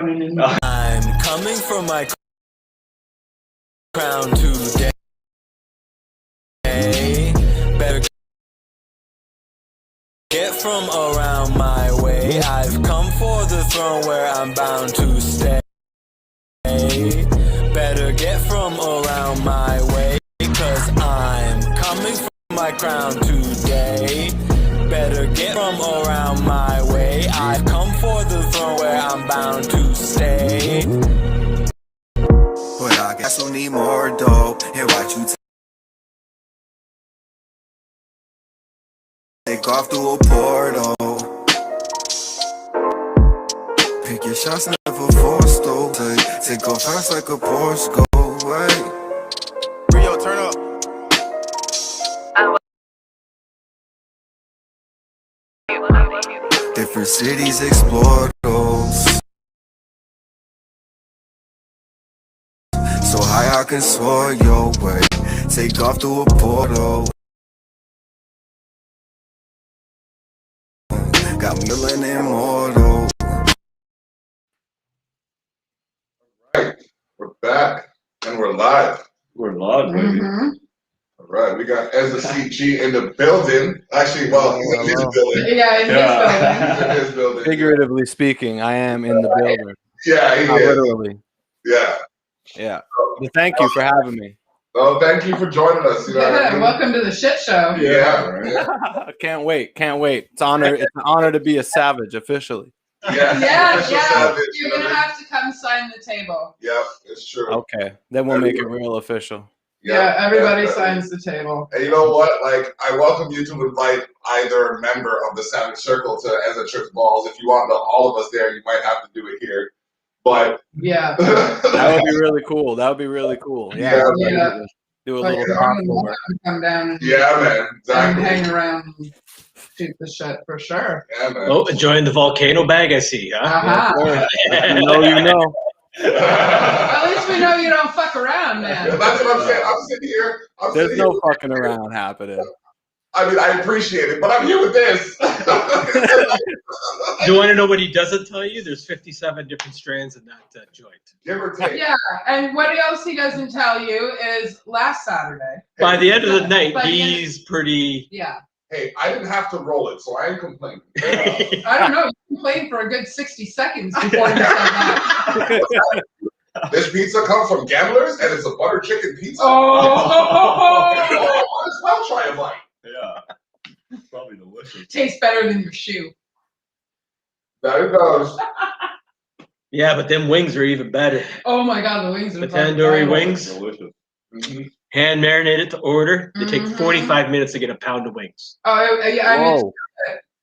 I'm coming from my crown today. Better get from around my way. I've come for the throne where I'm bound to stay. Better get from around my way, 'cause I'm coming from my crown today. Better get from around my way. I've come for the throne where I'm bound to stay. But I guess I need more dope. And watch you take off through a portal. Pick your shots, never forced though. Take off fast like a Porsche, go away. Rio, turn up. Different cities explore those. So high I can soar your way. Take off through a portal. Got me feeling immortal. Right, we're back and we're live. We're live, baby. All right, we got Ezza CG in the building. Actually, well, he's in his building. Yeah, in He's in his building. Figuratively speaking, I am in the building. Yeah, he Not is. literally. Yeah. Yeah. But thank you for having me. Oh, thank you for joining us. You know what I mean? Welcome to the shit show. Yeah, right. Can't wait. Can't wait. It's an honor to be a savage officially. Yeah. Official savage, You're gonna have to come sign the table. Yep, it's true. Okay. Then we'll make it real official. Yeah, everybody signs the table. And you know what? Like, I welcome you to invite either member of the Savage Circle to Ezza Trick Balls. If you want all of us there, you might have to do it here. But yeah, that would be really cool. That would be really cool. Yeah. Do a little crossover. Come down. Yeah, man. Exactly. And hang around and shoot the shit for sure. Yeah, man. Oh, enjoying the volcano bag, I see. Huh? Uh-huh. You know. At least we know you don't fuck around, man. That's what I'm saying. I'm sitting here. There's no fucking around happening. I mean, I appreciate it, but I'm here with this. Do you want to know what he doesn't tell you? There's 57 different strands in that joint. Give or take. Yeah, and what else he doesn't tell you is last Saturday. By the end of the night, he's pretty... Yeah. Hey, I didn't have to roll it, so I ain't complaining. I don't know. You complained for a good 60 seconds before you said that. This pizza comes from Gamblers, and it's a butter chicken pizza. Oh! Might as well try a bite. Yeah. Probably delicious. Tastes better than your shoe. That it does. Yeah, but them wings are even better. Oh my god, the wings are the Tandori Wings. Delicious. Mm-hmm. Hand marinated to order. They take 45 minutes to get a pound of wings. Oh, yeah, I mean,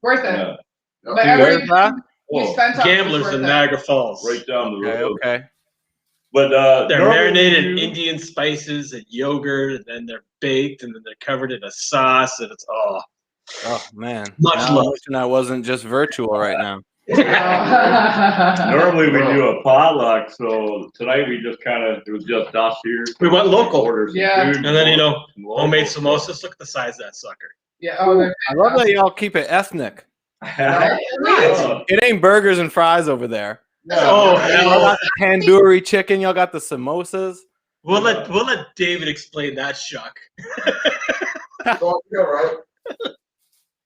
worth it. Yeah. But everything we spent on Gamblers in Niagara Falls. Right down the road. Okay. But they're marinated in Indian spices and yogurt, and then they're baked, and then they're covered in a sauce, and it's oh man, much love. And I wasn't just virtual right now. Normally we do a potluck, so tonight we just it was just us here. We went local orders. Yeah. And then homemade samosas. Look at the size of that sucker. Yeah. I love that y'all keep it ethnic. It ain't burgers and fries over there. No. Oh, y'all got the tandoori chicken. Y'all got the samosas. We'll let David explain that, Shuck. So, yeah, right.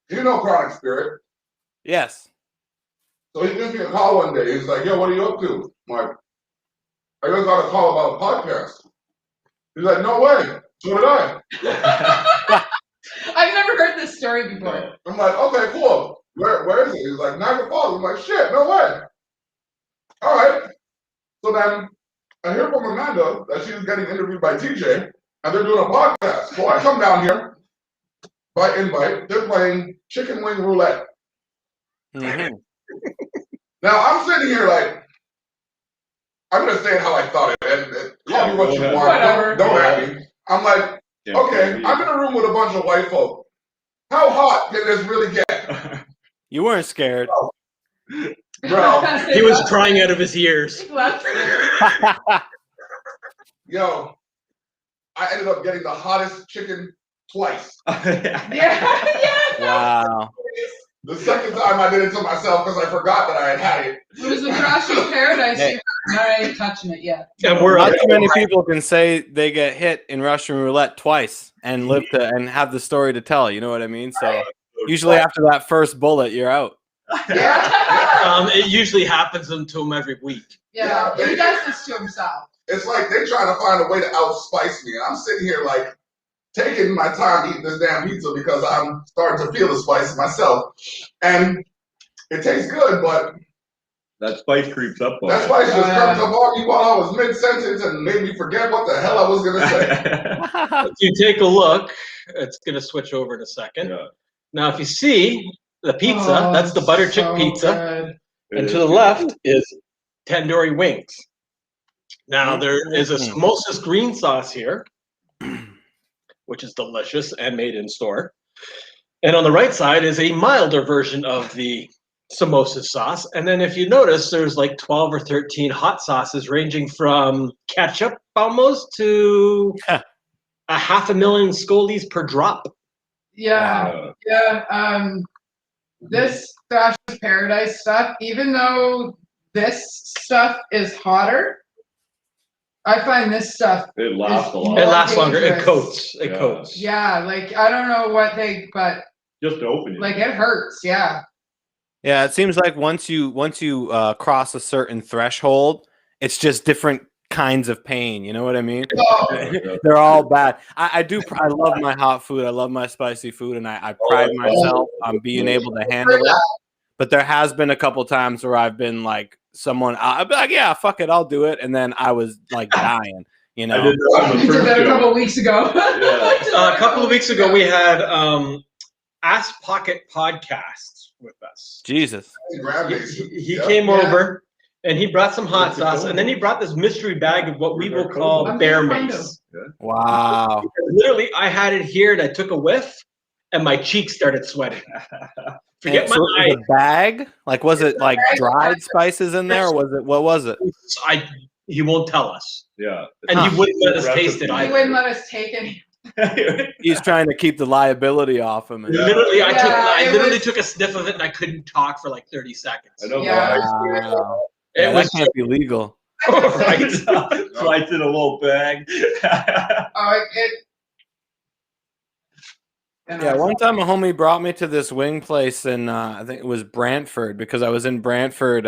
You know Chronic Spirit. Yes. So he gives me a call one day. He's like, "Yo, what are you up to?" I'm like, "I just got a call about a podcast." He's like, "No way. So did I." I've never heard this story before. I'm like, "Okay, cool. Where is it?" He's like, "Niagara Falls." I'm like, "Shit, no way." All right. So then I hear from Amanda that she's getting interviewed by TJ, and they're doing a podcast. So I come down here by invite. They're playing chicken wing roulette. Mm-hmm. Now I'm sitting here like, I'm gonna say it how I thought it, and call me what you want. Whatever. Don't at me. I'm like, okay, I'm in a room with a bunch of white folk. How hot can this really get? You weren't scared. Bro, he was crying out of his ears. Yo, I ended up getting the hottest chicken twice. Yeah. Wow. The second time I did it to myself because I forgot that I had it. It was a Josh's Paradise. Hey. I ain't touching it yet. And we're Not too many people can say they get hit in Russian roulette twice and live to and have the story to tell. You know what I mean? So usually after that first bullet, you're out. Yeah. It usually happens to him every week. Yeah. He does this to himself. It's like they're trying to find a way to outspice me. And I'm sitting here like taking my time eating this damn pizza because I'm starting to feel the spice myself. And it tastes good, but that spice creeps up on that spice just crept up on me while I was mid-sentence and made me forget what the hell I was going to say. If you take a look, it's going to switch over in a second. Yeah. Now, if you see the pizza, that's the butter chick pizza. Good. And to the left is Tandori Wings. Now, there is a samosas green sauce here, which is delicious and made in store. And on the right side is a milder version of the samosa sauce. And then if you notice, there's like 12 or 13 hot sauces ranging from ketchup almost to a 500,000 scolies per drop. Yeah. Yeah. This Josh's Paradise stuff, even though this stuff is hotter, I find this stuff it lasts a lot. It lasts longer. It coats. It coats. Yeah, like I don't know what but just to open it. Like it hurts. Yeah. Yeah, it seems like once you cross a certain threshold, it's just different kinds of pain. You know what I mean? Oh. They're all bad. I love my hot food. I love my spicy food, and I pride myself on being able to handle it. But there has been a couple times where I've been like, I'd be like, yeah, fuck it, I'll do it, and then I was like dying. You know, you did that a couple of weeks ago. A couple of weeks ago, we had Ass Pocket Podcast with us. Jesus, he came over and he brought some hot sauce, and then he brought this mystery bag of what we will call bear mace. Wow! Literally, I had it here, and I took a whiff, and my cheeks started sweating. Forget my eye. A bag? Like, was it like dried spices in there, or was it? What was it? He won't tell us. Yeah, and he wouldn't let us taste it either. He wouldn't let us take it. He's trying to keep the liability off him. Literally, I literally took a sniff of it, and I couldn't talk for like 30 seconds. I know. Wow. That can't be legal. Right? Slice in a little bag. Yeah, one time a homie brought me to this wing place in I think it was Brantford, because I was in Brantford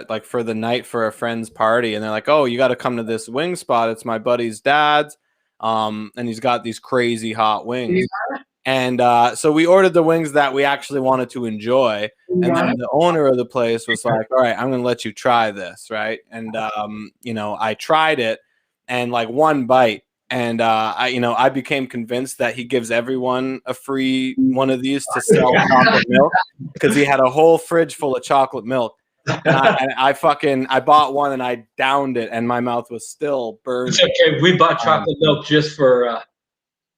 like for the night for a friend's party, and they're like, "Oh, you got to come to this wing spot. It's my buddy's dad's, and he's got these crazy hot wings." Yeah. And so we ordered the wings that we actually wanted to enjoy, and then the owner of the place was like, "All right, I'm going to let you try this, right?" And I tried it, and like one bite. And I became convinced that he gives everyone a free one of these to sell chocolate milk, because he had a whole fridge full of chocolate milk. And I bought one and I downed it, and my mouth was still burning. It's okay. We bought chocolate milk just for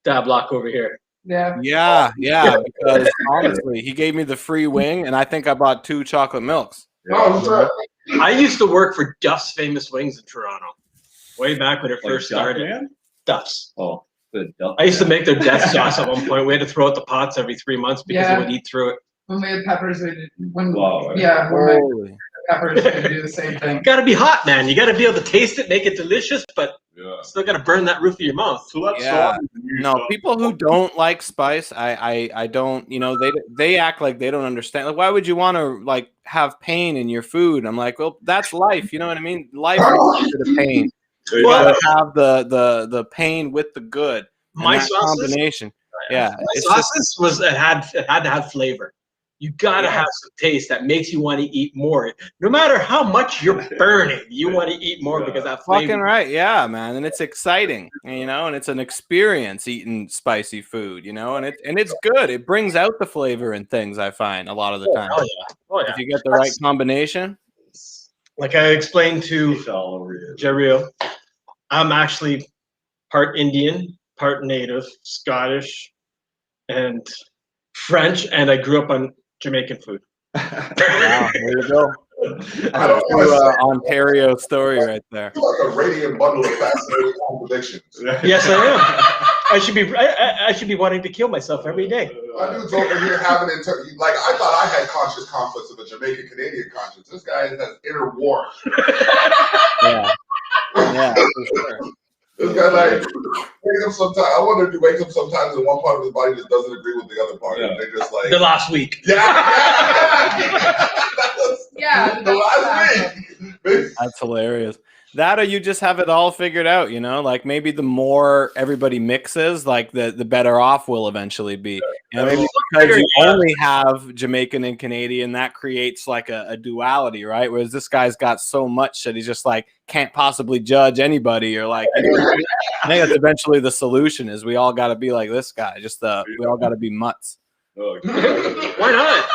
Dablock over here. Yeah. Yeah. Because honestly, he gave me the free wing, and I think I bought 2 chocolate milks. I used to work for Duff's Famous Wings in Toronto, way back when it first started. Man? Duff's. Oh, good. I used to make their death sauce at one point. We had to throw out the pots every 3 months because it would eat through it. When we had peppers, we did. Peppers, we do the same thing. Got to be hot, man. You got to be able to taste it, make it delicious, but still got to burn that roof of your mouth. So that's no, people who don't like spice, I don't. They act like they don't understand. Like, why would you want to like have pain in your food? I'm like, well, that's life. You know what I mean? Life is the pain. You gotta have the pain with the good. My sauces, combination, sauces had to have flavor. You gotta have some taste that makes you want to eat more. No matter how much you're burning, you want to eat more because that flavor. Fucking right, yeah, man, and it's exciting, and it's an experience eating spicy food, and it's good. It brings out the flavor in things. I find a lot of the time. Oh yeah. If you get the right combination. Like I explained to Jerrio, I'm actually part Indian, part Native, Scottish, and French, and I grew up on Jamaican food. Wow, there you go. Ontario story right there. You're like a radiant bundle of fascinating contradictions. Yes, I am. I should be wanting to kill myself every day. My dude's over here having like I thought I had conscious conflicts of a Jamaican Canadian conscience. This guy has inner war. Yeah, yeah, for sure. This guy like wakes up sometimes. I wonder if he wakes up sometimes and one part of his body just doesn't agree with the other part. Yeah. And they just like The last week. Yeah, the last week. That's hilarious. That or you just have it all figured out, you know? Like maybe the more everybody mixes, like the better off we'll eventually be. You know, maybe because you only have Jamaican and Canadian, that creates like a duality, right? Whereas this guy's got so much that he's just like can't possibly judge anybody, or like, you know, I think that's eventually the solution is we all got to be like this guy. Just we all got to be mutts. Oh, Why not?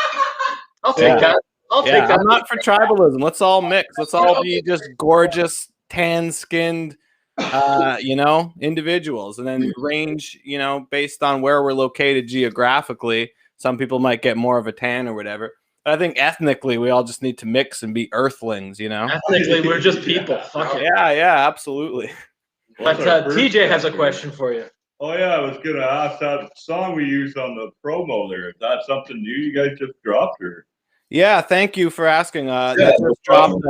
I'll take that. I'll take that. I'm not for tribalism. Let's all mix. Let's all be just gorgeous, tan-skinned, you know, individuals, and then range, you know, based on where we're located geographically. Some people might get more of a tan or whatever. But I think ethnically, we all just need to mix and be earthlings, you know. Ethnically, we're just people. Fuck it. Yeah, absolutely. But TJ has a question for you. Oh yeah, I was gonna ask that song we used on the promo there. Is that something new you guys just dropped, or? Yeah, thank you for asking. That just dropped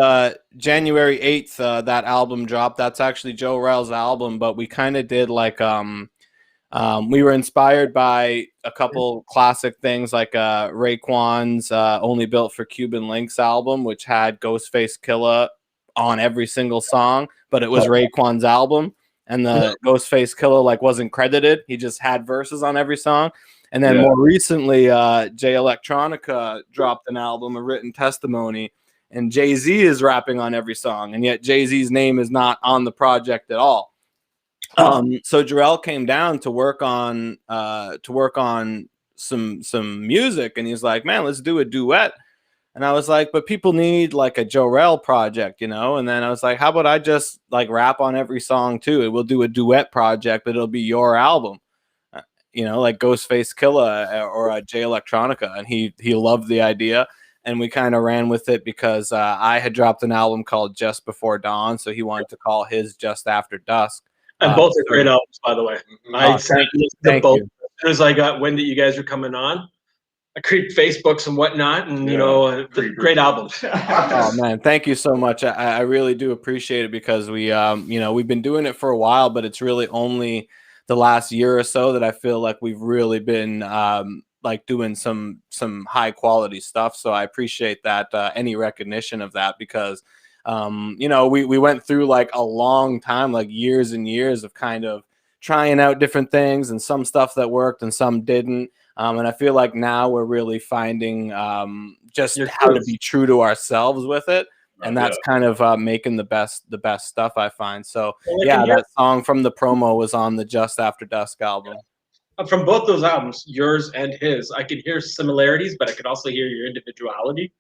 January 8th. That album dropped. That's actually Joe Rel's album, but we kind of did like we were inspired by a couple classic things like Raekwon's Only Built for Cuban Links album, which had Ghostface Killah on every single song, but it was Raekwon's album, and the Ghostface Killah like wasn't credited. He just had verses on every song. And then more recently, Jay Electronica dropped an album, A Written Testimony, and Jay-Z is rapping on every song, and yet Jay-Z's name is not on the project at all. So Jarrell came down to work on some music, and he's like, "Man, let's do a duet." And I was like, "But people need like a Jarrell project, you know?" And then I was like, "How about I just like rap on every song too? We'll do a duet project, but it'll be your album." You know, like Ghostface Killah or Jay Electronica, and he loved the idea, and we kind of ran with it because I had dropped an album called Just Before Dawn, so he wanted to call his Just After Dusk. And both are great albums, by the way. I thank both. you. As soon as I got wind that you guys were coming on, I creeped Facebooks and whatnot, and you know, great albums. Oh man, thank you so much. I really do appreciate it because we you know, we've been doing it for a while, but it's really only the last year or so that I feel like we've really been like doing some high quality stuff. So I appreciate that any recognition of that, because you know, we went through like a long time, like years and years of kind of trying out different things, and some stuff that worked and some didn't. And I feel like now we're really finding just how to be true to ourselves with it. And that's kind of making the best stuff, I find. So yeah, that song from the promo was on the Just After Dusk album. From both those albums, yours and his, I could hear similarities, but I could also hear your individuality.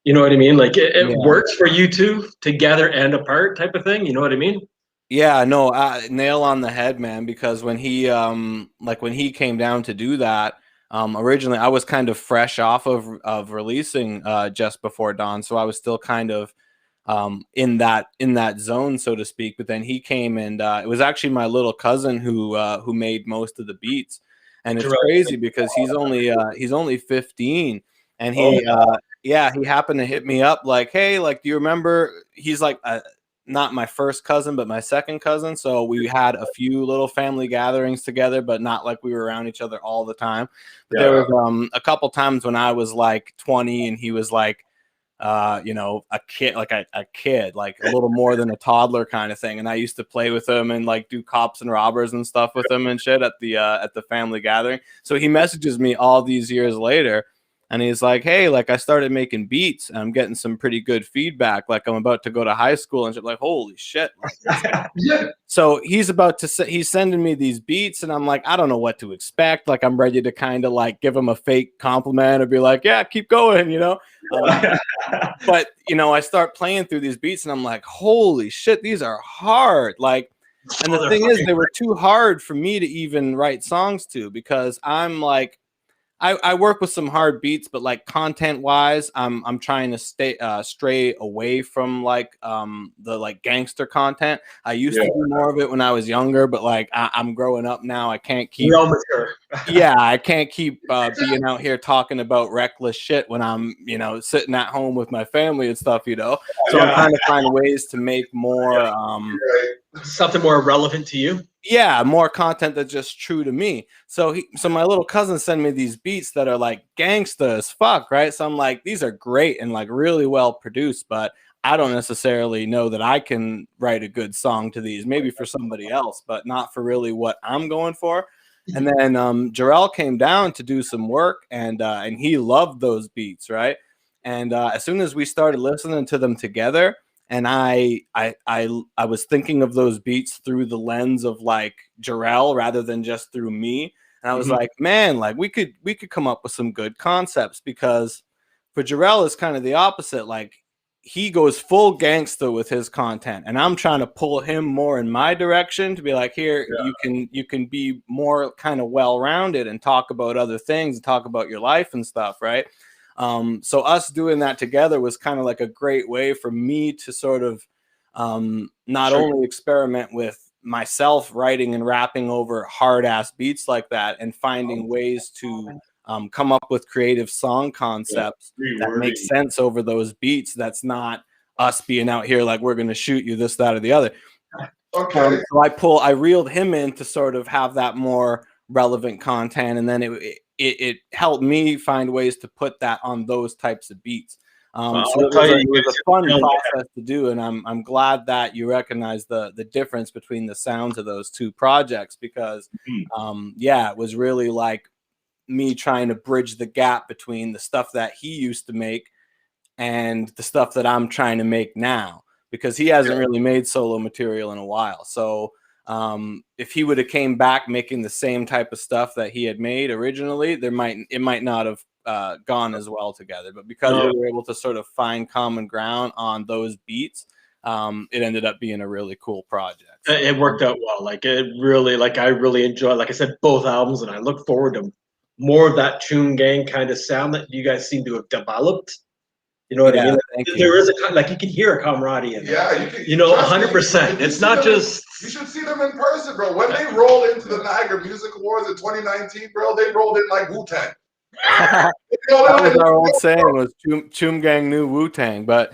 You know what I mean? Like it works for you two together and apart type of thing. You know what I mean? Yeah, no, nail on the head, man. Because when he when he came down to do that, originally I was kind of fresh off of releasing Just Before Dawn, so I was still kind of in that zone, so to speak. But then he came, and it was actually my little cousin who made most of the beats, and it's crazy because he's only 15, and he happened to hit me up like, "Hey, like, do you remember?" He's like not my first cousin, but my second cousin. So we had a few little family gatherings together, but not like we were around each other all the time. But there was a couple times when I was like 20 and he was like, you know, a kid, like a kid, like a little more than a toddler kind of thing. And I used to play with him and like do cops and robbers and stuff with him and shit at the family gathering. So he messages me all these years later, and he's like, "Hey, like I started making beats and I'm getting some pretty good feedback. Like I'm about to go to high school," and shit. Like, holy shit. So he's he's sending me these beats, and I'm like, I don't know what to expect. Like I'm ready to kind of like give him a fake compliment or be like, "Yeah, keep going," you know? But you know, I start playing through these beats and I'm like, holy shit, these are hard. Like, and the thing is, they were too hard for me to even write songs to, because I'm like, I work with some hard beats, but like content wise, I'm trying to stray away from like the like gangster content. I used to do more of it when I was younger, but like I'm growing up now. I can't keep yeah, I can't keep being out here talking about reckless shit when I'm, you know, sitting at home with my family and stuff, you know. So I'm trying to find ways to make more something more relevant to you. Yeah, more content that's just true to me. So my little cousin sent me these beats that are like gangsta as fuck, right? So I'm like, these are great and like really well produced, but I don't necessarily know that I can write a good song to these. Maybe for somebody else, but not for really what I'm going for. And then Jarrell came down to do some work, and he loved those beats, right? And as soon as we started listening to them together, and I was thinking of those beats through the lens of like Jarrell rather than just through me. And I was like, man, like we could come up with some good concepts, because for Jarrell it's kind of the opposite. Like he goes full gangster with his content, and I'm trying to pull him more in my direction to be like, here, you can be more kind of well-rounded and talk about other things and talk about your life and stuff, right? So us doing that together was kind of like a great way for me to sort of not only experiment with myself writing and rapping over hard ass beats like that, and finding ways to come up with creative song concepts that make sense over those beats. That's not us being out here like we're going to shoot you this, that, or the other. Okay. So I reeled him in to sort of have that more relevant content, and then it helped me find ways to put that on those types of beats. So it was a fun process to do, and I'm glad that you recognize the difference between the sounds of those two projects, because it was really like me trying to bridge the gap between the stuff that he used to make and the stuff that I'm trying to make now, because he hasn't really made solo material in a while. So if he would have came back making the same type of stuff that he had made originally, it might not have gone as well together. But because we were able to sort of find common ground on those beats, it ended up being a really cool project. So, it worked out well. Like I really enjoyed, like I said, both albums, and I look forward to more of that Choom Gang kind of sound that you guys seem to have developed. You know what I mean? There is like you can hear a camaraderie in there. Yeah, you know, 100%. It's not just. You should see them in person, bro. When they rolled into the Niagara Music Awards in 2019, bro, they rolled in like Wu-Tang. That was our old saying, was Choom Gang knew Wu-Tang, but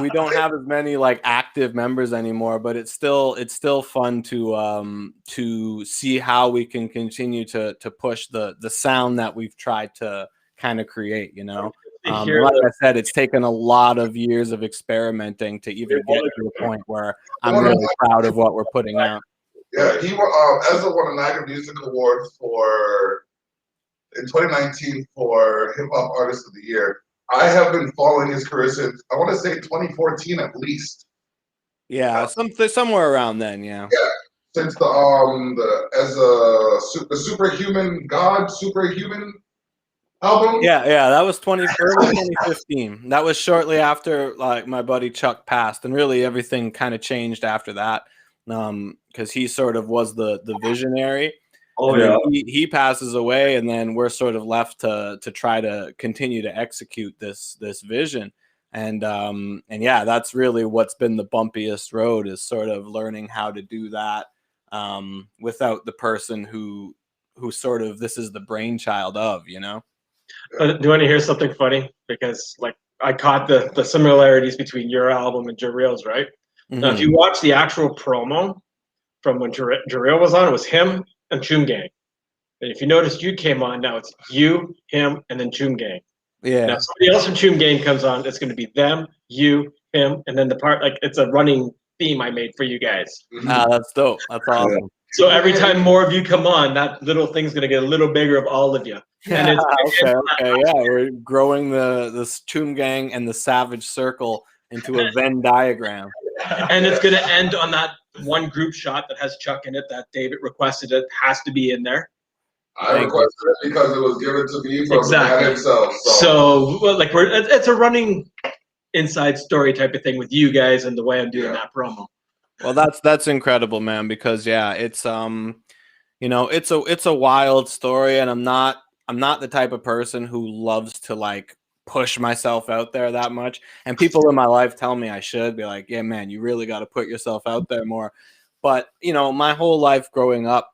we don't have as many like active members anymore, but it's still fun to see how we can continue to push the sound that we've tried to kind of create, you know. Like I said, it's taken a lot of years of experimenting to even get to a point where I'm really proud of what we're putting out. Yeah, Ezza won a Niagara Music Awards in 2019 for Hip Hop Artist of the Year. I have been following his career since, I want to say, 2014 at least. Yeah, somewhere around then. Yeah. Yeah, since the Superhuman album. Yeah, that was early 2015. That was shortly after like my buddy Chuck passed, and really everything kind of changed after that, because he sort of was the visionary. He passes away, and then we're sort of left to try to continue to execute this vision. And yeah, that's really what's been the bumpiest road, is sort of learning how to do that without the person who sort of this is the brainchild of, you know. Do you want to hear something funny? Because like I caught the similarities between your album and Jarreel's, right? Now, if you watch the actual promo from when Jarreel was on, it was him and Choom Gang. And if you noticed, you came on. Now it's you, him, and then Choom Gang. Yeah. Now somebody else from Choom Gang comes on. It's going to be them, you, him, and then the part, like it's a running theme I made for you guys. That's dope. That's awesome. So every time more of you come on, that little thing's going to get a little bigger of all of you. And it's okay. Yeah, we're growing this Choom Gang and the Savage Circle into a Venn diagram. And it's going to end on that one group shot that has Chuck in it that David requested. It has to be in there. I requested it because it was given to me from the man himself. So like it's a running inside story type of thing with you guys and the way I'm doing that promo. Well, that's incredible, man, because yeah, it's you know, it's a wild story, and I'm not I'm not the type of person who loves to like push myself out there that much. And people in my life tell me I should be like, yeah, man, you really got to put yourself out there more. But, you know, my whole life growing up,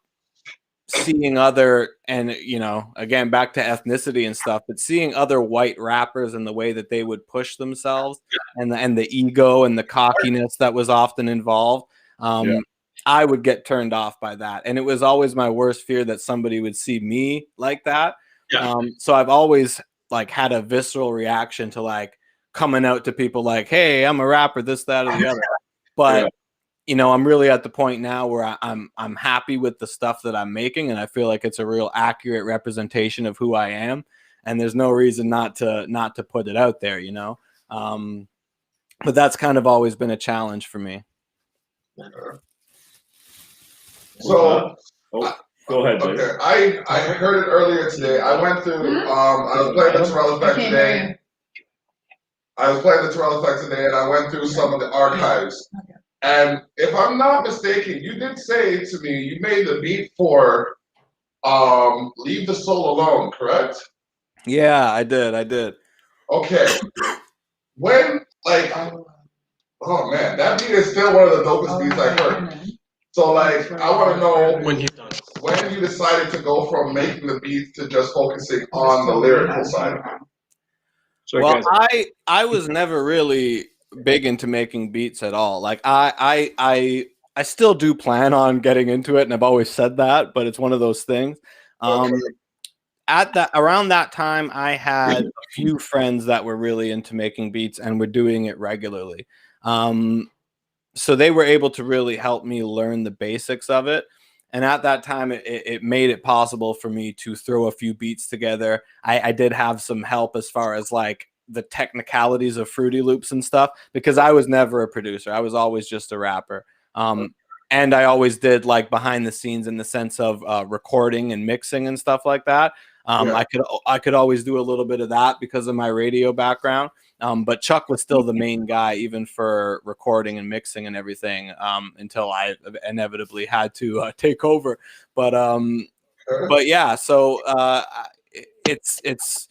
seeing other, and, you know, again, back to ethnicity and stuff, but seeing other white rappers and the way that they would push themselves and the ego and the cockiness that was often involved. I would get turned off by that. And it was always my worst fear that somebody would see me like that. So I've always like had a visceral reaction to like coming out to people like, hey, I'm a rapper, this, that, or the other. But you know, I'm really at the point now where I'm happy with the stuff that I'm making, and I feel like it's a real accurate representation of who I am. And there's no reason not to put it out there, you know. But that's kind of always been a challenge for me. So, go ahead, Dave. okay, I heard it earlier today. I went through, I was playing the Terrell Effect today. And I went through some of the archives. And if I'm not mistaken, you did say to me you made the beat for Leave the Soul Alone, correct? Yeah, I did. Okay. When, like, oh man, that beat is still one of the dopest beats I've heard. So, like, I want to know when you decided to go from making the beats to just focusing on the lyrical side. Well, I was never really big into making beats at all. Like I still do plan on getting into it, and I've always said that, but it's one of those things. Around that time, I had a few friends that were really into making beats and were doing it regularly. So they were able to really help me learn the basics of it. And at that time, it made it possible for me to throw a few beats together. I did have some help as far as like the technicalities of Fruity Loops and stuff, because I was never a producer. I was always just a rapper. And I always did like behind the scenes in the sense of recording and mixing and stuff like that. I could always do a little bit of that because of my radio background. But Chuck was still the main guy, even for recording and mixing and everything, until I inevitably had to take over. But yeah, so it's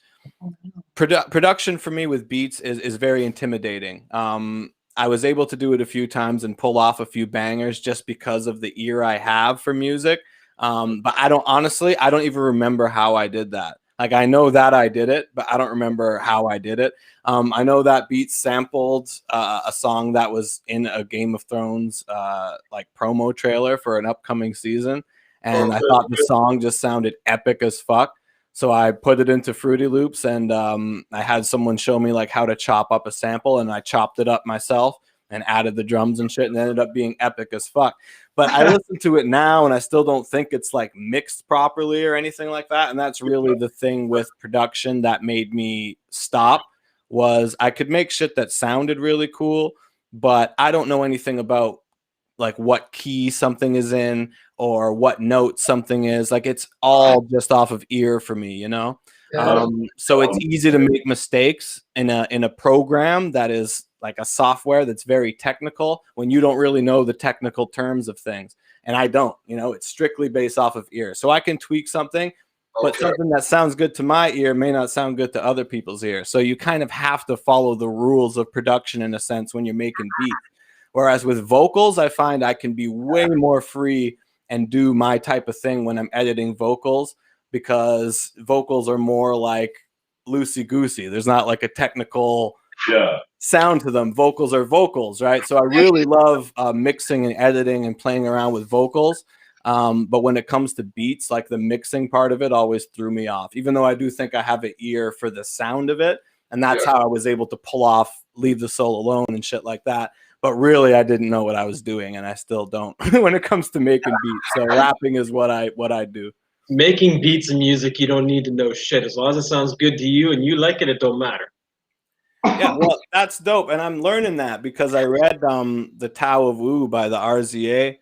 production for me with beats is very intimidating. I was able to do it a few times and pull off a few bangers just because of the ear I have for music. But I don't even remember how I did that. Like, I know that I did it, but I don't remember how I did it. I know that beat sampled a song that was in a Game of Thrones like promo trailer for an upcoming season. And I thought the song just sounded epic as fuck. So I put it into Fruity Loops, and I had someone show me like how to chop up a sample, and I chopped it up myself and added the drums and shit, and it ended up being epic as fuck. But I listen to it now, and I still don't think it's like mixed properly or anything like that. And that's really the thing with production that made me stop, was I could make shit that sounded really cool, but I don't know anything about like what key something is in or what note something is. Like, it's all just off of ear for me, you know? So it's easy to make mistakes in a program that is like a software that's very technical when you don't really know the technical terms of things. And I don't, you know, it's strictly based off of ear. So I can tweak something, but something that sounds good to my ear may not sound good to other people's ear. So you kind of have to follow the rules of production in a sense when you're making beats. Whereas with vocals, I find I can be way more free and do my type of thing when I'm editing vocals, because vocals are more like loosey-goosey. There's not like a technical sound to them. Vocals are vocals, right? So I really love mixing and editing and playing around with vocals. But when it comes to beats, like the mixing part of it always threw me off, even though I do think I have an ear for the sound of it. And that's how I was able to pull off Leave the Soul Alone and shit like that. But really, I didn't know what I was doing, and I still don't when it comes to making beats. So rapping is what I do. Making beats and music, you don't need to know shit. As long as it sounds good to you and you like it, it don't matter. Yeah, well, that's dope, and I'm learning that because I read the Tao of Wu by the RZA,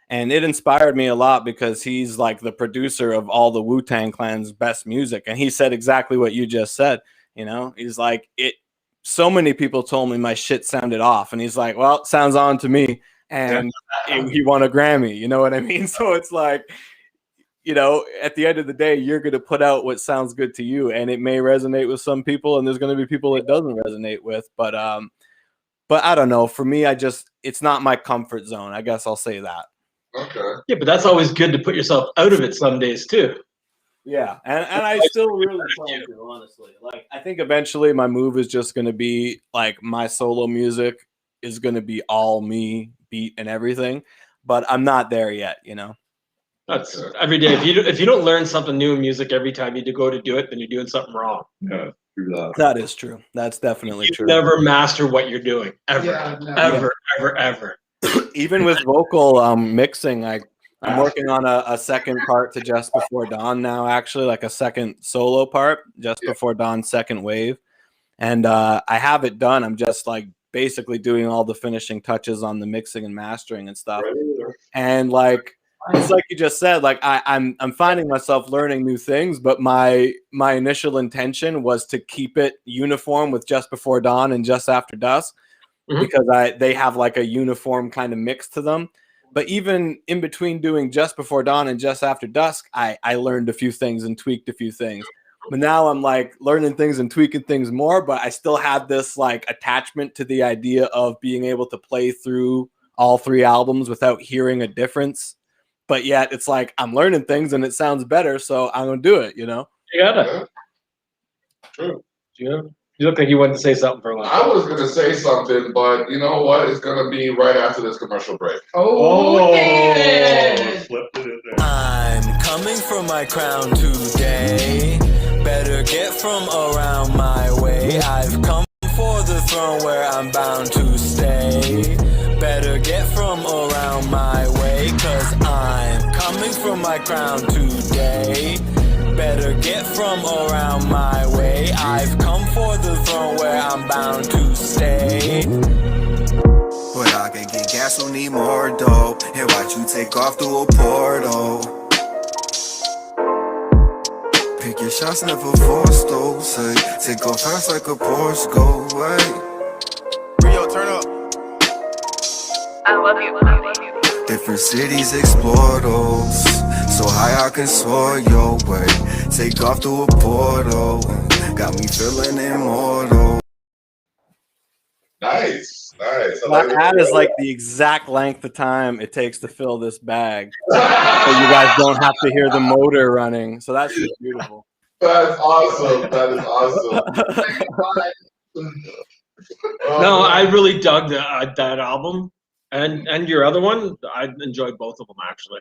and it inspired me a lot because he's like the producer of all the Wu-Tang Clan's best music, and he said exactly what you just said. You know, he's like, so many people told me my shit sounded off, and he's like, well, it sounds on to me, and he won a Grammy. You know what I mean? So it's like, you know, at the end of the day, you're going to put out what sounds good to you, and it may resonate with some people, and there's going to be people it doesn't resonate with. But I don't know. For me, it's not my comfort zone. I guess I'll say that. Okay. Yeah, but that's always good to put yourself out of it some days too. Yeah, and I still really plan to, honestly. Like, I think eventually my move is just going to be like my solo music is going to be all me, beat and everything, but I'm not there yet, you know. That's every day. If you don't learn something new in music every time you go to do it, then you're doing something wrong. Yeah, true that. That is true. That's definitely You true. never master what you're doing ever, Yeah, no. ever. Even with vocal mixing, I'm working on a second part to Just Before Dawn now, actually, like a second solo part, Just Before Dawn's second wave. And I have it done. I'm just like basically doing all the finishing touches on the mixing and mastering and stuff. And like, it's like you just said, like I'm finding myself learning new things, but my initial intention was to keep it uniform with Just Before Dawn and Just After Dusk, because they have like a uniform kind of mix to them. But even in between doing Just Before Dawn and Just After Dusk, I learned a few things and tweaked a few things. But now I'm like learning things and tweaking things more, but I still have this like attachment to the idea of being able to play through all 3 albums without hearing a difference. But yet it's like I'm learning things and it sounds better, so I'm going to do it, you know? You gotta. True. You look like you wanted to say something for a while. I was going to say something, but you know what? It's going to be right after this commercial break. Oh, David! Slipped it in there. I'm coming for my crown today. Better get from around my way. I've come for the throne where I'm bound to stay. Better get from around my way, 'cause I'm coming for my crown today. Better get from around my way. I've come for the throne where I'm bound to stay. But I can get gas, who need more dope, and watch you take off through a portal. Pick your shots, never force those. Say, take off fast like a Porsche, go away. Rio, turn up. I love you. Different cities, explore those. So high I can soar your way. Take off through a portal. Got me feeling immortal. Nice. I That is like the exact length of time it takes to fill this bag. So you guys don't have to hear the motor running. So that's just beautiful. That's awesome. That is awesome. No, I really dug that album, and your other one. I enjoyed both of them actually.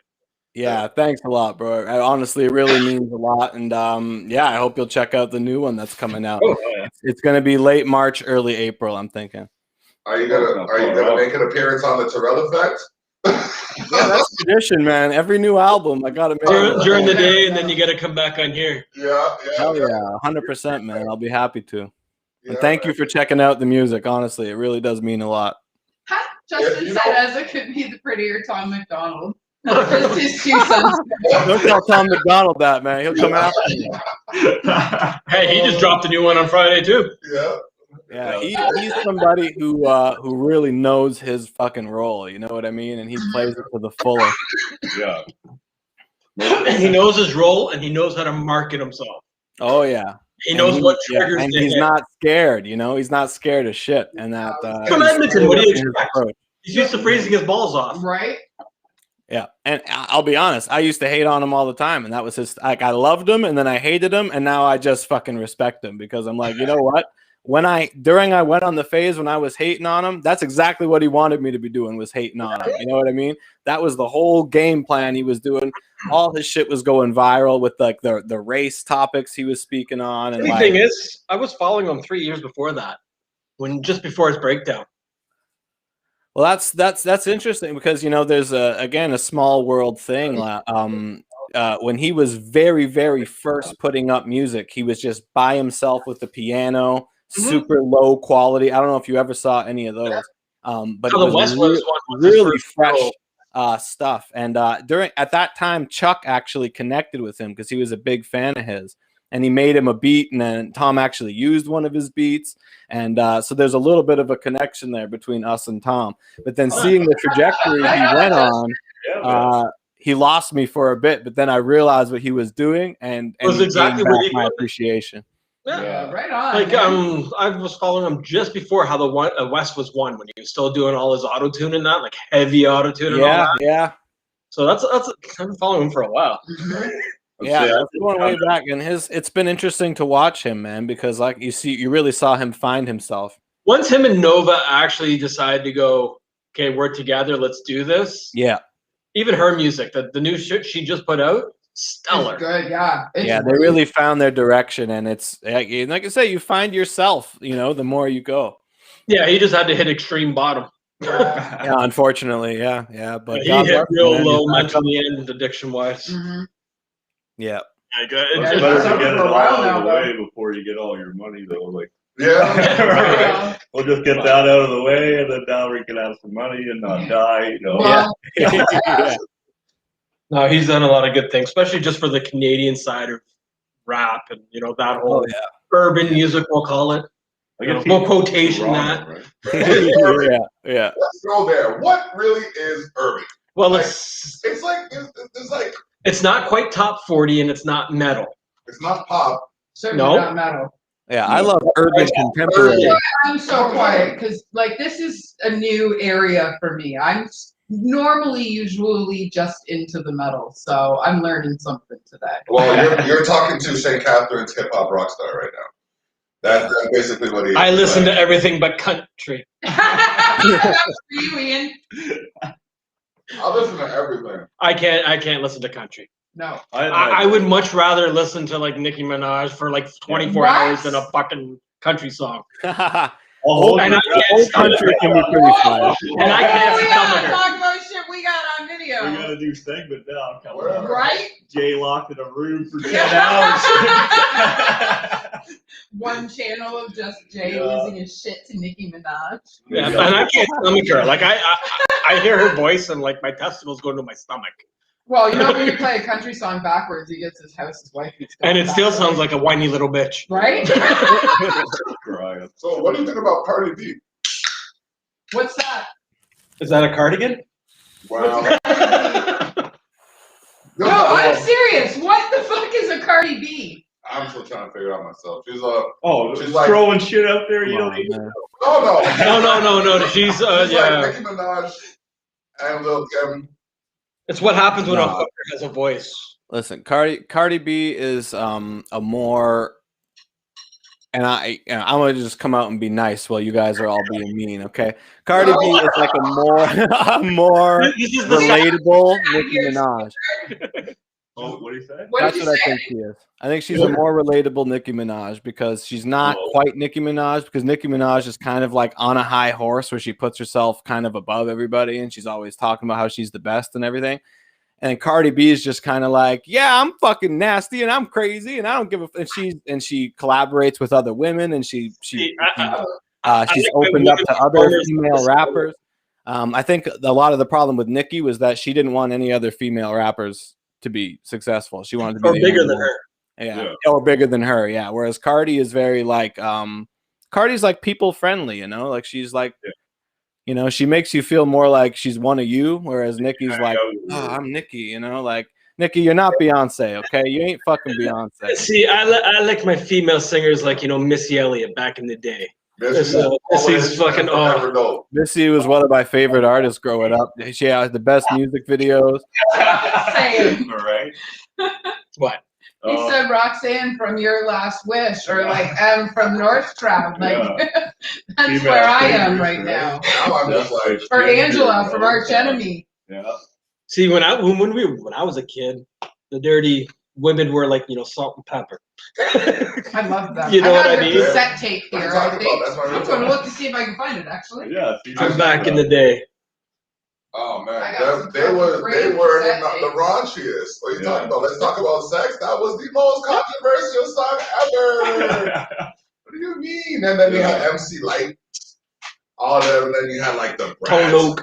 Yeah, thanks a lot, bro. Honestly, it really means a lot. And yeah, I hope you'll check out the new one that's coming out. Oh, yeah. It's going to be late March, early April, I'm thinking. Are you gonna make an appearance on the Terrell Effect? Yeah, that's tradition, man. Every new album, I got to make During the day, and then you got to come back on here. Yeah. Hell yeah, 100%, man. I'll be happy to. And thank you for checking out the music. Honestly, it really does mean a lot. Justin said Ezza could be the prettier Tom McDonald. Just his 2 cents. Don't tell Tom McDonald that, man. He'll come after me. Hey, he just dropped a new one on Friday too. Yeah. Yeah, he's somebody who really knows his fucking role. You know what I mean? And he plays it to the fullest. Yeah. He knows his role, and he knows how to market himself. Oh yeah. He knows what triggers. And he's not scared. You know, he's not scared of shit. And that. From Edmonton, what do you expect? He's used to freezing his balls off. Right? Yeah, and I'll be honest, I used to hate on him all the time, and that was his. Like, I loved him, and then I hated him, and now I just fucking respect him because I'm like, you know what? I went on the phase when I was hating on him, that's exactly what he wanted me to be doing, was hating on him. You know what I mean? That was the whole game plan he was doing. All his shit was going viral with like the race topics he was speaking on. And the thing is, I was following him 3 years before that, just before his breakdown. Well, that's interesting because, you know, there's a small world thing. When he was very, very first putting up music, he was just by himself with the piano, super low quality. I don't know if you ever saw any of those, but it was really fresh stuff. And at that time, Chuck actually connected with him because he was a big fan of his. And he made him a beat, and then Tom actually used one of his beats. And so there's a little bit of a connection there between us and Tom. But then seeing the trajectory he went on, he lost me for a bit, but then I realized what he was doing, and It was he exactly gained what back he my did. appreciation. Yeah, right on. Like man. I was following him just before how the West was won when he was still doing all his auto tune and that, like heavy auto tune and all Yeah, that. yeah, So that's I've been following him for a while. yeah. That's going way back, and it's been interesting to watch him, man, because like you really saw him find himself. Once him and Nova actually decided to go, okay, we're together, let's do this. Yeah, Even her music, the new shit she just put out, stellar. It's good, yeah. It's yeah, they really found their direction, and it's like I say, you find yourself, the more you go. Yeah, he just had to hit extreme bottom. Yeah, unfortunately, yeah. But He God hit bless him, real man. low He's back up. mentally and addiction wise. Mhm. Yeah. It's Yeah, better it's to over get it for a all while out now, of the though. way before you get all your money, though. Like, Yeah. right. We'll just get that out of the way, and then now we can have some money and not die. Well, Yeah. No, he's done a lot of good things, especially just for the Canadian side of rap and that whole urban music, we'll call it. I guess No he's quotation Toronto, that. right? Yeah. Let's go there. What really is urban? Well, Like, it's it's like it's not quite top 40 and it's not metal. it's not pop. certainly No. not metal. Yeah, I love urban contemporary. I'm so quiet because, like, this is a new area for me. I'm usually just into the metal, so I'm learning something today. Well, you're talking to St. Catherine's hip hop rock star right now. That's basically what he is. I listen to everything but country. That was for you, Ian. I listen to everything. I can't listen to country. No. I would much rather listen to like Nicki Minaj for like 24 What? hours than a fucking country song. Old And I can't old country can be pretty fire. And I can't we stomach gotta her. talk about shit we got on We video. gotta do segment now. Come on. Right? Jay locked in a room for 10 Yeah. hours. One channel of just Jay Yeah. losing his shit to Nicki Minaj. Yeah, and I can't stomach her. Like I hear her voice and like my testicles go into my stomach. Well, when you play a country song backwards, he gets his house, his wife. And it still sounds like a whiny little bitch. Right? So, what do you think about Cardi B? What's that? Is that a cardigan? Wow. No, I'm serious. What the fuck is a Cardi B? I'm still trying to figure it out myself. She's She's like- throwing shit out there. You don't need Man. no. No. She's She's like yeah. Nicki Minaj and Lil Kim. It's what happens when a No. hooker has a voice. Listen, Cardi B is a more, and I'm gonna just come out and be nice while you guys are all being mean, okay? Cardi B is like a more This is the relatable Nicki Minaj. What do you say? What That's did what you I say? think she is. I think she's a more relatable Nicki Minaj because she's not quite Nicki Minaj, because Nicki Minaj is kind of like on a high horse where she puts herself kind of above everybody and she's always talking about how she's the best and everything. And Cardi B is just kind of like, yeah, I'm fucking nasty and I'm crazy and I don't give a and she collaborates with other women and she's like my opened up women to other performers female this rappers. I think a lot of the problem with Nicki was that she didn't want any other female rappers to be successful. She wanted to be or the bigger only than one. her. Yeah, or bigger than her. Yeah. Whereas Cardi is very like, Cardi's like people friendly, like she's like, she makes you feel more like she's one of you. Whereas Nicki's like, oh, I'm Nicki, like Nicki, you're not Beyonce, okay? You ain't fucking Beyonce. See, I like my female singers like Missy Elliott back in the day. Missy's fucking Missy was one of my favorite artists growing up. She has the best music videos. Same. All right. What? He said Roxanne from Your Last Wish, or like from North Trout. Like that's Female where I am favorites, right now. Now I'm just like, Or Angela from Arch Enemy. Yeah. See, when I was a kid, the dirty women were like salt and pepper. I love them. You know what I got mean? the cassette tape What are here. you I talking think. about? That's what I'm I'm going talking to look to see if I can find it. Actually. Yeah. I'm back in the day. oh I man, got they some were great the cassette tapes. raunchiest. What are you Yeah. talking about? Let's talk about sex. That was the most controversial song ever. What do you mean? And then you had MC Light, all them, and then you had like the Tone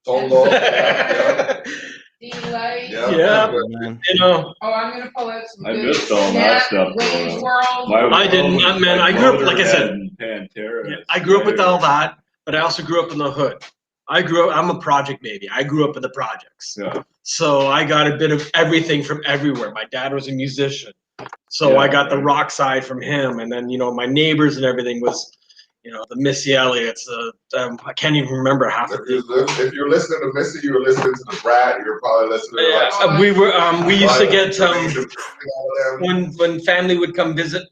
Tolo. Yeah. D-Light. Yeah. Man. Oh, I'm going to pull out some I good missed all that stuff Wayne's growing up. World. I didn't, man. I grew up, like I said, Pantera. I grew up with all that, but I also grew up in the hood. I'm a project baby. I grew up in the projects. Yeah. So I got a bit of everything from everywhere. My dad was a musician. So I got the rock side from him. And then, my neighbors and everything was, the Missy Elliott's. I can't even remember half of it. If you're listening to Missy, you were listening to the Brat, you're probably listening to we used to get, when family would come visit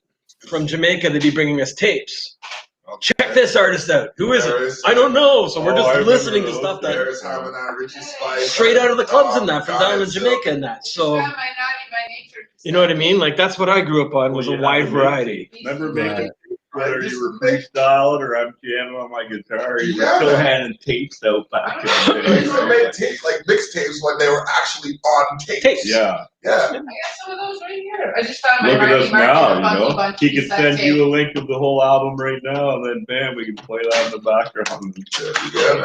from Jamaica, they'd be bringing us tapes. Check this artist out. Who is it? I don't know. So we're just listening to stuff that straight out of the clubs and that from down in Jamaica and that. So you know what I mean? Like that's what I grew up on was a wide variety. Remember making whether you were freestyling or I'm jamming on my guitar, you were still handing tapes out back in the day. They used to make tapes like mixtapes when they were actually on tapes. Yeah. I got some of those right here. I just found my Look at us now, He could send tape. you a link of the whole album right now, and then bam, we can play that in the background.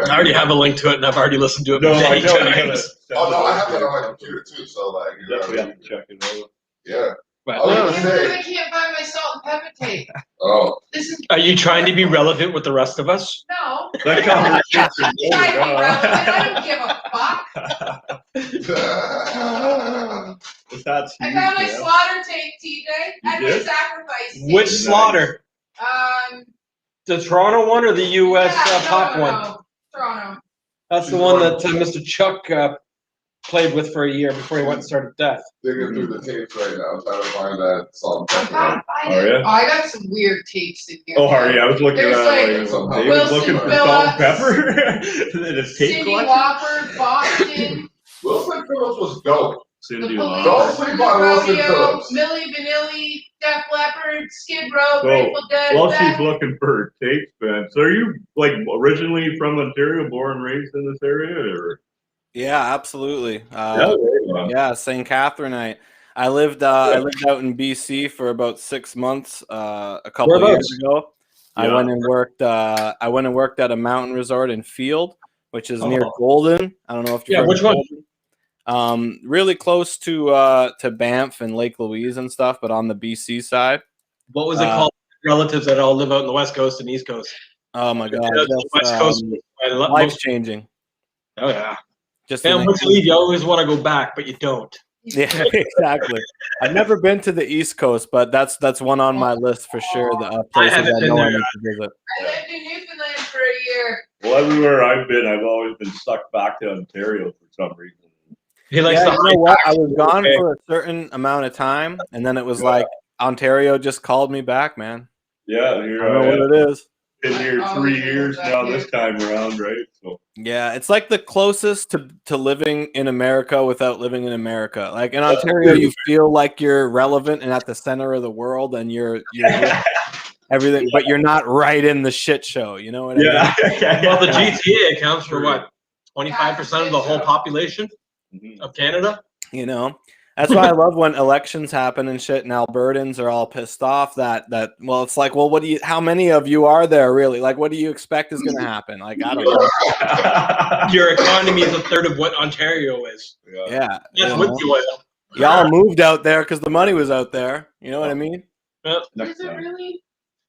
I already have a link to it, and I've already listened to it. No, I many know. times. Oh no, I have it on my computer too. So like, You definitely have to check it out. Yeah. I can't find my salt and pepper tape. Oh. Are you trying to be relevant with the rest of us? No. That conversation's I don't give a fuck. That's I found my slaughter tape, TJ. I did? sacrifice tape. Which slaughter? The Toronto one or the U.S. pop one? Toronto. That's the one that Mr. Chuck played with for a year before he went and started Death. Digging through the tapes right now, trying to find that song. I got some weird tapes in here. Oh, Harry, I was looking at There's like David looking for salt and pepper. And his tape Cindy collection. Lauper, Boston. Wilson Phillips was dope. Cindy The Lauper. Don't sleep on Wilson Rodeo, Phillips. Milli Vanilli, Def Leppard, Skid Row, So, Grateful Dead. while she's looking for her tapes, man. So are you like originally from Ontario, born and raised in this area, or? Yeah, absolutely. Yeah, St. Catherine. I lived out in BC for about 6 months a couple of years ago. I went and worked at a mountain resort in Field, which is near Golden. I don't know if you've heard which of one? Golden. Really close to Banff and Lake Louise and stuff, but on the BC side. What was it called? Relatives that all live out in the West Coast and East Coast. Oh my God, West Coast. life changing. Oh yeah. Just And once you leave, you always want to go back, but you don't. Yeah, exactly. I've never been to the East Coast, but that's one on my list for sure. The places I know I need to visit. I lived in Newfoundland for a year. Well, everywhere I've been, I've always been sucked back to Ontario for some reason. He likes Yeah, the you know what? I was gone for a certain amount of time, and then it was like Ontario just called me back, man. Yeah, here I don't know what it is. Been here 3 years now this time around, right? So Yeah, it's like the closest to living in America without living in America. Like in Ontario, you feel like you're relevant and at the center of the world, and you're everything, but you're not right in the shit show. You know what I mean? Well, the GTA accounts for what, 25% of the whole population of Canada. You know, that's why I love when elections happen and shit, and Albertans are all pissed off that well, it's like, well, how many of you are there really? Like, what do you expect is going to happen? Like, I don't know. Your economy is a third of what Ontario is. Yeah. That's with you. Y'all moved out there because the money was out there. You know what I mean? Is it really?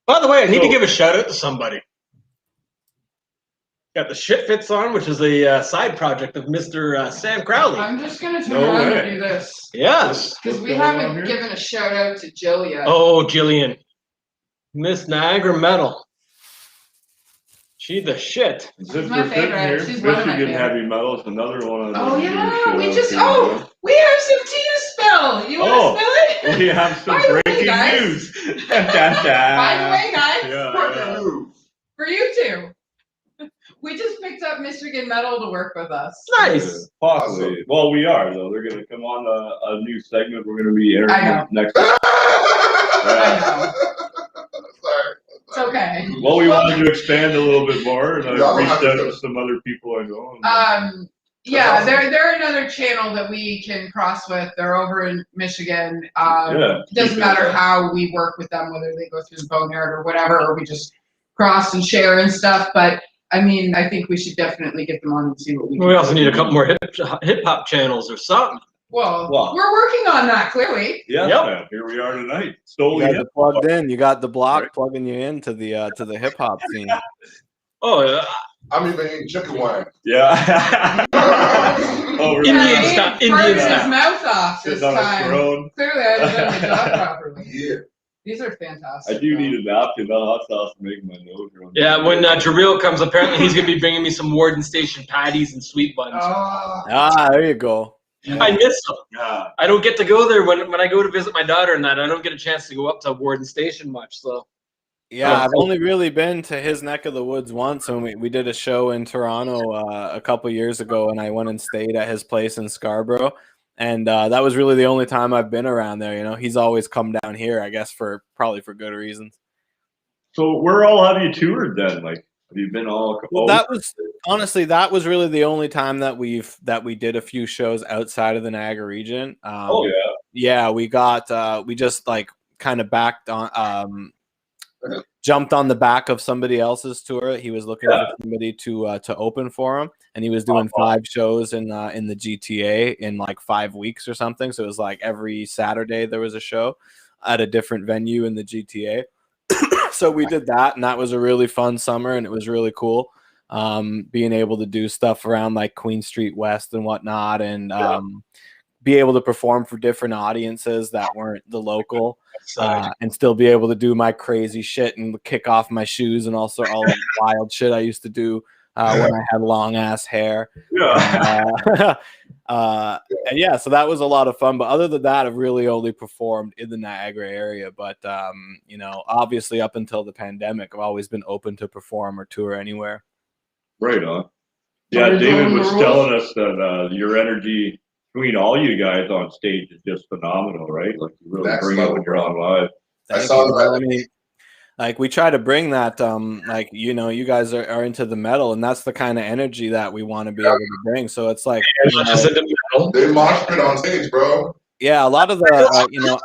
By the way, I need to give a shout out to somebody. Got the Shit Fits on, which is a side project of Mr. Sam Crowley. I'm just going to turn around and do this. Yes. Because we haven't given a shout out to Jill yet. Oh, Jillian. Miss Niagara Metal. She the shit. She's my favorite. She's one of my Michigan favorite. Heavy Metal is another one of Oh, the yeah. We have some tea to spill. You want to spill it? We have some breaking news. By the way, guys, Yeah. for you two, we just picked up Michigan Metal to work with us. Nice. Possibly. Well, we are, though. They're going to come on a new segment we're going to be airing next week. I know. Sorry. It's okay. Well, we wanted to expand a little bit more, and I reached out to some other people I know. Yeah, they're another channel that we can cross with. They're over in Michigan. It doesn't matter how we work with them, whether they go through the Boneyard or whatever, or we just cross and share and stuff. But I mean, I think we should definitely get them on and see what we can We also need a couple more hip hop channels or something. Well, we're working on that, clearly. Yeah, Yep. Here we are tonight. You guys are plugged in. You got the block plugging you into the hip hop scene. Oh, I'm even eating chicken wings. Yeah. Oh, really? Indian style. Indian His style. mouth off Sitting this on a time. throne. Clearly, I haven't done my job properly. Yeah. These are fantastic. I do need a napkin. That hot sauce is making my nose run. Yeah, when Jareel comes, apparently he's gonna be bringing me some Warden Station patties and sweet buns. Ah, there you go. I miss them. Yeah. I don't get to go there when I go to visit my daughter and that. I don't get a chance to go up to Warden Station much. So Yeah, I've only really been to his neck of the woods once, and we did a show in Toronto a couple years ago, and I went and stayed at his place in Scarborough, and that was really the only time I've been around there. You know, he's always come down here, I guess, probably for good reasons. So where all have you toured then? Like, have you been all? Well, that was really the only time that we did a few shows outside of the Niagara region. Yeah, we just like kind of backed on. Jumped on the back of somebody else's tour. He was looking for somebody to open for him, and he was doing 5 shows in the GTA in like 5 weeks or something. So it was like every Saturday there was a show at a different venue in the GTA. So we did that, and that was a really fun summer, and it was really cool being able to do stuff around like Queen Street West and whatnot, and be able to perform for different audiences that weren't the local. And still be able to do my crazy shit and kick off my shoes and also all the wild shit I used to do when I had long ass hair. Yeah. And yeah, so that was a lot of fun. But other than that, I've really only performed in the Niagara area. But you know, obviously up until the pandemic, I've always been open to perform or tour anywhere. Right on. Yeah, David was telling us that your energy between all you guys on stage is just phenomenal, right? Like you really bring it when you're on live. I saw that. I mean, like we try to bring that, like, you know, you guys are into the metal, and that's the kind of energy that we want to be able to bring. So it's like, they mosh pit on stage, bro. Yeah, a lot of the, you know,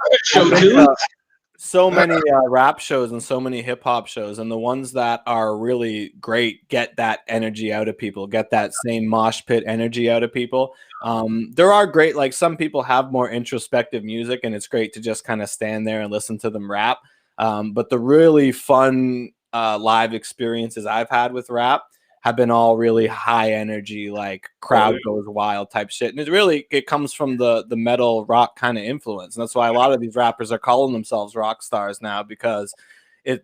so many rap shows and so many hip hop shows, and the ones that are really great get that energy out of people, get that same mosh pit energy out of people. There are great, like some people have more introspective music, and it's great to just kind of stand there and listen to them rap. But the really fun live experiences I've had with rap have been all really high energy, like crowd goes wild type shit. And it comes from the metal rock kind of influence. And that's why a lot of these rappers are calling themselves rock stars now, because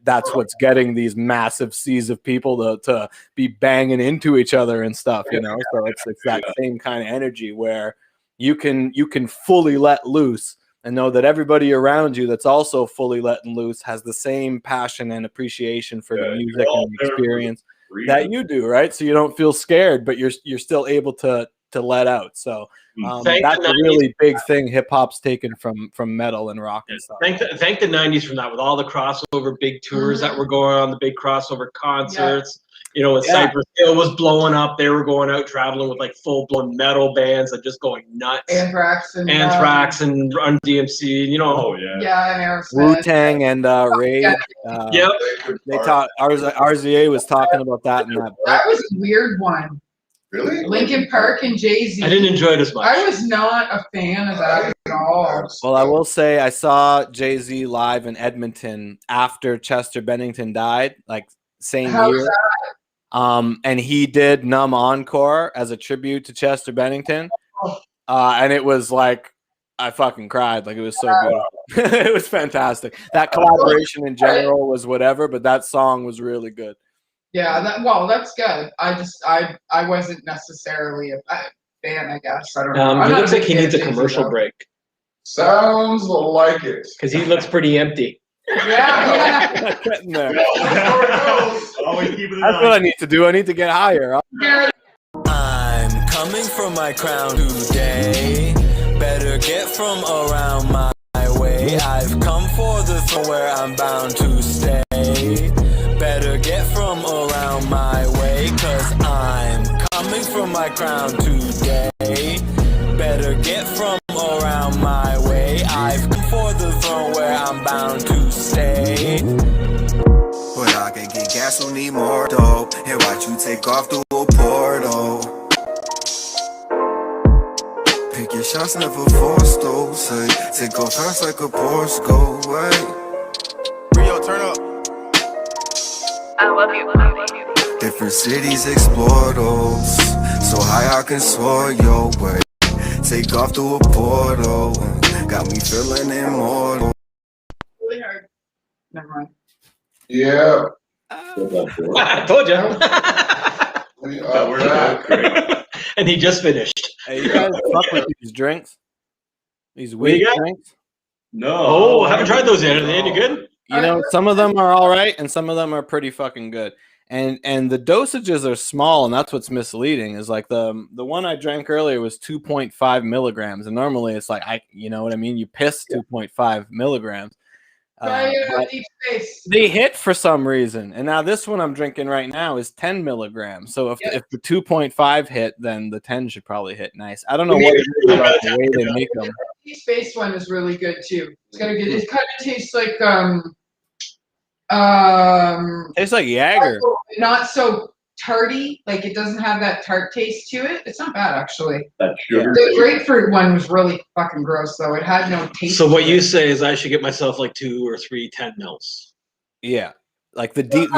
that's what's getting these massive seas of people to be banging into each other and stuff, you know? So it's that same kind of energy where you can fully let loose and know that everybody around you that's also fully letting loose has the same passion and appreciation for the music and the experience that you do, right? So you don't feel scared, but you're still able to let out. So that's a really big thing hip hop's taken from metal and rock and stuff. Thank the 90s from that, with all the crossover big tours that were going on, the big crossover concerts. You know, when Cypress Hill was blowing up, they were going out traveling with like full-blown metal bands and just going nuts. Anthrax and Run DMC, you know. And Aerosmith. Wu-Tang and Raid. They talked. RZA was talking about that in that. That was a weird one. Really? Linkin Park and Jay-Z. I didn't enjoy it as much. I was not a fan of that at all. Well, I will say I saw Jay-Z live in Edmonton after Chester Bennington died, like same year. Was that? And he did Numb Encore as a tribute to Chester Bennington. And it was like, I fucking cried. Like, it was so beautiful. It was fantastic. That collaboration in general was whatever, but that song was really good. Yeah, that's good. I wasn't necessarily a fan, I guess. I don't know. He looks like he needs a commercial break. Sounds like it. Because he looks pretty empty. Yeah. Getting there. That's what I need to do. I need to get higher. I'm coming from my crown today. Better get from around my way. I've come for the throne where I'm bound to stay. Better get from around my way, 'cause I'm coming from my crown today. Better get from around my way. I've come for the throne where I'm bound to stay. But I can get gas, who need more dope, and watch you take off through a portal. Pick your shots, never force those. Say, take off fast like a Porsche, go away. I love you. They Different cities explore those. So high I can soar your way. Take off through a portal. Got me feeling immortal. Really hard. Never mind. Yeah. I told you. We're back. And he just finished. Hey, you guys fuck with these drinks? These What do you weed got? drinks? No. Oh, I haven't tried those yet. Are they any good? You know, some of them are all right, and some of them are pretty fucking good. And the dosages are small, and that's what's misleading. Is like the one I drank earlier was 2.5 milligrams, and normally it's like you know what I mean. You piss 2.5 milligrams. Try deep space. They hit for some reason, and now this one I'm drinking right now is 10 milligrams. So if the 2.5 hit, then the 10 should probably hit nice. I don't know what it is about the way they make them. The deep space one is really good too. It's got a good. It kind of tastes like Tastes like Jaeger. Not so tarty. Like it doesn't have that tart taste to it. It's not bad actually. That sugar. The grapefruit one was really fucking gross though. It had no taste. So what you say is I should get myself like 2 or 3 10 mils. Yeah, like the deep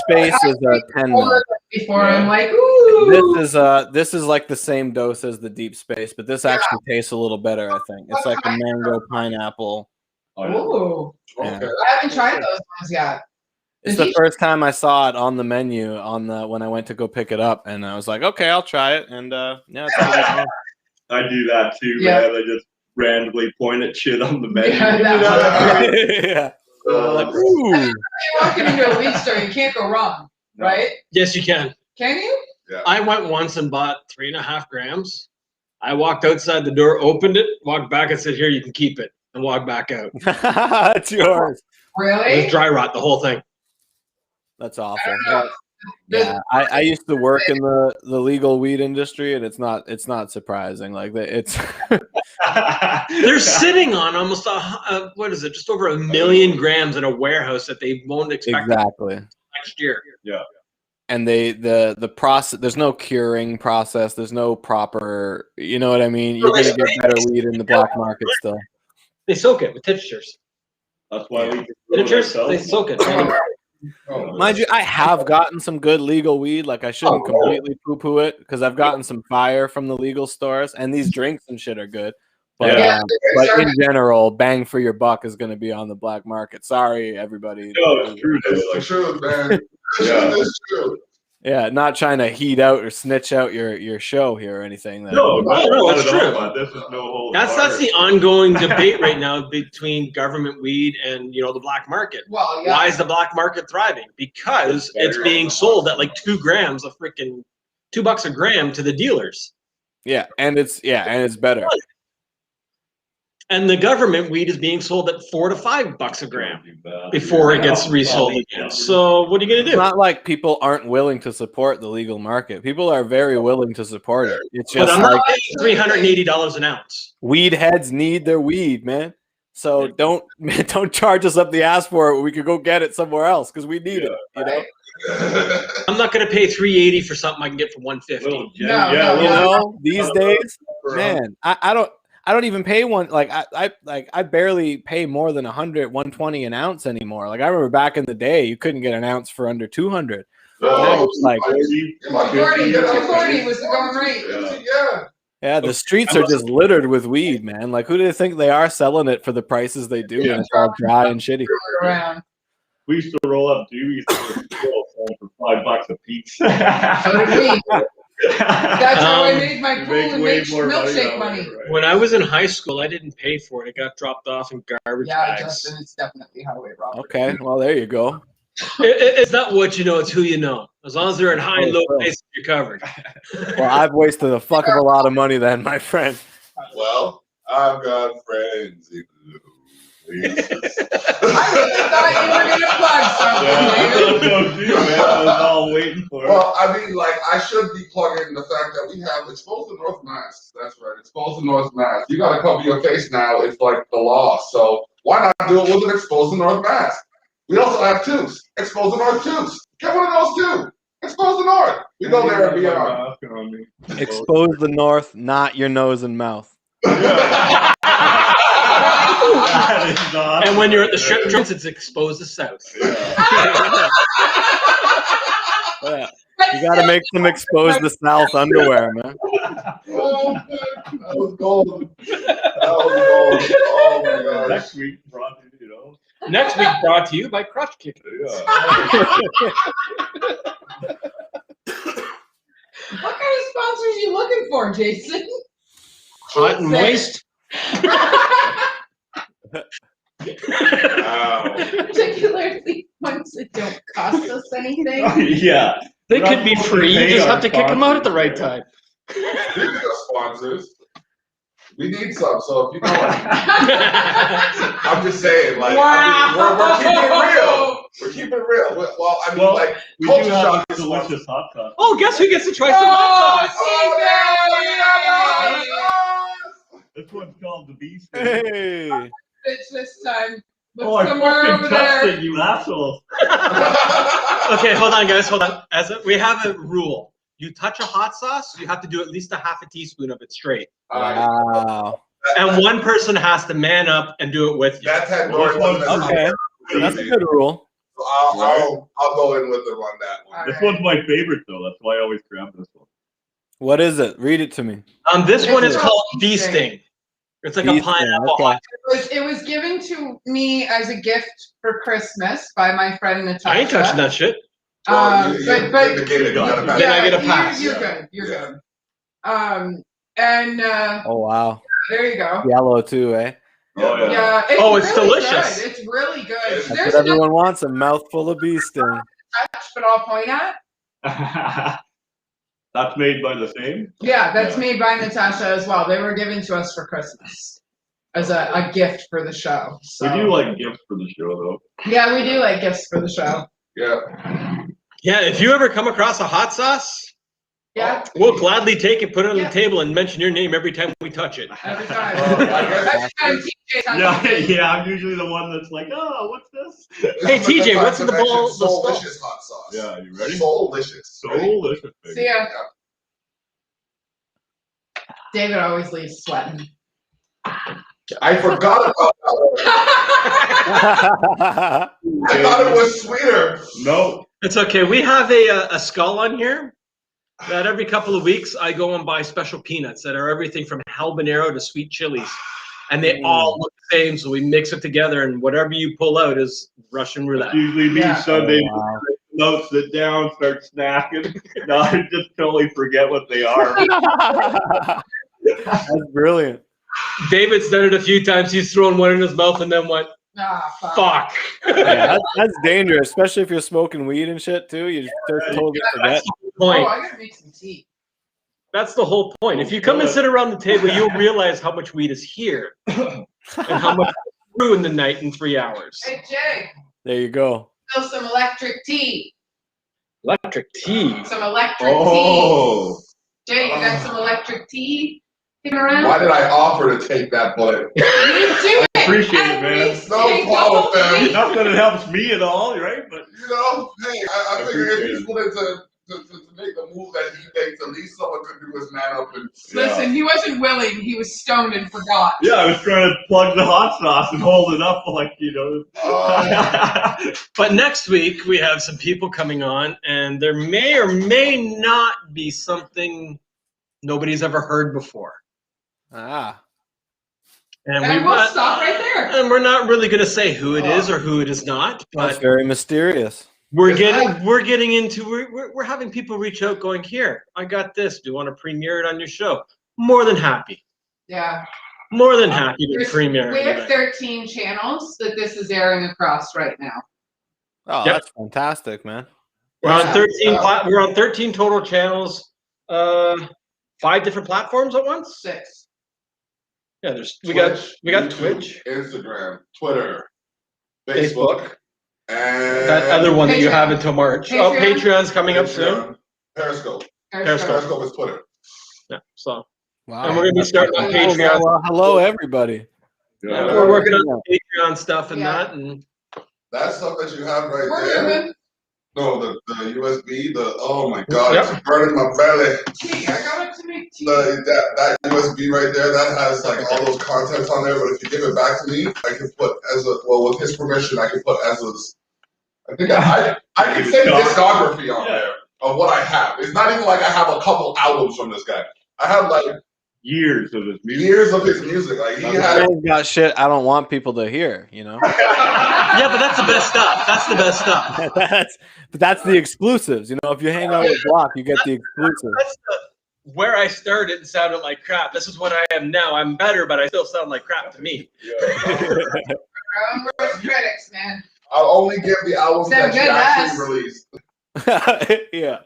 space is 10 mil. Before I'm like, ooh. This is like the same dose as the deep space, but this actually tastes a little better. I think it's like a mango pineapple. Ooh. Yeah. Okay. I haven't tried those ones yet. It's the first time I saw it on the menu when I went to go pick it up, and I was like, okay, I'll try it. And yeah, it's pretty good. I do that too, man. I just randomly point at shit on the menu. Yeah. Like, ooh. You're walking into a weed store, you can't go wrong, right? Yes, you can. Can you? Yeah. I went once and bought 3.5 grams. I walked outside the door, opened it, walked back, and said, "Here, you can keep it," and walked back out. That's yours. It Really? was dry rot, the whole thing. That's awful. Yeah, I used to work in the legal weed industry, and it's not surprising. Like it's They're sitting on almost what is it? Just over 1 million grams in a warehouse that they won't expect exactly next year. Yeah. And the process, there's no curing process, there's no proper, you know what I mean? You're gonna get better weed in the black market still. They soak it with tinctures. That's why we Tinctures, they soak it. Mind you, I have gotten some good legal weed. Like I shouldn't completely poo-poo it because I've gotten some fire from the legal stores, and these drinks and shit are good. But but in general, bang for your buck is going to be on the black market. Sorry, everybody. No, it's true. It's true, man. It's true. Yeah, not trying to heat out or snitch out your show here or anything. No, it's true. This is no hold That's the ongoing debate right now between government weed and the black market. Well, yeah. Why is the black market thriving? Because it's being sold at like 2 grams of freaking $2 a gram to the dealers. Yeah, and it's better. And the government weed is being sold at $4 to $5 a gram before it gets resold again. So what are you gonna do? It's not like people aren't willing to support the legal market. People are very willing to support it. It's just I'm not paying $380 an ounce. Weed heads need their weed, man. So don't charge us up the ass for it. We could go get it somewhere else because we need it. You know. I'm not gonna pay $380 for something I can get for $150. You know, these days, man, I don't even pay one. Like I barely pay more than 100, 120 an ounce anymore. Like I remember back in the day, you couldn't get an ounce for under 200. Now it's like 240 was the going rate. Yeah, the streets are just littered with weed, man. Like who do they think they are selling it for the prices they do? And it's all dry and shitty. We used to roll up doobies for $5 a piece. So did we. That's how I made my pool and made milkshake money. When I was in high school, I didn't pay for it. It got dropped off in garbage bags. Yeah, Justin, it's definitely highway robbery. Okay, well there you go. It's not what you know; it's who you know. As long as they're in high and low places, you're covered. Well, I've wasted a fuck of a lot of money then, my friend. Well, I've got friends in low places. I really thought you were gonna plug something. I was all waiting for it. Well, I mean, like, I should be plugging the fact that we have Expose the North masks. That's right, Expose the North mask. You got to cover your face now. It's like the law. So why not do it with an Expose the North mask? We also have tubes. Expose the North tubes. Get one of those too. Expose the North. We go there and beyond. Expose the North, not your nose and mouth. And when you're at the strip joints, it's Expose the South. Yeah. You got to make them expose the South underwear, man. Oh, man. That was gold. Oh my gosh. Next week, brought to Next week brought to you by Crotch Kickers. Yeah. What kind of sponsors are you looking for, Jason? Hot and moist. Wow. Particularly ones that don't cost us anything. Yeah. They could be free. You just have to kick them out at the right time. Speaking of sponsors, we need some. So if you know, I'm just saying, like, Wow. we're keeping it real. We're keeping it real. Well, I mean, like, we culture do have shock a is delicious hot sauce. Oh, guess who gets to try some hot sauce? This one's called the Beast. Hey. Bitch this time. Look Oh, I somewhere fucking over touched there. it, you assholes. Okay, hold on, guys. Hold on. We have a rule. You touch a hot sauce, you have to do at least a half a teaspoon of it straight. Wow. And one person has to man up and do it with you. That Tandori wasn't as Okay. That's a good rule. So I'll go in with them on that one. This one's my favorite, though. That's why I always grab this one. What is it? Read it to me. This one is It's called Bee Bee Sting. Sting. It's like Bee a pineapple Sting, hot. okay. It was given to me as a gift for Christmas by my friend Natasha. I ain't touching that shit. But Then I get a pass. You're good. You're good. And Oh, wow. there you go. Yellow, too, eh? Oh, yeah. Yeah, It's really delicious. Good. It's really good. That's There's what everyone wants, a mouthful of bee sting. touch, but I'll point at. That's made by the same? Yeah, that's made by Natasha as well. They were given to us for Christmas as a gift for the show. So. We do like gifts for the show, though. Yeah, we do like gifts for the show. Yeah. Yeah, if you ever come across a hot sauce, Yeah. we'll gladly take it, put it on Yeah. the table, and mention your name every time we touch it. Every time. I guess- Yeah, I'm usually the one that's like, oh, what's this? Hey, TJ, what's in the bowl? Soul-licious hot sauce. Yeah, you ready? Soul-licious. So delicious, baby. See ya. David always leaves sweating. I forgot about that. I thought it was sweeter. No. It's okay. We have a skull on here that every couple of weeks I go and buy special peanuts that are everything from habanero to sweet chilies. And they all look the same, so we mix it together, and whatever you pull out is Russian roulette. Usually me Yeah. Sunday, Oh, wow. notes sit down, start snacking. No, I just totally forget what they are. That's brilliant. David's done it a few times. He's thrown one in his mouth and then went, fuck. Yeah, that's dangerous, especially if you're smoking weed and shit, too. You just totally forget. Point. Oh, I gotta make some tea. That's the whole point. If you come and sit around the table, you'll realize how much weed is here and how much through in the night in 3 hours. Hey, Jay, There you go. spill some electric tea. Electric tea. Some electric Oh. tea. Jay, you got some electric tea? Kicking around? Why did I offer to take that bullet? You do it. Appreciate it, man. Every No single problem, fam. week. Not that it helps me at all, right? But You know, hey, I figure if he's willing to make the move that he makes, at least someone could do his man up and Listen, he wasn't willing. He was stoned and forgot. yeah, I was trying to plug the hot sauce and hold it up like, you know. But next week, we have some people coming on, and there may or may not be something nobody's ever heard before. Ah. And We'll stop right there. And we're not really going to say who it is or who it is not, That's but very mysterious. we're getting into we're having people reach out going, here, I got this. Do you want to premiere it on your show? More than happy. Yeah. More than happy to premiere We it. have 13 channels that this is airing across right now. Oh, Yep. that's fantastic, man. We're on Yeah. 13 we're on 13 total channels, 5 different platforms at once. 6. Yeah, we got YouTube, Twitch, Instagram, Twitter, Facebook, and that other one that you Patreon. have until March. Patreon. Oh, Patreon's coming up soon. Periscope. Periscope. Periscope is Twitter. Yeah, so Wow. and we're gonna be starting on Oh, Patreon. well, hello, everybody. Yeah, we're working on Patreon stuff and Yeah. that, and That stuff that you have right We're there. moving. No, the USB, oh my god, Yep. it's burning my belly. Tea. I got it to make tea. That USB right there, that has like all those contents on there, but if you give it back to me, I can put with his permission, I can put Ezza's. I think I can say discography on there. of what I have. It's not even like I have a couple albums from this guy. I have like years of his music. Years of his music. Like he has got shit I don't want people to hear, you know. Yeah, but that's the best stuff. That's the best stuff. That's the exclusives. You know, if you hang out with Block, you get the exclusives. That's where I started and sounded like crap. This is what I am now. I'm better, but I still sound like crap to me. Our own worst critics, man. I'll only give the albums that you actually released. Yeah.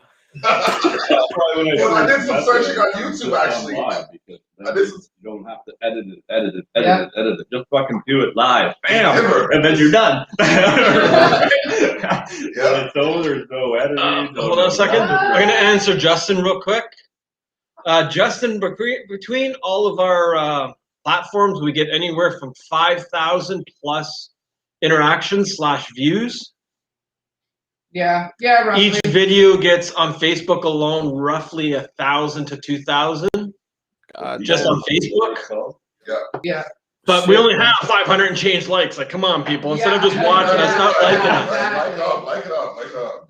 Well, I did some searching on YouTube actually. You don't have to edit it. Just fucking do it live. Bam! And then you're done. It's over. There's no editing. Hold on a second. I'm going to answer Justin real quick. Justin, between all of our platforms, we get anywhere from 5,000 plus interactions / views. Yeah, roughly. Each video gets on Facebook alone roughly 1,000 to 2,000. Just on Facebook. Yeah. But we only have 500 and change likes. Like, come on, people! Instead of just watching us, not liking us. Like it up.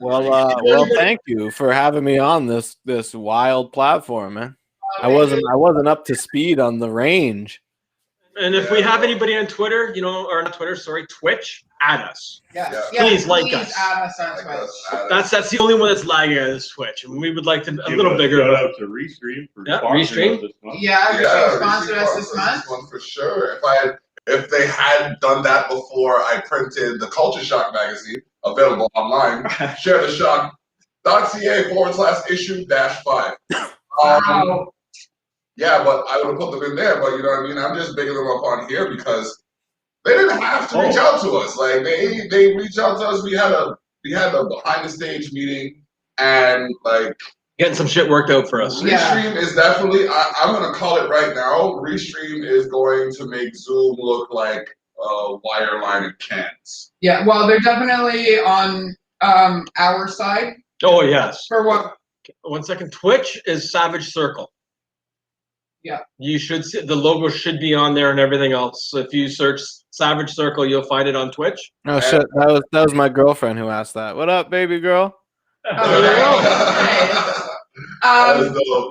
Well, thank you for having me on this wild platform, man. I wasn't up to speed on the range. And if we have anybody on Twitter, or not Twitter, sorry, Twitch, add us. Please like us. Add us on Twitch. That's the only one that's lagging at is Twitch, and we would like to a little bigger. Shout out to Restream for Restream. Restream sponsored us this month. For sure. If they had done that before I printed the Culture Shock magazine, available online, sharettheshock.ca/issue-5. Wow. Yeah, but I would have put them in there, but you know what I mean? I'm just bigging them up on here because they didn't have to reach out to us. Like they reached out to us. We had a behind the stage meeting and like getting some shit worked out for us. Restream is definitely I'm gonna call it right now. Restream is going to make Zoom look like a wire line of cans. Yeah, well they're definitely on our side. Oh yes. For what? 1 second. Twitch is Savage Circle. Yeah. You should see the logo should be on there and everything else. So if you search Savage Circle, you'll find it on Twitch. Oh shit, that was my girlfriend who asked that. What up, baby girl?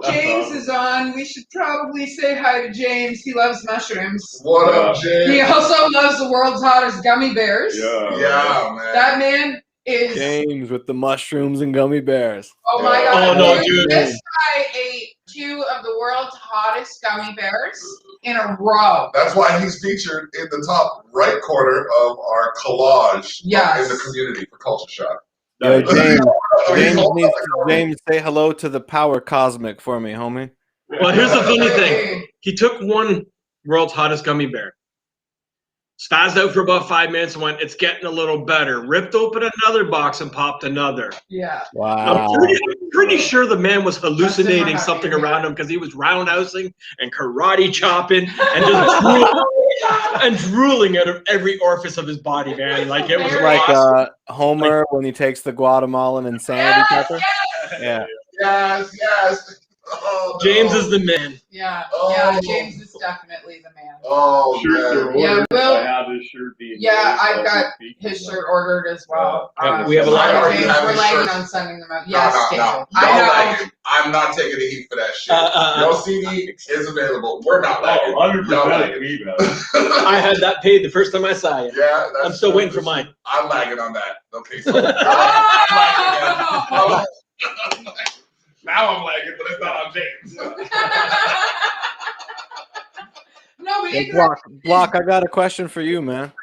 James is on. We should probably say hi to James. He loves mushrooms. What up, James? He also loves the world's hottest gummy bears. Yeah, man. That man is James with the mushrooms and gummy bears. Oh my god. Oh no, dude. This guy ate 2 of the world's hottest gummy bears in a row. That's why he's featured in the top right corner of our collage in the community for Culture Shock. Yo, James, say hello to the Power Cosmic for me, homie. Well, here's the funny thing. He took one world's hottest gummy bear, spazzed out for about 5 minutes and went, it's getting a little better. Ripped open another box and popped another. Yeah. Wow. I'm pretty sure the man was hallucinating something around him because he was roundhousing and karate chopping and just drooling out of every orifice of his body, man. Like it was like awesome. Homer when he takes the Guatemalan insanity pepper. Yeah. Yes. Oh, James is the man. Yeah, James is definitely the man. Oh, yeah. Will, I have his shirt being I've got his shirt ordered as well. We have a lot of James, we're lagging on sending them out. Yes, no. I know. I'm not taking the heat for that shit. No CD is available. We're not lagging. 100% I had that paid the first time I saw you. Yeah, I'm still waiting for mine. I'm lagging on that. Okay, so now I'm lagging, but it's not on James. No, we didn't. Block, I got a question for you, man.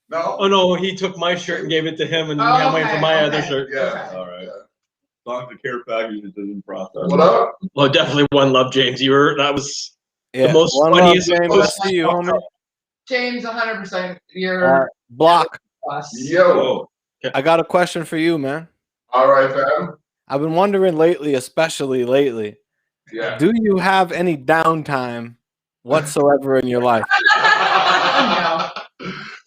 No? Oh, no, he took my shirt and gave it to him, and I'm waiting for my other shirt. Yeah. All right. As long as the care package is in process. What up? Well, definitely one love, James. That was the most one funniest. Love, James. I see you, homie. James, 100%. You're Block. Yo. I got a question for you, man. All right, fam. I've been wondering lately, especially lately. Yeah. Do you have any downtime whatsoever in your life?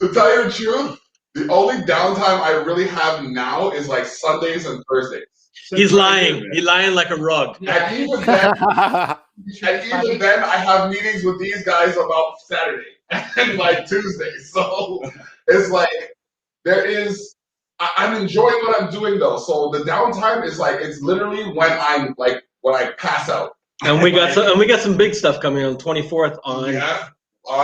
To tell you the truth, the only downtime I really have now is like Sundays and Thursdays. He's lying. He's lying like a rug. Yeah. And even then, I have meetings with these guys about Saturday and like Tuesday. So it's like there is I'm enjoying what I'm doing though. So the downtime is like it's literally when I pass out. And we got some big stuff coming on the 24th on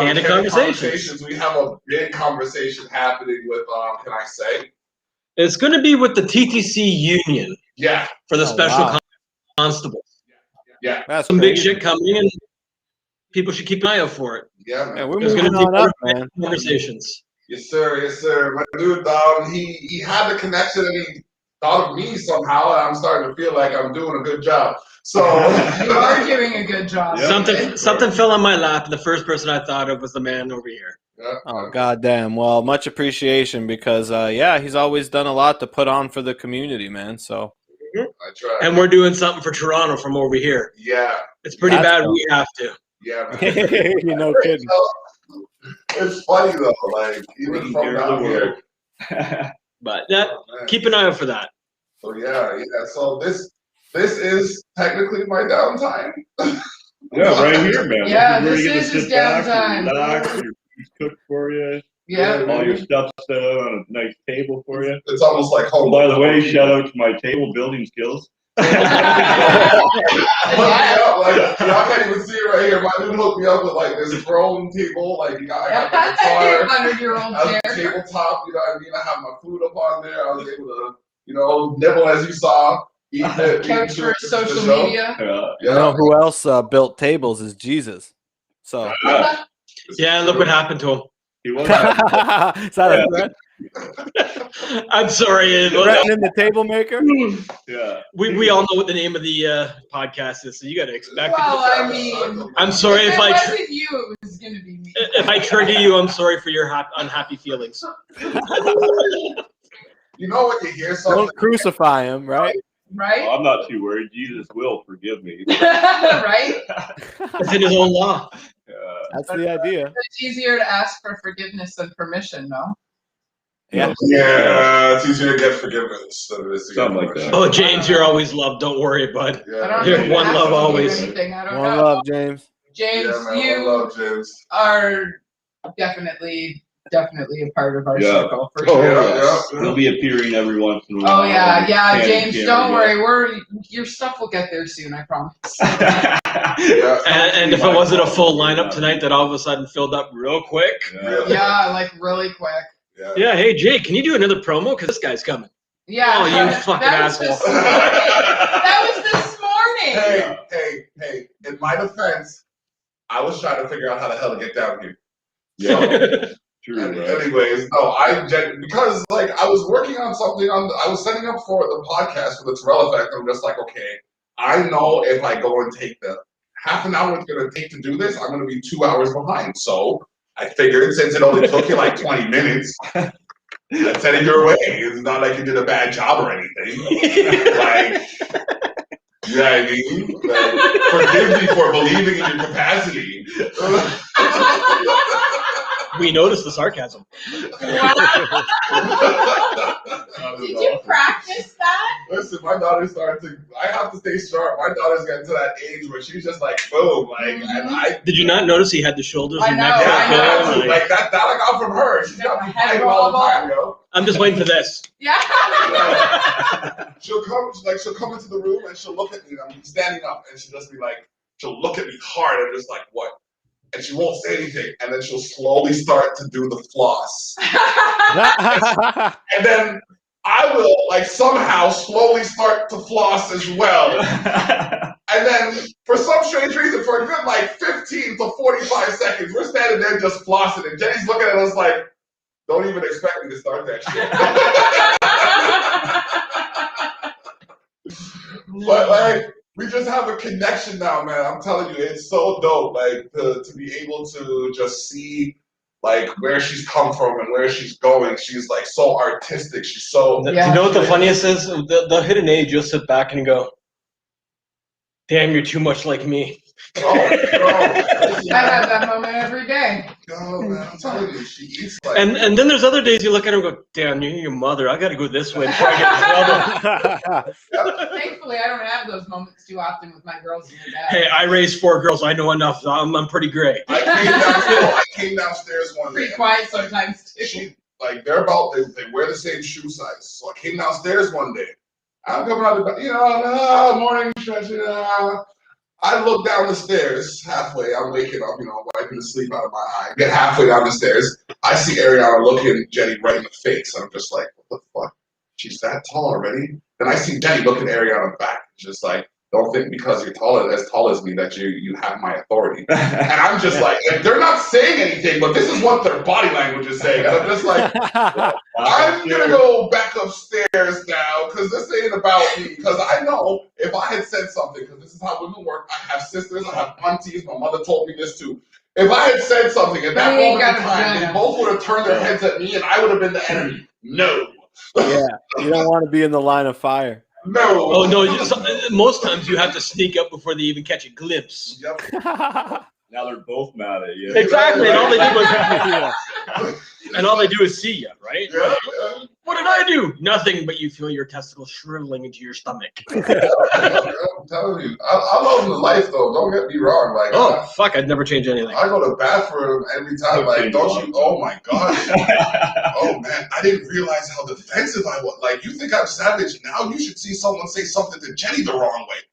Candid Conversations. We have a big conversation happening with can I say? It's going to be with the TTC Union. Yeah. For the special constables. Yeah. That's some crazy. big shit coming, and people should keep an eye out for it. Yeah, man. Yeah, we're There's moving going to be on up, man. conversations. Yes, sir. Yes, sir. My dude, he had the connection and he thought of me somehow, and I'm starting to feel like I'm doing a good job. So you are doing a good job. Yep. Something fell on my lap, and the first person I thought of was the man over here. Yeah. Oh, goddamn. Well, much appreciation because, he's always done a lot to put on for the community, man. So. I try. And we're doing something for Toronto from over here. Yeah. It's pretty bad. We have to. Yeah, man. You know, kidding. It's funny though, like even from down here. But keep an eye out for that. So yeah. So this is technically my downtime. Yeah, right here, man. Yeah, this is his downtime. Relax, your food's cooked for you. Yeah. All your stuff's set out on a nice table for you. It's almost like home. By the way, shout out to my table building skills. Y'all can't even see it right here. My dude hooked me up with like this throne table. Like I got the guitar, 100-year-old chair. tabletop. You know what I mean? I have my food up on there. I was able to, nibble as you saw. Eat it. Couch for social media. You know who else built tables is Jesus. So. Yeah, look what happened to him. He was. Is that a threat? I'm sorry. Threatening the table maker? Yeah. We all know what the name of the podcast is, so you got to expect it. Well, I mean, I'm sorry if I wasn't you, it was going to be me. If I trigger you, I'm sorry for your unhappy feelings. You know when you hear something? Don't crucify him, right? Right? Well, I'm not too worried. Jesus will forgive me. Right? It's in his own law. That's the idea. It's easier to ask for forgiveness than permission, no? Yeah. Yeah, it's easier to get forgiveness than it is to Something get like that. Oh, James, you're always loved. Don't worry, bud. Yeah. I don't You're even one have love to do always. anything. I don't One know. love, James. James, Yeah, man, you one love, James. are definitely a part of our Yeah. circle for Oh, sure. yes. He'll be appearing every once in a while. Oh yeah, Can't James, carry don't it. worry. Your stuff will get there soon, I promise. Yeah. And if it wasn't a full lineup tonight, that all of a sudden filled up real quick. Yeah, like really quick. Yeah, hey Jake, can you do another promo? Because this guy's coming. Yeah. Oh, you fucking asshole. That was this morning. Hey. In my defense, I was trying to figure out how the hell to get down here. Yeah. True, And right? anyways, no, because like I was working on something I was setting up for the podcast for the Terrell Effect. I'm just like, okay, I know if I go and take the half an hour it's gonna take to do this, I'm gonna be 2 hours behind. So I figured since it only took you like 20 minutes, I sent it your way. It's not like you did a bad job or anything. Like, you know what I mean? Like, forgive me for believing in your capacity. We noticed the sarcasm. Wow. Did you practice that? Listen, my daughter's starting to. I have to stay sharp. My daughter's getting to that age where she's just like, boom, like, and I. Did you not notice he had the shoulders I and know, neck? I know. Like that I got from her. She's got me fighting all the time, yo. I'm just waiting for this. Yeah. She'll come into the room and she'll look at me. And I'm standing up, and she'll just be like, she'll look at me hard and just like, what? And she won't say anything, and then she'll slowly start to do the floss. And then I will, like, somehow slowly start to floss as well. And then, for some strange reason, for a good, like, 15 to 45 seconds, we're standing there just flossing, and Jenny's looking at us like, don't even expect me to start that shit. But, like, we just have a connection now, man. I'm telling you, it's so dope, like, to be able to just see, like, where she's come from and where she's going. She's, like, so artistic. She's so... Do you know what the funniest is? They'll hit an age, you'll sit back and go, damn, you're too much like me. Oh, bro. I have that moment every day. No, man, I'm telling you, she eats like... And then there's other days you look at her and go, damn, you're your mother. I got to go this way before I get in trouble. Thankfully, I don't have those moments too often with my girls and their dad. Hey, I raised 4 girls. I know enough. I'm pretty great. I came downstairs one day. Pretty quiet sometimes, too. like they're about they wear the same shoe size. So I came downstairs one day. I'm coming out the morning stretching. I look down the stairs halfway. I'm waking up, wiping the sleep out of my eye. Get halfway down the stairs. I see Ariana looking Jenny right in the face. I'm just like, what the fuck? She's that tall already? Then I see Jenny looking Ariana back. Just like, don't think because you're as tall as me that you have my authority. And I'm just like, they're not saying anything, but this is what their body language is saying. And I'm just like, I'm gonna go back upstairs now because this ain't about me. Because I know if I had said something, because this is how women work. I have sisters, I have aunties. My mother told me this too. If I had said something at that moment in time, they both would have turned their heads at me, and I would have been the enemy. No. Yeah, you don't want to be in the line of fire. No. Oh no! Most times you have to sneak up before they even catch a glimpse. Yep. Now they're both mad at you. Exactly, and all they do is see you, right? Yeah. What did I do? Nothing, but you feel your testicles shriveling into your stomach. I'm telling you, I love the life though. Don't get me wrong. Like, fuck, I'd never change anything. I go to the bathroom every time. Like, don't you? Oh my gosh. Oh man, I didn't realize how defensive I was. Like, you think I'm savage now? You should see someone say something to Jenny the wrong way.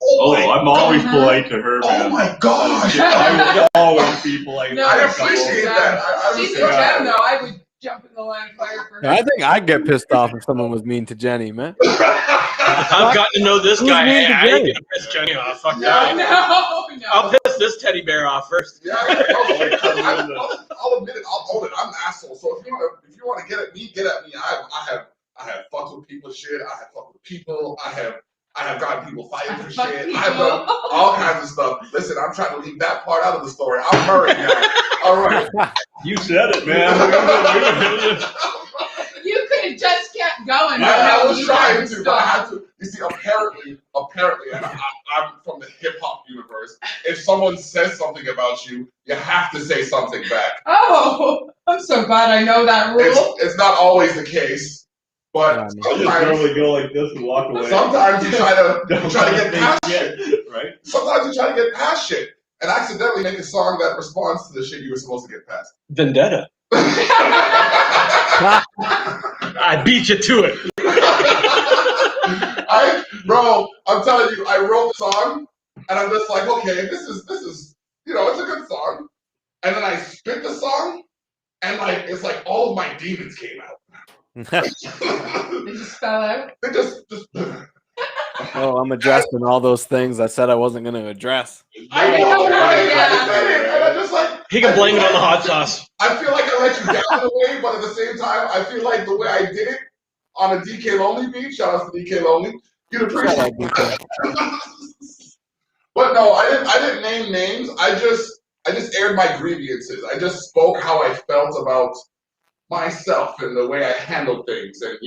I'm always polite to her, man. Oh my gosh. I would always be polite. No, I appreciate that. She's a gem, though. I would jump in the line of fire for her. I think I'd get pissed off if someone was mean to Jenny, man. I've gotten to know this guy. Hey, I ain't gonna piss Jenny off. Fuck that. No. I'll piss this teddy bear off first. Yeah, I'll admit it. I'll own it. I'm an asshole. So if you want to get at me, get at me. I have fucked with people's shit. I have fucked with people. I have gotten people fighting for shit. I've done all kinds of stuff. Listen, I'm trying to leave that part out of the story. I'm Murray now. All right. You said it, man. You could have just kept going. I was trying to, but I had to. You see, apparently, and I'm from the hip hop universe. If someone says something about you, you have to say something back. Oh, I'm so glad I know that rule. It's not always the case. But just normally go like this and walk away. Sometimes you try to get past shit, right? Sometimes you try to get past shit and accidentally make a song that responds to the shit you were supposed to get past. Vendetta. I beat you to it. I'm telling you, I wrote the song and I'm just like, okay, this is it's a good song. And then I spit the song and it's like all of my demons came out. They just fell out. They just. Oh, I'm addressing all those things I said I wasn't going to address. I know, right? And I just he can blame it on the hot sauce. I feel like I let you down in a way, but at the same time, I feel like the way I did it on a DK Lonely beat. Shout out to DK Lonely. You'd appreciate it. But no, I didn't name names. I just aired my grievances. I just spoke how I felt about myself and the way I handled things, and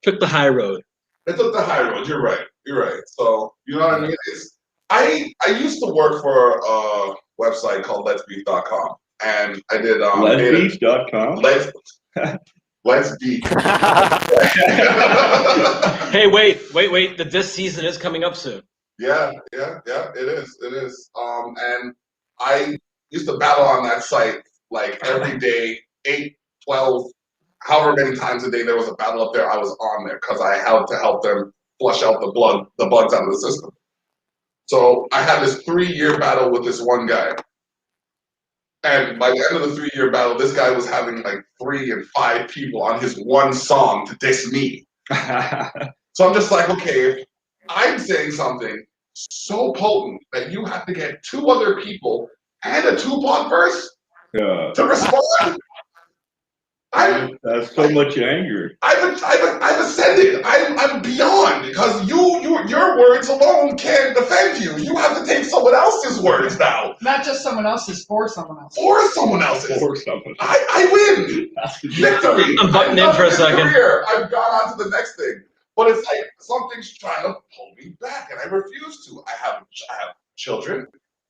took the high road. I took the high road. You're right. So you know what I mean? I used to work for a website called letsbeef.com, and I did letsbeef.com. Let's Beef. Hey, wait! This season is coming up soon. Yeah, it is. And I used to battle on that site like every day, 8, 12, however many times a day there was a battle up there, I was on there because I had to help them flush out the bugs out of the system. So I had this 3-year battle with this one guy. And by the end of the 3-year battle, this guy was having like 3 and 5 people on his one song to diss me. So I'm just like, okay, if I'm saying something so potent that you have to get 2 other people and a Tupac verse to respond. That's so much anger. I've ascended. I'm beyond because your words alone can't defend you. You have to take someone else's words now. Not just someone else's, for someone else. For someone else's. For someone. I win. Victory. I'm butting in for a second. I've gone on to the next thing, but it's like something's trying to pull me back, and I refuse to. I have children.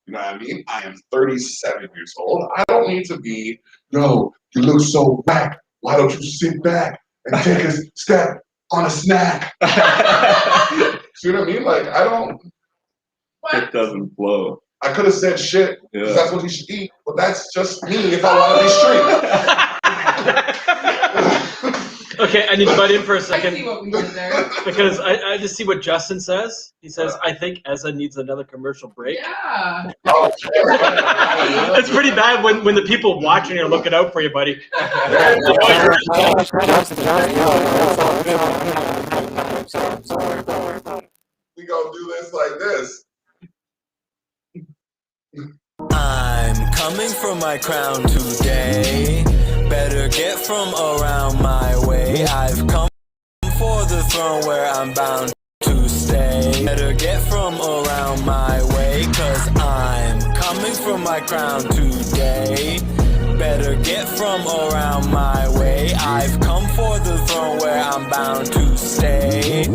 You know what I mean? I am 37 years old. I don't need to be, no, you look so whack. Why don't you sit back and take a step on a snack? See what I mean? Like, I don't. It doesn't flow. I could have said shit because that's what he should eat, but that's just me if I want to be street. Okay, I need to butt in for a I see second what we did there. because I just see what Justin says. He says, I think Ezza needs another commercial break. Yeah. It's pretty bad when the people watching are looking out for you, buddy. We gonna do this like this. I'm coming for my crown today. Better get from around my way. I've come for the throne where I'm bound to stay. Better get from around my way, 'cause I'm coming for my crown today. Better get from around my way. I've come for the throne where I'm bound to stay.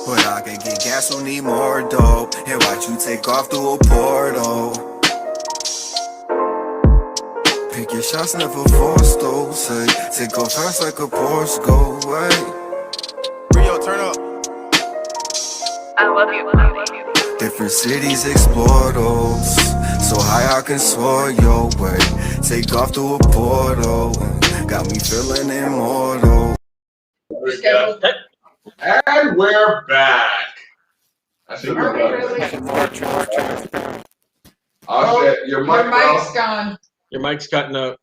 But I can get gas, who need more dope, and watch you take off through a portal. Pick your shots, never force those. Say, take off fast like a Porsche, go away. Rio, turn up. I love you. Different cities, explore those. So high I can soar your way. Take off through a portal. Got me feeling immortal. And we're back. I should Are we really? Oh shit, your mic mic's gone. Your mic's cutting out.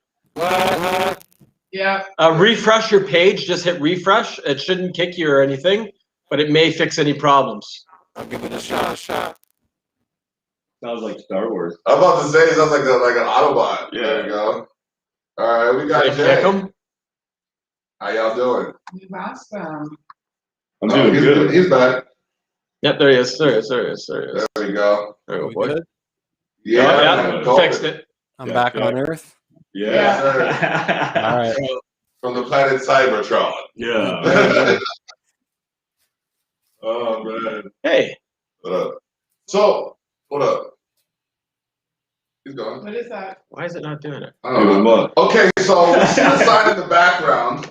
Yeah. Refresh your page. Just hit refresh. It shouldn't kick you or anything, but it may fix any problems. I'll give it a shot. Sounds like Star Wars. I'm about to say it sounds like an Autobot. Yeah. There we go. Alright, we got Kick Jay. 'em. How y'all doing? We lost them. I'm doing good. He's back. Yep, there he is. There we go. There we We go, boy. good? Yeah, Yeah, fixed it. I'm Yeah, back yeah. on Earth. Yeah. All right. From the planet Cybertron. Yeah. Oh man. Hey, What up? So, what up? He's gone. What is that? why is it not doing it? I don't know. Okay, so we see the sign in the background,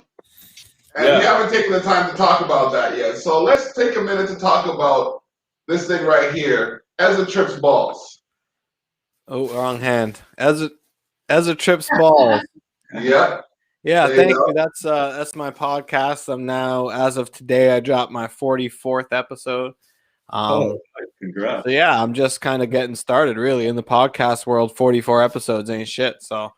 and Yeah. we haven't taken the time to talk about that yet. So let's take a minute to talk about this thing right here. Ezza trips balls. Oh, wrong hand. As a trips balls. Yep. Yeah, There you thank go. you. That's my podcast. I'm now, as of today, I dropped my 44th episode. Congrats. So yeah, I'm just kind of getting started really in the podcast world. 44 episodes ain't shit. So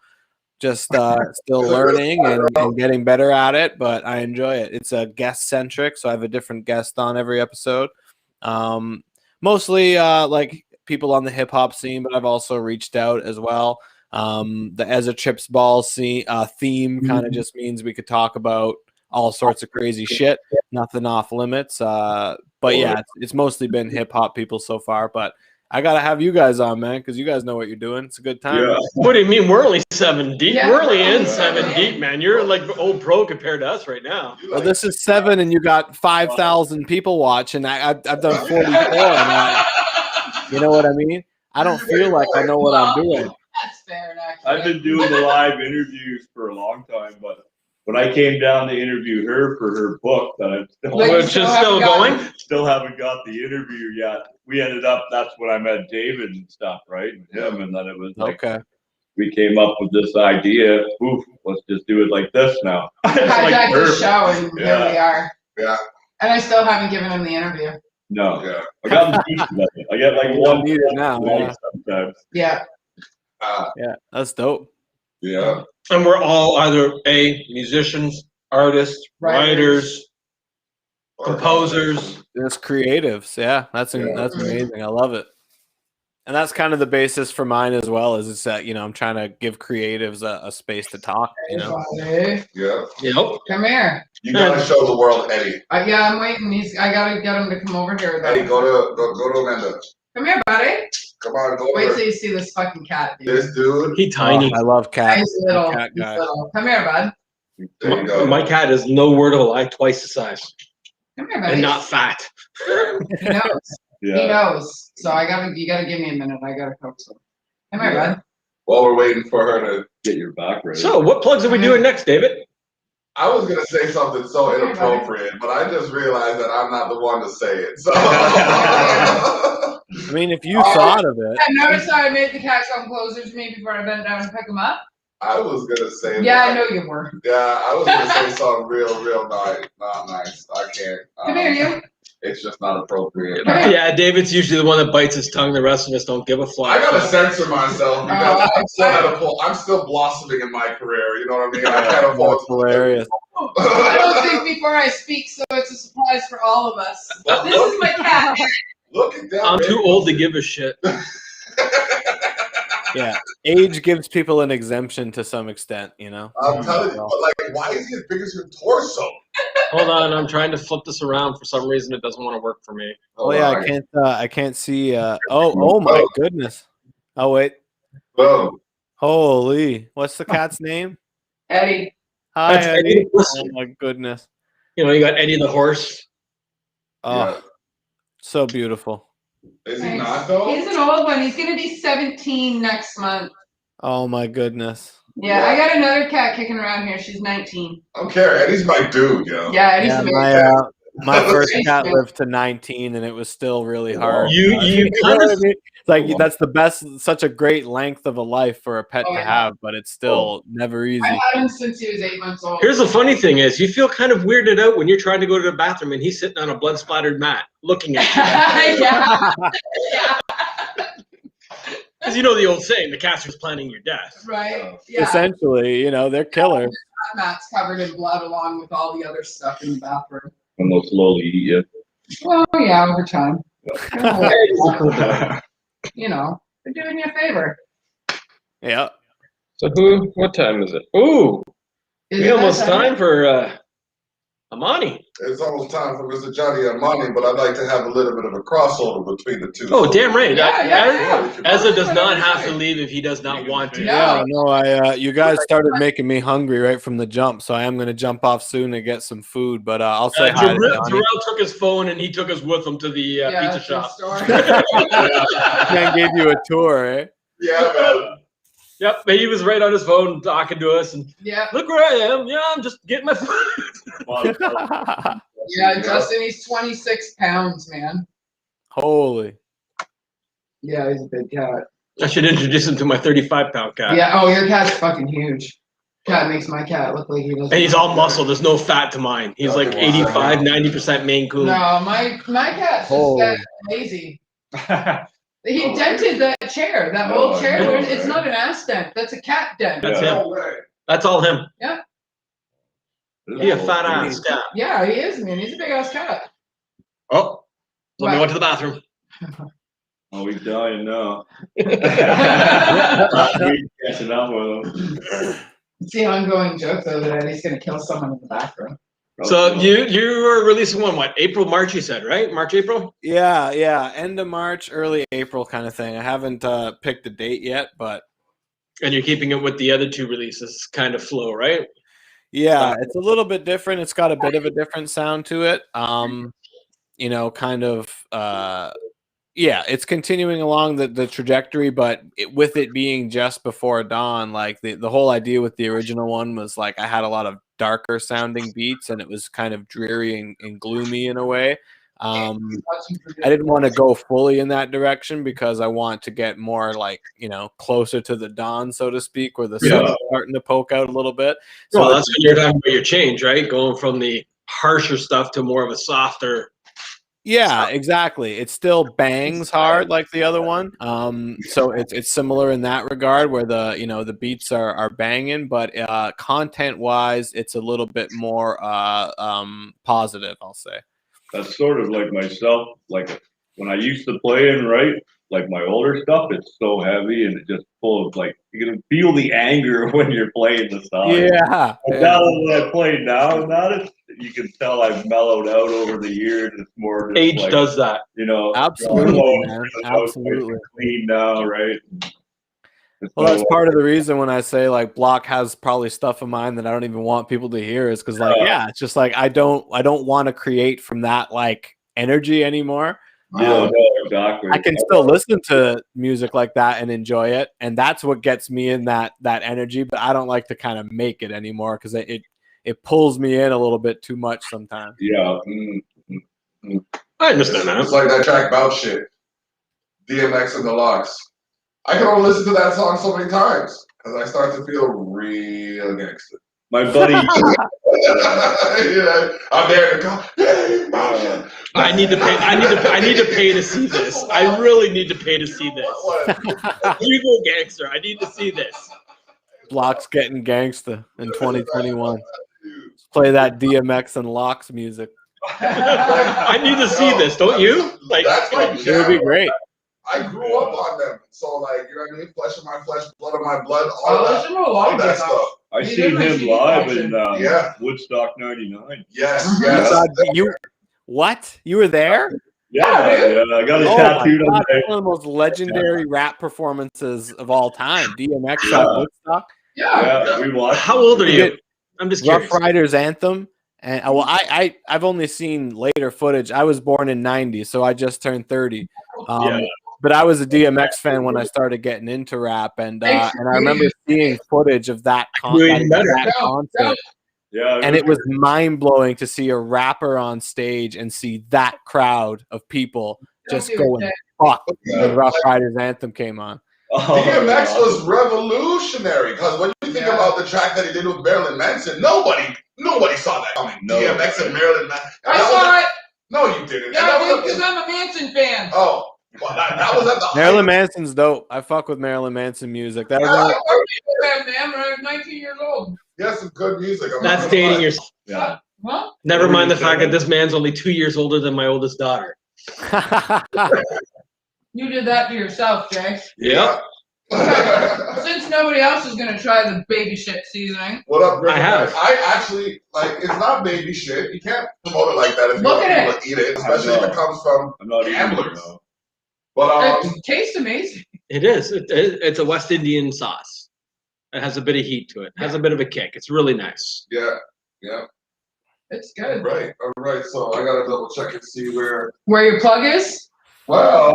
just still learning and getting better at it, but I enjoy it. It's a guest centric, so I have a different guest on every episode. Mostly like people on the hip hop scene, but I've also reached out as well. The Ezza Trips Balls theme kind of just means we could talk about all sorts of crazy shit, nothing off limits. But yeah, it's mostly been hip hop people so far. But I gotta have you guys on, man, because you guys know what you're doing. It's a good time. Yeah. What do you mean? We're only 7 deep. Yeah, We're only we're in only 7 7 deep, man. You're like old pro compared to us right now. Well, this is 7, and you got 5,000 people watching. I've done 44, and you know what I mean. I don't feel like I know what I'm doing. That's fair, actually. I've been doing the live interviews for a long time, but when I came down to interview her for her book that I'm still, Like, Which is still going. still haven't got the interview yet. We ended up, that's when I met David and stuff, right? And him, and then it was like, Okay. we came up with this idea, oof, let's just do it like this now. It's like Hijacked the perfect. show, and here Yeah. we are. Yeah. And I still haven't given him the interview. No, Yeah. I got the pieces of it. I get like You one don't need it now. Yeah. sometimes. Yeah. Yeah, that's dope. Yeah. And we're all either musicians, artists, writers, composers. It's creatives. Yeah, that's amazing. I love it. And that's kind of the basis for mine as well. Is that I'm trying to give creatives a space to talk. Everybody. Yeah. Yep. Come here. You gotta show the world Eddie. Yeah, I'm waiting. I gotta get him to come over here. Though. Eddie, go to Amanda. Come here, buddy. Come on, go Wait over. till you see this fucking cat, dude. This dude. He tiny. I love cats. He's little. Cat He's guy. little. Come here, bud. There you go. My cat is no word of a lie, twice the size, Come here, buddy. and not fat. He knows. He Yeah. knows. So you gotta give me a minute. I gotta coax him. Come here, bud. While we're waiting for her to. Get your back ready. So, what plugs are we doing next, David? I was gonna say something so inappropriate, but I just realized that I'm not the one to say it. So. I mean, if you thought of it, I noticed how I made the cat come closer to me before I bent down and pick him up. I was gonna say. Yeah, I know you were. Yeah, I was gonna say something real nice. Not nice. I can't. Come here, you. It's just not appropriate. Yeah, David's usually the one that bites his tongue. The rest of us don't give a fuck. I gotta censor myself because I'm still blossoming in my career. You know what I mean? I can't afford That's hilarious. I don't think before I speak, so it's a surprise for all of us. This is my cat. Look at that. I'm too old to give a shit. Yeah, age gives people an exemption to some extent, you know. I'm telling you, but like, why is he as big as your torso? Hold on, I'm trying to flip this around. For some reason, it doesn't want to work for me. Oh yeah, I can't see. Oh my goodness. Oh wait. Boom. Holy, what's the cat's name? Eddie. Hi, That's Eddie. Eddie. Oh my goodness. You know, you got Eddie the horse. Oh, so beautiful. Is he not though? He's an old one. He's gonna be 17 next month. Oh my goodness. Yeah, I got another cat kicking around here. She's 19. I don't care. Eddie's my dude, yo. Yeah, Eddie's amazing. My first cat lived to 19, and it was still really hard. You know what I mean? Like that's the best, such a great length of a life for a pet to have, but it's still never easy. I've had him since he was 8 months old. Here's the funny thing is, you feel kind of weirded out when you're trying to go to the bathroom and he's sitting on a blood-splattered mat looking at you. Yeah. Because you know the old saying, the cat's just planning your death. Right. Yeah. Essentially, you know, they're killers. Mat's covered in blood along with all the other stuff in the bathroom. And they'll slowly eat you. Well, yeah, over time. You know, they're doing you a favor. Yeah. So what time is it? Ooh, we almost time for Armani. It's almost time for Mr. Johnny Armani, but I'd like to have a little bit of a crossover between the two. Oh, damn right. Yeah. Ezza does not have to leave if he does not want to. Yeah, no, you guys started making me hungry right from the jump, so I am going to jump off soon and get some food, but I'll say hi to Johnny. Terrell took his phone and he took us with him to the pizza shop. Man gave you a tour, eh? Yeah, man. Yep, he was right on his phone talking to us, and look where I am. Yeah, I'm just getting my food. Yeah, Justin, he's 26 pounds, man. Holy. Yeah, he's a big cat. I should introduce him to my 35-pound cat. Yeah, oh, your cat's fucking huge. Cat makes my cat look like he doesn't. And he's all muscle. There's no fat to mine. He's like 85, 90% Maine Coon. No, my cat's just lazy. He dented that chair, that old chair. It's not an ass dent. That's a cat dent. That's him. That's all him. Yeah. He a fat ass cat. Yeah, he is, man. He's a big ass cat. Oh, let me go to the bathroom. Oh, he's dying now. Catching up with him. It's the ongoing joke, though, that he's going to kill someone in the bathroom. So you are releasing one, what, April, March, you said, right? March, April? Yeah. End of March, early April kind of thing. I haven't picked a date yet, but. And you're keeping it with the other two releases kind of flow, right? Yeah, it's a little bit different. It's got a bit of a different sound to it. You know, kind of, it's continuing along the trajectory, but with it being just before dawn, like the whole idea with the original one was like I had a lot of darker sounding beats and it was kind of dreary and gloomy in a way. I didn't want to go fully in that direction because I want to get more like, you know, closer to the dawn, so to speak, where the sun's starting to poke out a little bit. So well, that's when you're talking about your change, right? Going from the harsher stuff to more of a softer. Yeah, exactly. It still bangs hard like the other one. So it's similar in that regard where the beats are banging, but content wise, it's a little bit more positive, I'll say. That's sort of like myself. Like when I used to play and write, like my older stuff, it's so heavy and it just full of like you can feel the anger when you're playing the song. Yeah. Now when I play now, you can tell I've mellowed out over the years. It's more age like, does that. You know, absolutely, man. Absolutely. Clean now, right? Well, that's part of the reason when I say like Block has probably stuff of mine that I don't even want people to hear is because like it's just like I don't want to create from that like energy anymore. No, exactly. I can still listen to music like that and enjoy it, and that's what gets me in that energy. But I don't like to kind of make it anymore because it pulls me in a little bit too much sometimes. Yeah, I understand that. It's like that track about shit. DMX and the Locks. I can only listen to that song so many times because I start to feel real gangster. My buddy. I'm there to go. I need to pay. I need to pay to see this. I really need to pay to see this. You go gangster. I need to see this. Locks getting gangsta in 2021. Play that DMX and Locks music. I need to see this. Don't you? Like that's my it would be great. I grew up on them, so like you know what I mean. Flesh of my flesh, blood of my blood, all that stuff. I seen him live in Woodstock '99. Yes. You what? You were there? Yeah, I got a tattooed on there. One of the most legendary rap performances of all time. DMX at Woodstock. Yeah, we watched. How old are you? I'm just curious. Rough Riders Anthem. And well, I've only seen later footage. I was born in '90, so I just turned 30. But I was a DMX fan when I started getting into rap, and I remember seeing footage of that concert. Yeah, and it was mind blowing to see a rapper on stage and see that crowd of people just going fuck when Rough Riders Anthem came on. DMX was revolutionary because when you think about the track that he did with Marilyn Manson, nobody saw that coming. No. DMX and Marilyn Manson. I saw it. No, you didn't. Yeah, because I'm a Manson fan. Oh. Well, that was at the Marilyn Manson's dope. I fuck with Marilyn Manson music. That was I was 19 years old. Yeah, some good music. That's dating yourself. Yeah. What? Never mind the fact that this man's only 2 years older than my oldest daughter. You did that to yourself, Jay. Yeah. Since nobody else is gonna try the baby shit seasoning. What up, Griffin? I have. I actually it's not baby shit. You can't promote it like that if you want people to eat it, especially if it comes from gamblers. But it tastes amazing. It is. It's a West Indian sauce. It has a bit of heat to it. It has a bit of a kick. It's really nice. Yeah. It's good. All right. So I gotta double check and see where your plug is. Well,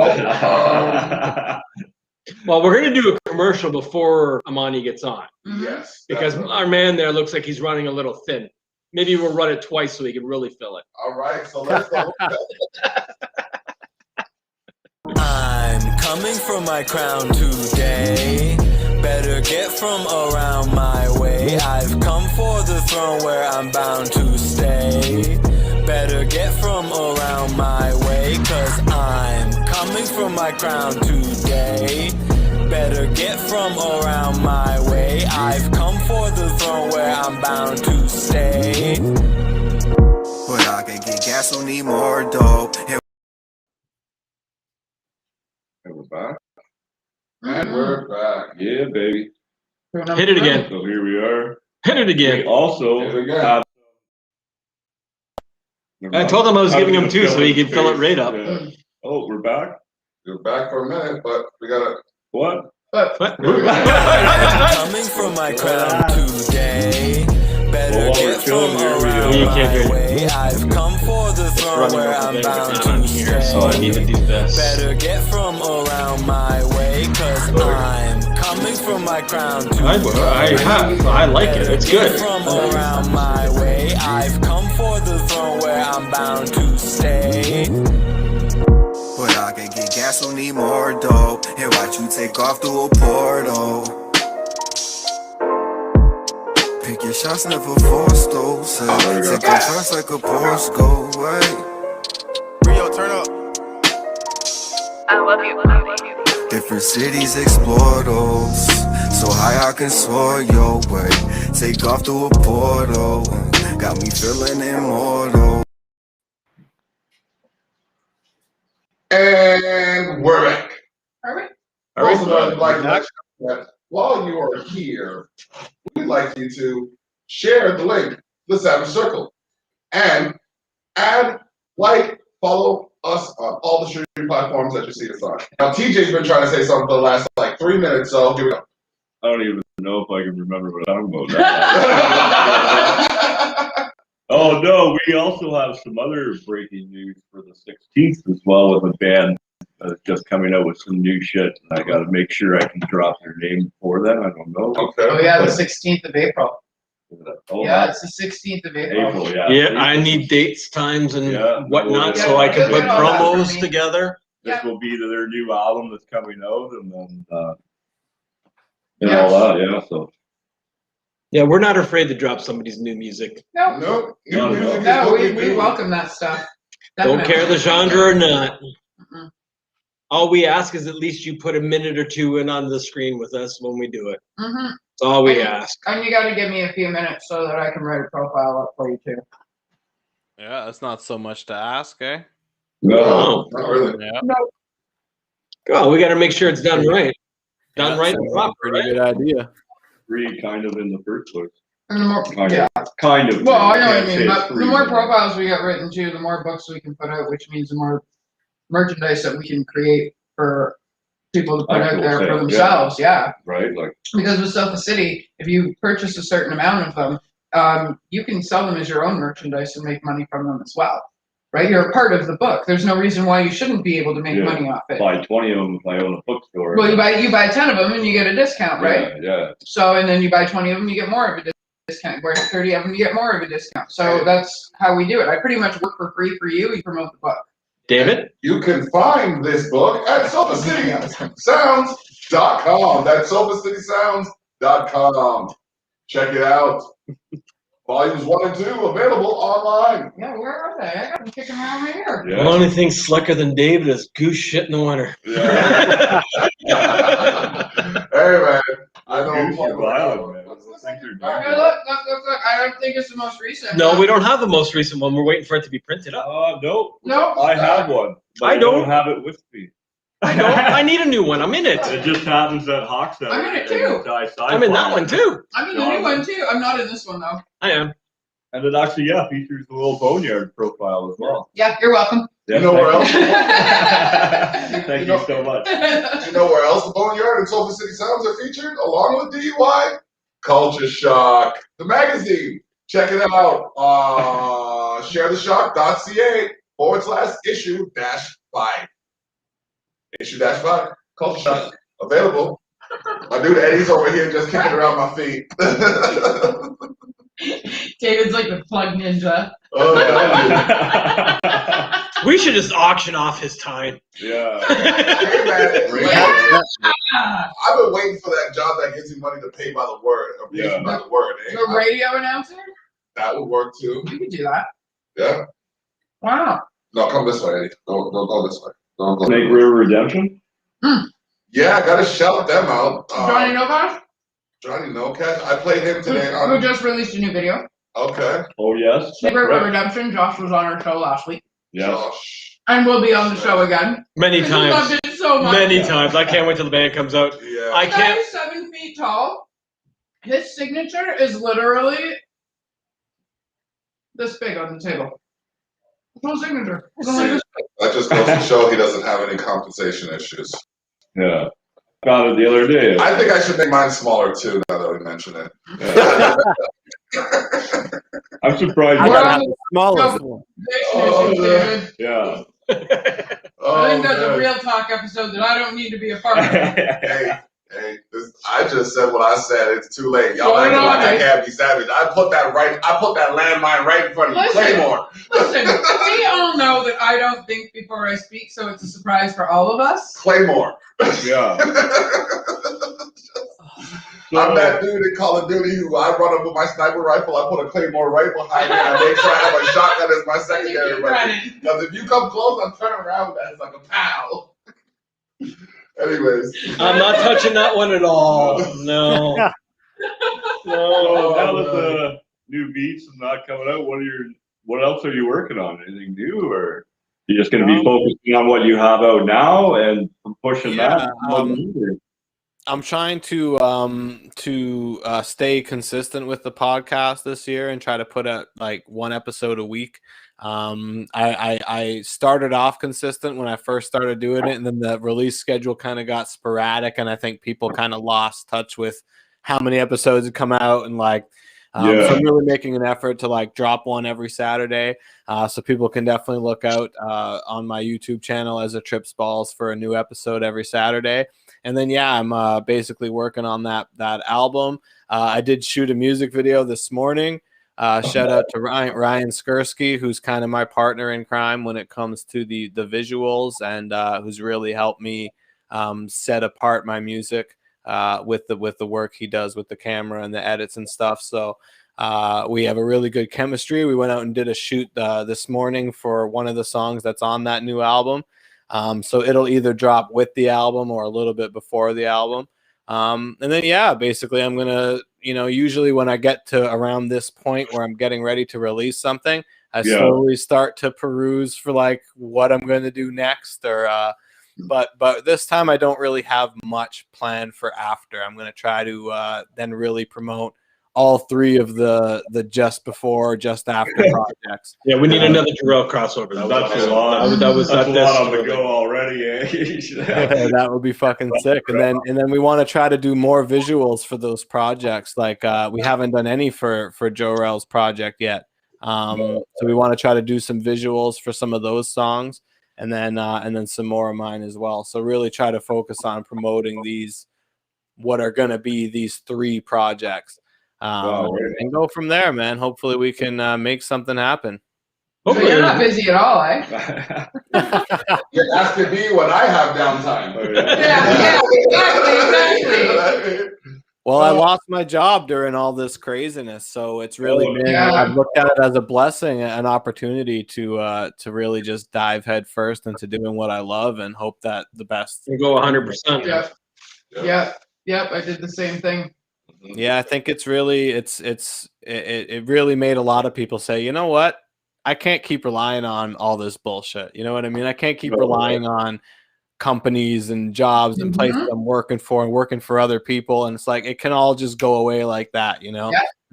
well, we're gonna do a commercial before Armani gets on. Yes. Because our man there looks like he's running a little thin. Maybe we'll run it twice so he can really fill it. All right. So let's go. I'm coming for my crown today. Better get from around my way. I've come for the throne where I'm bound to stay. Better get from around my way, 'cause I'm coming for my crown today. Better get from around my way. I've come for the throne where I'm bound to stay. But I can get gas, don't need more dope. And we're back. And we're back. Yeah, baby. Hit it again. So here we are. Hit it again. We also have. I told him I was giving him 2 so he could fill it right up. Yeah. Oh, we're back? You're back for a minute, but we gotta. What? What? I'm coming for my crown today. Better get from around my way. I've come for the throne where I'm bound to stay. So I need to do this. Better get from around my way, 'cause I'm coming for my crown today. I like it. It's good. From around my way, I've come for the throne where I'm bound to stay. But I can get gas, don't need more dope. And watch you take off through a portal. Pick your shots, never force those. Take it first like a Porsche, go away. Rio, turn up. I love you. Different cities, explore those. So high I can soar your way. Take off through a portal. Got me feeling immortal. And we're back. Are we? Also, I'd like to let you know that while you are here, we'd like you to share the link, the 7 Circle, and add, like, follow us on all the streaming platforms that you see us on. Now, TJ's been trying to say something for the last, 3 minutes, so here we go. I don't even know if I can remember what I'm talking about. Oh, no, we also have some other breaking news for the 16th as well with a band just coming out with some new shit. And I got to make sure I can drop their name for them. I don't know. Okay. Oh, yeah, the 16th of April. Oh, Yeah, it's the 16th of April. yeah. Yeah, I need dates, times, and Yeah. whatnot Yeah, so I can put all that for promos me. together. this will be their new album that's coming out, and then all that. Yeah, so. Yeah, we're not afraid to drop somebody's new music. No, Nope. we welcome that stuff. Don't Definitely. care the genre or not. Mm-mm. All we ask is at least you put a minute or two in on the screen with us when we do it. Mm-hmm. That's all we ask. And you got to give me a few minutes so that I can write a profile up for you too. Yeah, that's not so much to ask, eh? No, not really. Yeah. No. Well, we got to make sure it's done right. Done right and sounds like proper. a pretty good idea. Free kind of in the first place. And the more, Kind of. Well, I know what Can't you say mean, it's but the free, more but- profiles we get written too, the more books we can put out, which means the more merchandise that we can create for people to put out Actual there for sales, themselves. Yeah. Right, like Because with Sofa City, if you purchase a certain amount of them, you can sell them as your own merchandise and make money from them as well. Right? You're a part of the book. There's no reason why you shouldn't be able to make money off it. buy 20 of them if I own a bookstore. Well, you buy 10 of them and you get a discount, right? Yeah. So, and then you buy 20 of them, you get more of a discount. Buy 30 of them, you get more of a discount. So that's how we do it. I pretty much work for free for you. You promote the book. David? You can find this book at SofaCitySounds.com. That's SofaCitySounds.com. Check it out. Volumes 1 and 2 available online. Yeah, where are they? I got them kicking around right here. Yeah. The only thing slicker than David is goose shit in the winter. Yeah. Hey, man. I know. Goose, you're violent, man. Those things are dumb. Okay, look. I don't think it's the most recent. No, we don't have the most recent one. We're waiting for it to be printed up. No. No. I have one. But I don't. have it with me. I don't. I need a new one. I'm in it. It just happens that Hawks. I'm in it too. I'm in that one too. I'm in the new one too. I'm not in this one though. I am. And it actually, features the little boneyard profile as well. Yeah, you're welcome. You know where else? Thank you so much. You know where else the Boneyard and Sofa City Sounds are featured along with DUI? Culture Shock, the magazine. Check it out. sharetheshock.ca/issue-5. Issue-5. Culture Shock. Available. My dude Eddie's over here just kicking around my feet. David's like the plug ninja. Oh, yeah. We should just auction off his time. Yeah. Hey, man. Ah, I've been waiting for that job that gives you money to pay by the word. Or pay by the word. Eh? the radio announcer? That would work too. You could do that. Yeah. Wow. No, come this way, Eddie. Don't go this way. Don't go. Snake River Redemption? Yeah, I gotta shout them out. Johnny Novak, Johnny No Cash. I played him today who on. just released a new video. Okay. Oh, yes. Snake River Right. Redemption. Josh was on our show last week. Yes. Josh. And we'll be on the show again. Many He loved times. it so much. Many times. I can't wait till the band comes out. Yeah. I This guy can't. is 7 feet tall. His signature is literally this big on the table. No signature. It's only this big. That just goes to show he doesn't have any compensation issues. Yeah. Found it the other day. I think I should make mine smaller too. Now that we mention it. Yeah. I'm surprised. I you- got the smallest one. Oh, Issues, David. Yeah. Oh, I think that's a man. real talk episode that I don't need to be a part of. Hey, I just said what I said. It's too late. Y'all Well, acting no, like I right. can't be savage. I put that landmine right in front of you. Listen. Claymore. Listen, we all know that I don't think before I speak, so it's a surprise for all of us. Claymore. Yeah. I'm that dude in Call of Duty who I run up with my sniper rifle. I put a Claymore right behind me. I make sure I have a shotgun as my secondary weapon. Because if you come close, I'm turning around with that. It's like a pow. Anyways. I'm not touching that one at all. No. So No. now that the new beats and not coming out, what else are you working on? Anything new, or you just going to be focusing on what you have out now and pushing that? I'm trying to stay consistent with the podcast this year and try to put out like one episode a week. I started off consistent when I first started doing it, and then the release schedule kind of got sporadic, and I think people kind of lost touch with how many episodes had come out, and like so I'm really making an effort to like drop one every Saturday, so people can definitely look out on my YouTube channel as a Trips Balls for a new episode every Saturday. And then I'm basically working on that album. I did shoot a music video this morning Shout out to Ryan Skursky, who's kind of my partner in crime when it comes to the visuals, and who's really helped me set apart my music with the work he does with the camera and the edits and stuff. So we have a really good chemistry. We went out and did a shoot this morning for one of the songs that's on that new album. So it'll either drop with the album or a little bit before the album. And then, yeah, basically I'm going to, usually when I get to around this point where I'm getting ready to release something, I slowly start to peruse for like what I'm going to do next but this time I don't really have much planned for after. I'm going to try to then really promote all three of the just before, just after projects. Yeah, we need another Jarrell crossover. That's a lot. That's a lot on the go already. That would be fucking sick. And then we want to try to do more visuals for those projects. Like we haven't done any for Jorel's project yet. So we want to try to do some visuals for some of those songs, and then some more of mine as well. So really try to focus on promoting these, what are going to be these three projects. And go from there, man. Hopefully we can make something happen. Hopefully you're not busy at all, eh? You're asking me when I have downtime. Yeah, exactly. Well, I lost my job during all this craziness, so it's really been. I've looked at it as a blessing, an opportunity to really just dive head first into doing what I love and hope that the best. You go 100%. Yep. I did the same thing. Yeah, I think it's really it really made a lot of people say, you know what? I can't keep relying on all this bullshit. You know what I mean? I can't keep relying on companies and jobs and places I'm working for and working for other people. And it's like, it can all just go away like that, And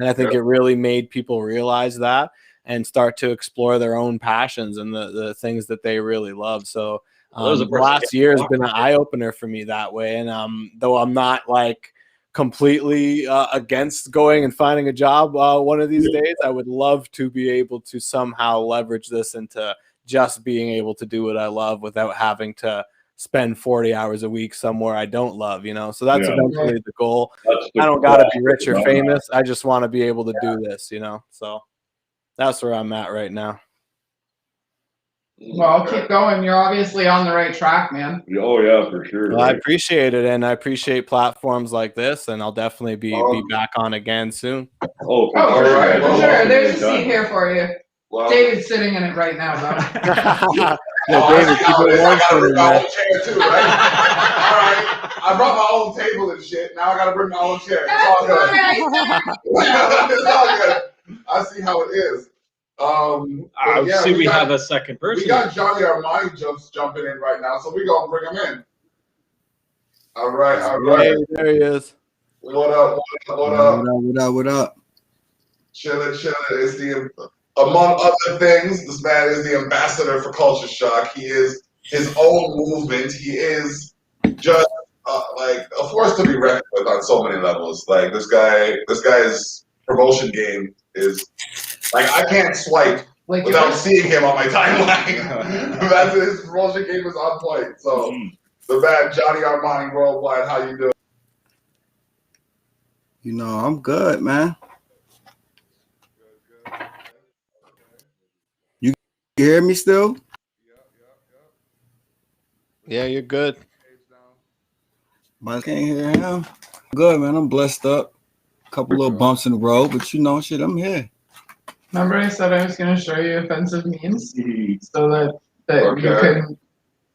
I think it really made people realize that and start to explore their own passions and the things that they really love. So the last year has been an eye opener for me that way. And though I'm not like completely against going and finding a job one of these days, I would love to be able to somehow leverage this into just being able to do what I love without having to spend 40 hours a week somewhere I don't love, So that's eventually the goal. I don't got to be rich or famous. I just want to be able to do this, So that's where I'm at right now. Well, keep going. You're obviously on the right track, man. Oh yeah, for sure. Well, I appreciate it, and I appreciate platforms like this, and I'll definitely be back on again soon. For sure. There's a seat here for you. Well, David's sitting in it right now, though. David, keep it warm for me, man. Chair too, right? All right. I brought my own table and shit. Now I gotta bring my own chair. It's all good. It's all good. I see how it is. We have a second person. We got Johnny Armani jumping in right now, so we're gonna bring him in. All right. Hey, there he is. What up? What up? Chillin'. It's among other things, this man is the ambassador for Culture Shock. He is his own movement. He is just like a force to be reckoned with on so many levels. Like this guy's promotion game is like I can't swipe without seeing him on my timeline. That's his promotion game is on point. So the man Johnny Armani Worldwide, how you doing? I'm good, man. You hear me still? Yeah, you're good. But I can't hear him. Good, man. I'm blessed up. A couple little bumps in the road, but shit, I'm here. Remember I said I was going to show you offensive memes so that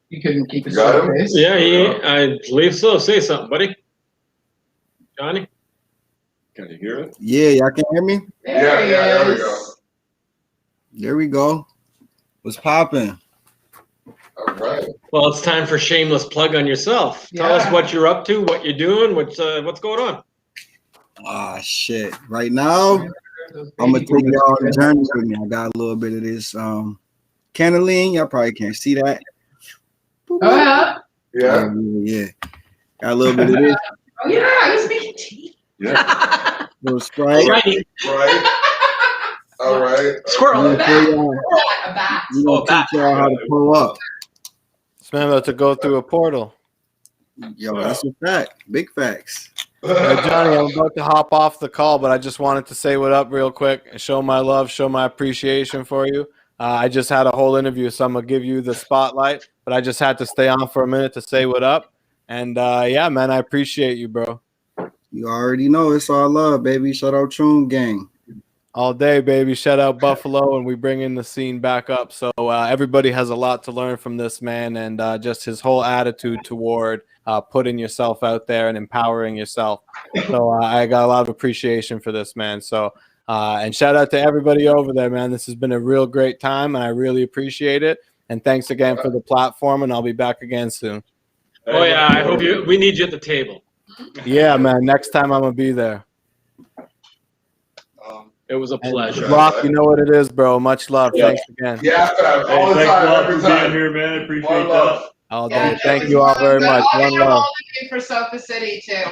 you couldn't keep a straight face? Yeah, I believe so. Say something, buddy. Johnny? Can you hear it? Yeah, y'all can hear me? There we go. There we go. What's popping? All right. Well, it's time for shameless plug on yourself. Tell us what you're up to, what you're doing, what's going on. Ah, shit. Right now, I'm going to take y'all on a journey with me. I got a little bit of this cannellini. Y'all probably can't see that. Oh, yeah? Yeah. Got a little bit of this. Oh, yeah. I was making tea. Yeah. Little Sprite. All right. Squirrel. A bat. We're going to teach y'all how to pull up. This man about to go through a portal. Yo, that's a fact. Big facts. Johnny, I'm about to hop off the call, but I just wanted to say what up real quick and show my love, show my appreciation for you. I just had a whole interview, so I'm going to give you the spotlight, but I just had to stay on for a minute to say what up. And yeah, man, I appreciate you, bro. You already know it's all love, baby. Shout out Choom gang. All day, baby. Shout out Buffalo, and we bring in the scene back up. So everybody has a lot to learn from this man, and just his whole attitude toward putting yourself out there and empowering yourself. So I got a lot of appreciation for this man. So and shout out to everybody over there, man. This has been a real great time, and I really appreciate it. And thanks again for the platform, and I'll be back again soon. Oh yeah, I hope you. We need you at the table. Yeah, man. Next time I'm gonna be there. It was a pleasure. Rock, you know what it is, bro. Much love. Yeah. Thanks again. Yeah, all the Thanks time, a lot every for time. being here, man. I appreciate One love. that. All day. Yeah, Thank you all very much. I'll One get a love. hold of you for Sofa City too.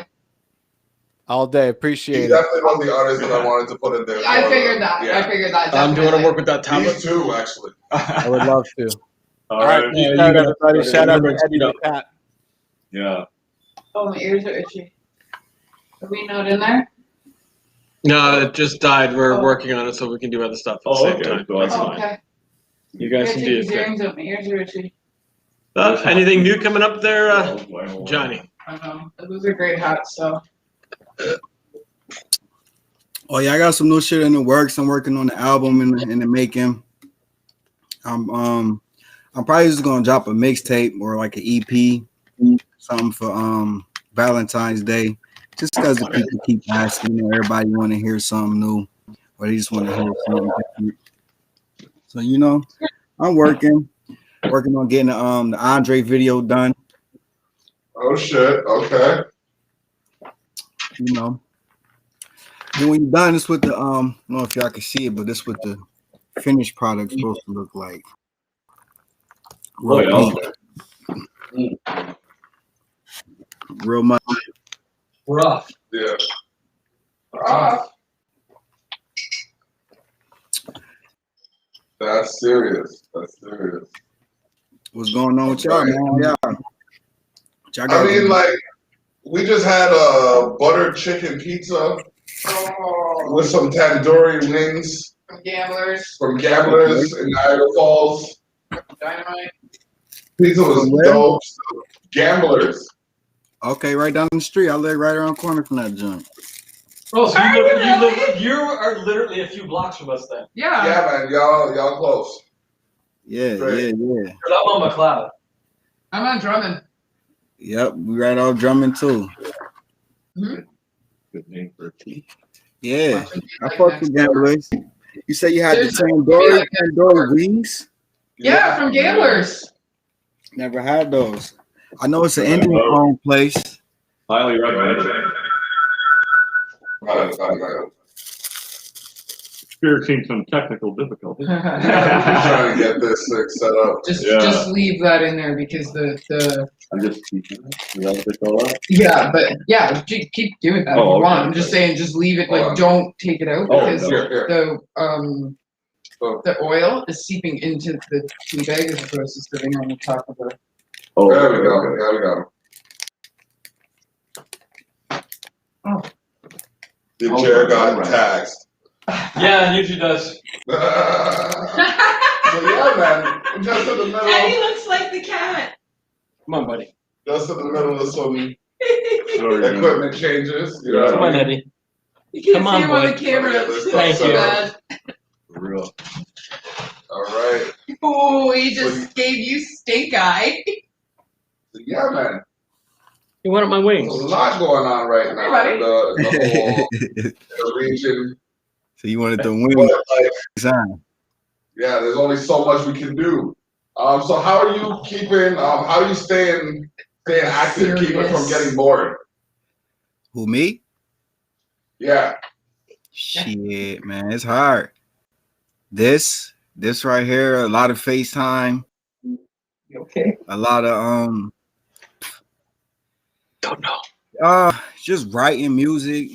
All day. He Appreciate it. definitely was the artist that I wanted to put in there. I figured that. Yeah. I figured that. Do you want to Definitely. work with that tablet? These two, actually. I would love to. All All right. right. Peace Yeah, out, you got it. everybody. Shout out to Remember, Eddie you know. the Cat. Yeah. Oh, my ears are itchy. Are we not in there? No, it just died. We're working on it so we can do other stuff at the Oh, same okay. time. So that's Oh, fine. okay. You I guys gotta can take do these it. earrings out. My ears are itchy. Anything new coming up there, Johnny? I know. Those are great hats. So. Oh yeah, I got some new shit in the works. I'm working on the album in the making. I'm probably just gonna drop a mixtape or like an EP, something for Valentine's Day. Just because the people keep asking, everybody want to hear something new, or they just want to hear something different. So I'm working on getting the Andre video done. Oh, shit. Okay. Then when you're done, it's with the I don't know if y'all can see it, but this what the finished product supposed to look like. Real neat. Real much. Rough. Yeah. That's serious. That's serious. What's going on with y'all, man? Yeah. I mean, like, we just had a buttered chicken pizza with some Tandori Wings From Gamblers. from Gamblers in Niagara Falls. Dynamite. Pizza was Where? dope. Gamblers. Okay, right down the street. I live right around the corner from that joint. Oh, so Are you you are literally a few blocks from us then. Yeah. Yeah, man. Y'all close. Yeah. Because I'm on McLeod. I'm on Drummond. Yep, we right off Drummond too. Good name for a team. Yeah, I fuck with Gamblers. You say you had the Seriously? Tandori Wings? Yeah, from Gamblers. Never had those. I know it's an Indian-owned place. Highly recommended. I'm Experiencing some technical difficulties. trying to get this thing set up. Just leave that in there because the I'm just teaching. Is that what they call that? yeah, but yeah, keep doing that if you Oh, want. okay. I'm just saying, just leave it. Hold Like, on. don't take it out Oh, because Here. the oil is seeping into the tea bag as opposed to sitting on the top of the. Oh, There we go. There we go. Oh. The chair got taxed. Yeah, it usually does. So yeah, man, just in the middle, looks like the cat. Come on, buddy. just in the middle of some sorry, equipment changes. You Yeah. know Come what I on, mean? Eddie. You can't Come on, see him on boy. the camera. Thank It's you. so bad. For real. All right. Oh, he just gave you stink eye. So yeah, man, You wanted my there's wings. a lot going on right now in the region. So you wanted to win? But, like, Sign. yeah, there's only so much we can do. So how are you keeping? How are you staying active, keeping from Serious. getting bored? Who, me? Yeah. Shit, man, it's hard. This right here, a lot of FaceTime, Okay. a lot of Don't know. just writing music.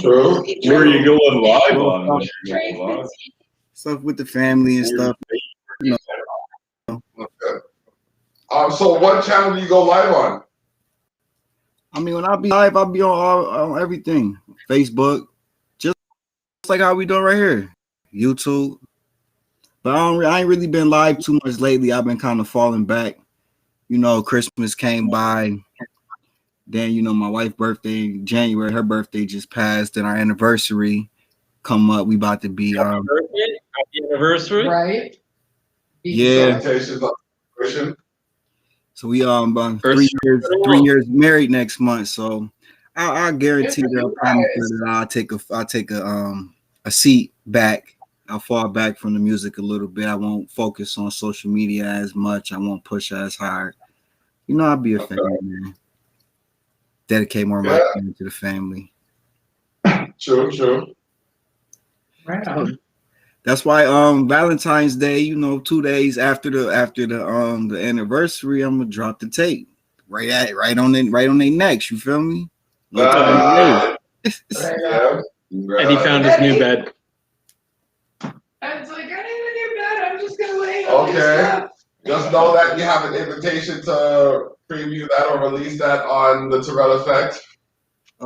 True. Where are you going live on? You're going live? Stuff with the family and stuff. So what channel do you go live on? I mean, when I be live, I'll be on everything. Facebook, just like how we doing right here. YouTube. But I ain't really been live too much lately. I've been kind of falling back. You know, Christmas came by. Then, you know, my wife's birthday in January, her birthday just passed, and our anniversary come up. We about to be Happy anniversary. Right? Yeah. So we 3 years married next month. So I guarantee that I'll take a seat back. I'll fall back from the music a little bit. I won't focus on social media as much. I won't push as hard. You know, I'll be a family man. Dedicate more of my time to the family. True. Right on. That's why Valentine's Day, you know, 2 days after the anniversary, I'm gonna drop the tape right on their necks. You feel me? Yeah. And he found his new bed. I was like, I need a new bed. I'm just gonna lay on Okay. this stuff. Just know that you have an invitation to preview that or release that on the Terrell Effect.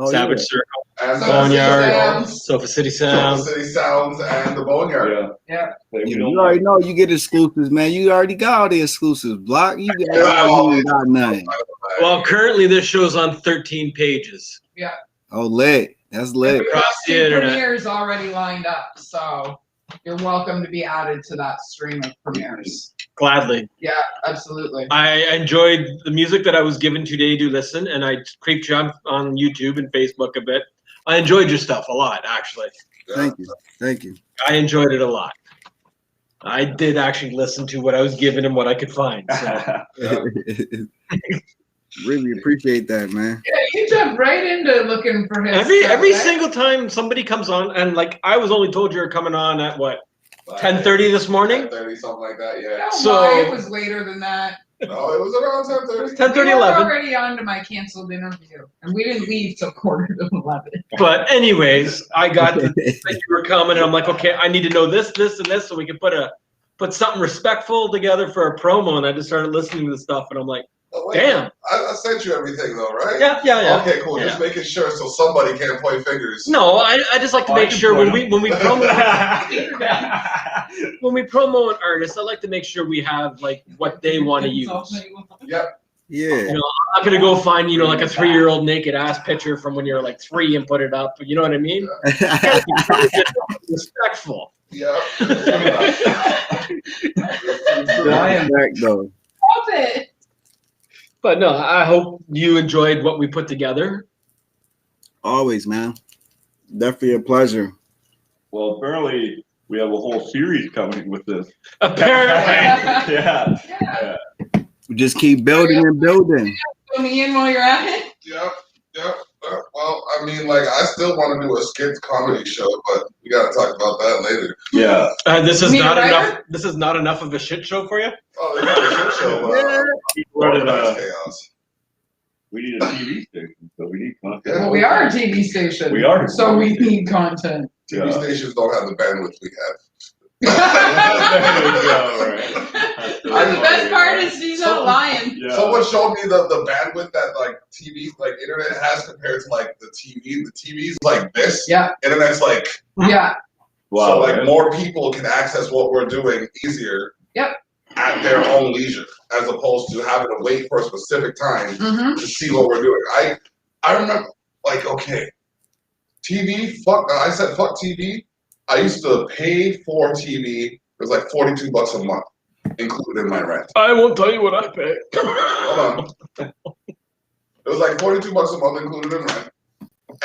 Savage Circle. And Boneyard. Sofa City Sounds. Sofa City Sounds and the Boneyard. Yeah. You already know you get exclusives, man. You already got all the exclusives. Block, you got nothing. Well, currently this show's on 13 pages. Yeah. Oh, lit. That's lit. Across the internet. Premieres already lined up, so you're welcome to be added to that stream of premieres. Gladly. Yeah, absolutely. I enjoyed the music that I was given today to listen, and I creep jumped on YouTube and Facebook a bit. I enjoyed your stuff a lot, actually. Thank you. I enjoyed it a lot. I did actually listen to what I was given and what I could find. So. Really appreciate that, man. Yeah, you jumped right into looking for his Every single time somebody comes on, and like I was only told you were coming on at what? 10:30 this morning? 10:30, something like that, yeah. No, So it was later than that. No, it was around 10:30. 10:30, We were 11. already on to my canceled interview, and we didn't leave till 11:15. But anyways, I got that you were coming, and I'm like, okay, I need to know this, and this, so we can put something respectful together for a promo. And I just started listening to the stuff, and I'm like, damn. I sent you everything though, right? Yeah. Okay, cool. Yeah. Just making sure so somebody can't point fingers. No, I just like to make sure when we promo when we promo an artist, I like to make sure we have like what they want to use. Yep. Yeah. You know, I'm not gonna go find like a 3-year-old naked ass picture from when you're like 3 and put it up. You know what I mean? Respectful. Yeah. I am back though. Stop it. But no, I hope you enjoyed what we put together. Always, man. Definitely a pleasure. Well, apparently we have a whole series coming with this. Apparently. Yeah. We just keep building and building. Fill me in while you're at it. Yep. Well, I mean, like, I still want to do a skits comedy show, but we got to talk about that later. Yeah. This is You mean not a enough. writer? This is not enough of a shit show for you. Oh, they got a shit show. Chaos. We need a TV station, so we need content. Yeah. Well, we are a TV station. We are. So we need content. TV stations don't have the bandwidth we have. There we go, right. The best part is he's not lying. Yeah. Someone showed me the bandwidth that like TV, like internet has compared to like the TV. The TV's like this. Yeah. Internet's like. Yeah. Wow. So like more people can access what we're doing easier. Yep. At their own leisure, as opposed to having to wait for a specific time Mm-hmm. to see what we're doing. I remember, like, okay, TV. I said fuck TV. I used to pay for TV. It was like $42 a month, included in my rent. I won't tell you what I pay. Hold on. It was like $42 a month, included in rent.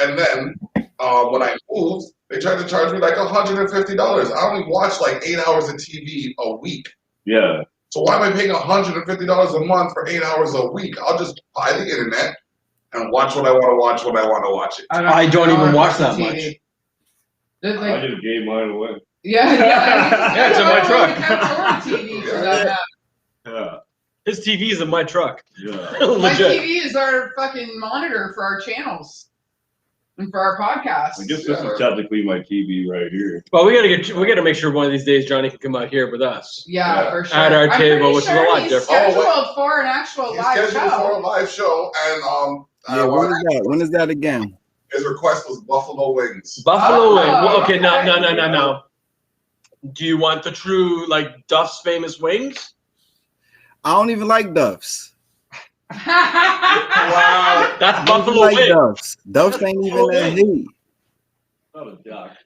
And then when I moved, they tried to charge me like $150. I only watch like 8 hours of TV a week. Yeah. So why am I paying $150 a month for 8 hours a week? I'll just buy the internet and watch what I want to watch when I want to watch it. I don't even watch that much. I just gave mine away. Yeah. Yeah, it's in my truck. TV for that. Yeah. His TV is in my truck. Yeah. My Legit. TV is our fucking monitor for our channels and for our podcast. I guess this is technically my TV right here. Well, we gotta make sure one of these days Johnny can come out here with us. Yeah, for sure. At our I'm table, pretty which is a sure lot he's different. Scheduled for an actual He's live scheduled for a show. live show, and Yeah, when is that? When is that again? His request was Buffalo Wings. Buffalo Wings. Okay, no. Do you want the true, like, Duff's famous wings? I don't even like Duff's. Wow, that's Buffalo like Wings. Duff's. Duff's ain't even that heat. Not a duck.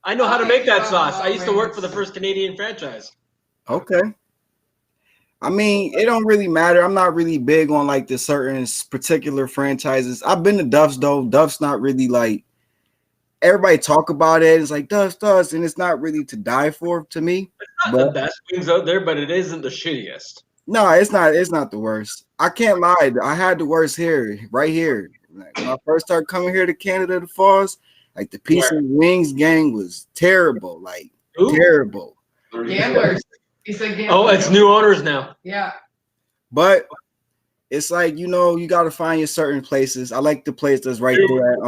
I know how to make that sauce. I used to work for the first Canadian franchise. Okay. I mean, it don't really matter. I'm not really big on like the certain particular franchises. I've been to Duff's though. Duff's not really like everybody talk about it. It's like Duff's, and it's not really to die for to me. It's not the best wings out there, but it isn't the shittiest. No, it's not. It's not the worst. I can't lie. I had the worst here, right here. Like, when I first started coming here to Canada, the Falls, like the Piece of Wings gang was terrible. Like terrible. Gamblers. He said gamblers. Oh, it's new owners now. Yeah. But it's like, you know, you got to find your certain places. I like the place that's right there at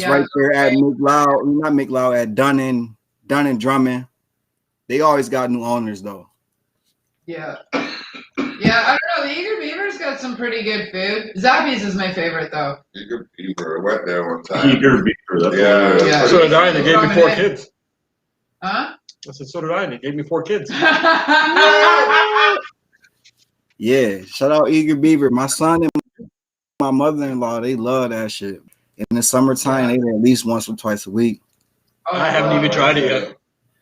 right there at McLeod, not McLeod, at Dunn and Drummond. They always got new owners though. Yeah. Yeah, I don't know. The Eager Beaver's got some pretty good food. Zappy's is my favorite though. Eager Beaver. I went there one time. Eager Beaver. That's Yeah. So did I, and they gave me 4 kids. Huh? I said, so did I, and they gave me 4 kids. Yeah, shout out Eager Beaver. My son and my mother-in-law, they love that shit. In the summertime, they eat at least once or twice a week. I haven't even tried it yet.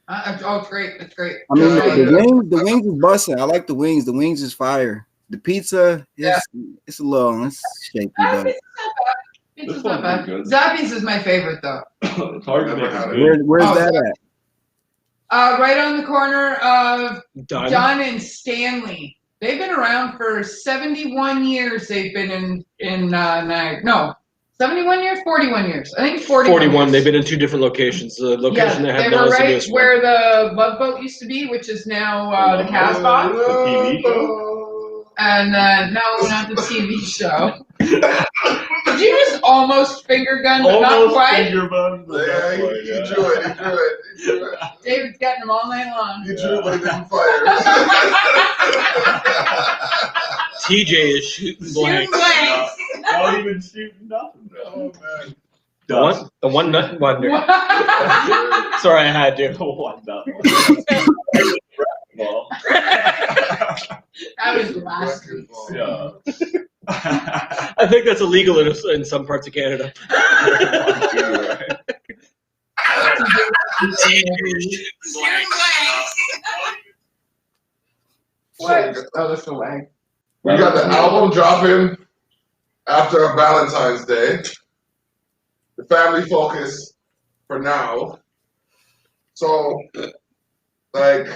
Oh, it's great. It's great. I mean, the wings is busting. I like the wings. The wings is fire. The pizza, it's a little shaky, but Pizza's not bad. Zappy's is my favorite though. It's hard to make it. Where's that at? Right on the corner of Dunn and Stanley. They've been around for 71 years. They've been in Niagara. 71 years, 41 years. I think 41 years. They've been in 2 different locations. The location they have now were is right this where the Love Boat used to be, which is now the Casbah. The TV show? And no, not the TV show. Did you just almost finger gun, but not quite? Finger gun. Yeah, he drew it. David's getting them all night long. He drew it, but he didn't fire. TJ is shooting blanks. Not even shooting nothing. Oh man. The one nut wonder. Sorry, I had to. One nut wonder. That was last week. Yeah. I think that's illegal in some parts of Canada. What? Oh, that's the lag. We got the album dropping after Valentine's Day. The family focus for now. So, like,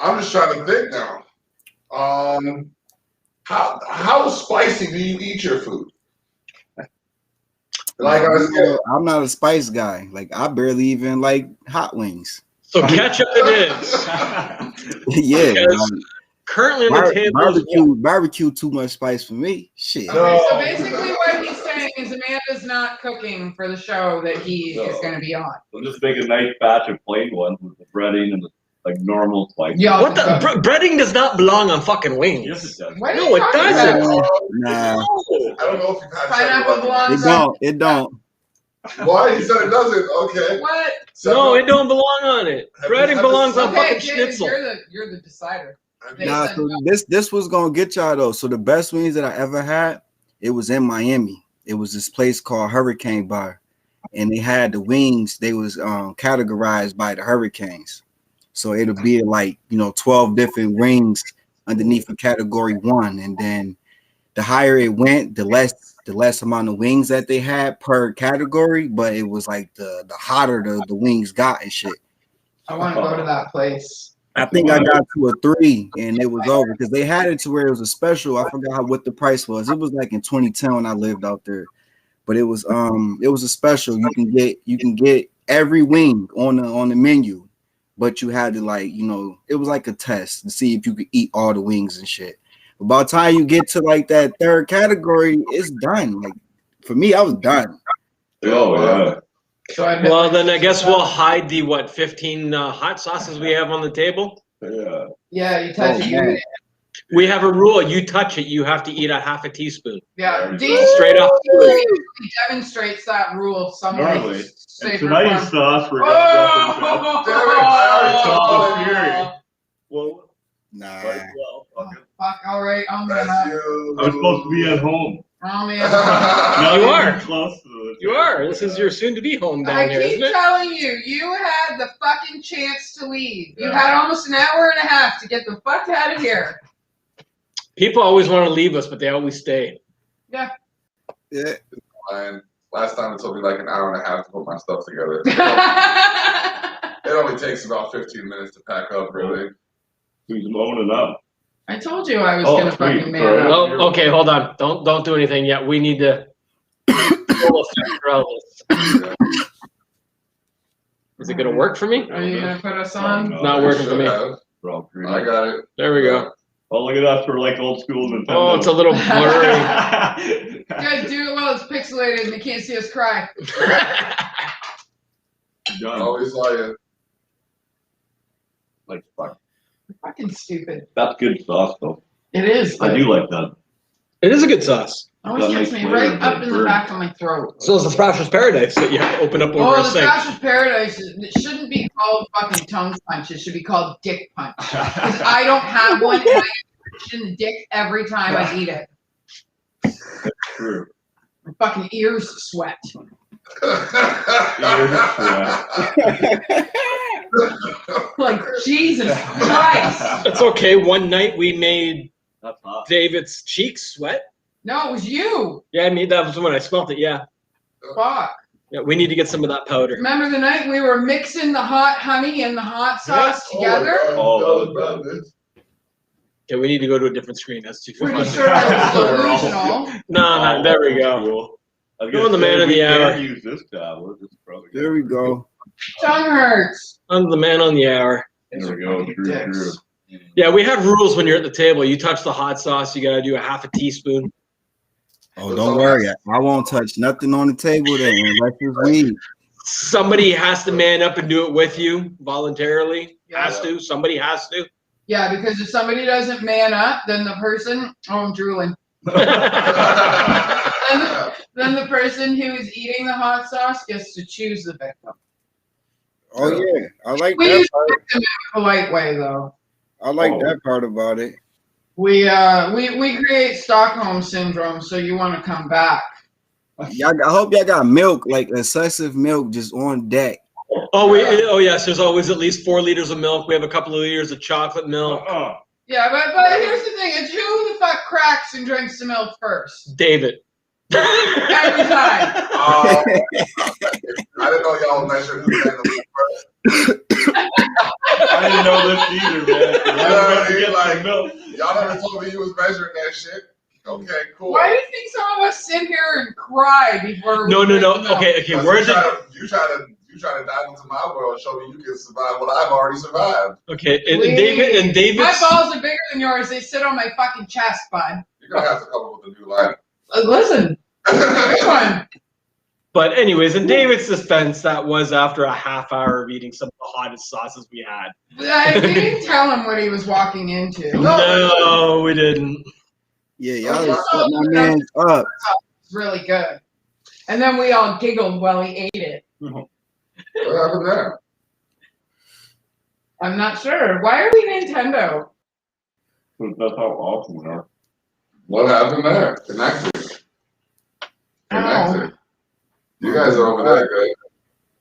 I'm just trying to think now. How spicy do you eat your food? Like I'm not a spice guy. Like I barely even like hot wings. So ketchup it is. Yeah. Currently on the table, barbecue too much spice for me. Shit. Okay, so basically what he's saying is Amanda's not cooking for the show that he is going to be on. We'll just make a nice batch of plain ones with the breading and the normal spice. Yeah, what the breading does not belong on fucking wings. Yes, it does. No, it doesn't. Nah. I don't know if you've had pineapple belongs. It don't. Why? He said it doesn't. Okay. What? No, it don't belong on it. Breading belongs on fucking David, schnitzel. You're the decider. Nah, so this was gonna get y'all though. So the best wings that I ever had, it was in Miami. It was this place called Hurricane Bar, and they had the wings. They was categorized by the hurricanes. So it'll be like 12 different wings underneath a category 1, and then the higher it went, the less amount of wings that they had per category. But it was like the hotter the wings got and shit. I want to go to that place. I think I got to a 3 and it was over because they had it to where it was a special. I forgot what the price was. It was like in 2010 when I lived out there, but it was a special. You can get every wing on the menu, but you had to it was like a test to see if you could eat all the wings and shit. But by the time you get to like that 3rd category, it's done. Like for me, I was done. Oh yeah. Well, then I guess we'll hide the 15 hot sauces we have on the table. Yeah. Yeah, you touch it. We have a rule. You touch it, you have to eat a half a teaspoon. Yeah, Straight up. He demonstrates that rule somewhere. Normally. And tonight's sauce, we're gonna Well, Nah. well, fuck it. Fuck, all right, I'm That's gonna. you. I'm supposed to be at home. Oh, man. Not You even are. close to it. You are. This is your soon-to-be home down I here, keep isn't it? telling you, you had the fucking chance to leave. You had almost an hour and a half to get the fuck out of here. People always want to leave us, but they always stay. Yeah. Yeah. And last time it took me like an hour and a half to put my stuff together. It only takes about 15 minutes to pack up, really. Who's loaning up? I told you I was Oh, gonna sweet. fucking man Sorry. up. Oh, okay, hold on. Don't do anything yet. We need to full effect throughout this. Is it gonna work for me? Are you gonna put us on? No, Not working for me. We're all green. I got it. There we go. Oh, look at us. We're like old school Nintendo. Oh, it's a little blurry. You guys do it well, it's pixelated and they can't see us cry. I Done. always saw you. Like, fuck. Fucking stupid. That's good sauce, though. It is. I do like that. It is a good sauce. Always That gets makes me flavor right up like in the bird. back of my throat. So is the Thrasher's Paradise that you have to open up over Oh, a the sink. Thrasher's Paradise, it shouldn't be called fucking tongue punch. It should be called dick punch. Because I don't have one and I get punched in the dick every time I eat it. That's true. My fucking ears sweat. Like, Jesus Christ. That's okay. One night we made That's hot. David's cheeks sweat. No, it was you. Yeah, I mean, that was when I smelt it. Yeah. Fuck. Yeah, we need to get some of that powder. Remember the night we were mixing the hot honey and the hot sauce together? Okay, we need to go to a different screen. That's too Pretty fun. sure that was delusional. No, there we go. I was Go gonna on the say, man of we the hour. can't use this tablet. It's probably There we go. Tongue hurts. I'm the man on the hour. There we go. True, Dicks. true. Yeah, we have rules when you're at the table. You touch the hot sauce, you gotta do a half a teaspoon. Oh, don't worry. I won't touch nothing on the table there unless it's weed. Somebody has to man up and do it with you voluntarily. Yeah. Has to. Somebody has to. Yeah, because if somebody doesn't man up, then the person, oh, I'm drooling. Then the person who is eating the hot sauce gets to choose the victim. Oh yeah, I like We that use part. victim in a polite way, though. I like that part about it. We create Stockholm syndrome, so you want to come back. Y'all, I hope y'all got milk, like excessive milk, just on deck. Oh yes, there's always at least 4 liters of milk. We have a couple of liters of chocolate milk. Yeah, but here's the thing: it's who the fuck cracks and drinks the milk first. David. Every time. I didn't know y'all measured who ran the first. I didn't know this either, man. Y'all never told me you was measuring that shit. Okay, cool. Why do you think some of us sit here and cry before? No. we drink milk? Okay. Where's it? You try to dive into my world and show me you can survive what I've already survived. Okay, and David. My balls are bigger than yours. They sit on my fucking chest, bud. You're gonna have to come up with a new line. Listen, which one? But anyways, in David's defense, that was after a half hour of eating some of the hottest sauces we had. We didn't tell him what he was walking into. No, we didn't. Yeah, y'all just set my man up. It's really good. And then we all giggled while he ate it. What happened there? I'm not sure. Why are we Nintendo? That's how awesome we are. What happened there? Connected. You guys are over there, good.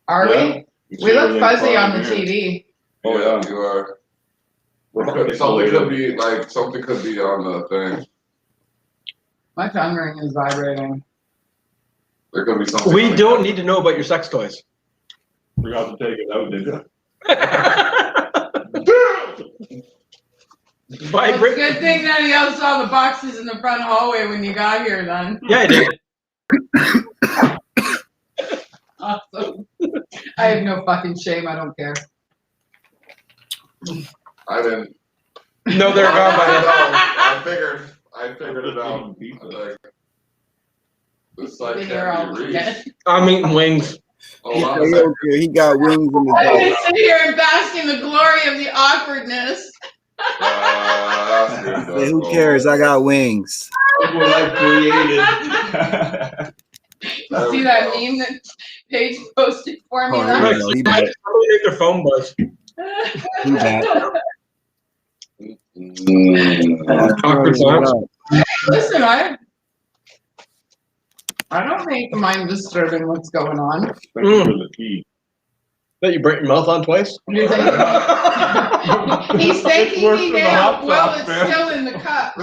Are we? We look fuzzy on the TV. Oh yeah, you are. Something could be on the thing. My tongue ring is vibrating. There could be something. We don't need to know about your sex toys. Forgot to take it out, did you? Well, it's a good thing none of y'all saw the boxes in the front hallway when you got here, then. Yeah, I did. Awesome. I have no fucking shame. I don't care. I didn't. No, they're gone by then. I figured it out. This side can't be reached. I'm eating wings. He got wings in his I'm mouth. gonna sit here and bask in the glory of the awkwardness. Hey, who cares? I got wings. Look what I created. You see that meme that Paige posted for me? Oh, last here we go. He back. Somebody make their phone buzz. He back. Awkward silence. Listen, I don't think mind disturbing what's going on. Thank you for the tea. That you break your mouth on twice? You're thinking, he's thanking Worse me than the now. hot Well, sauce, it's man. still in the cup.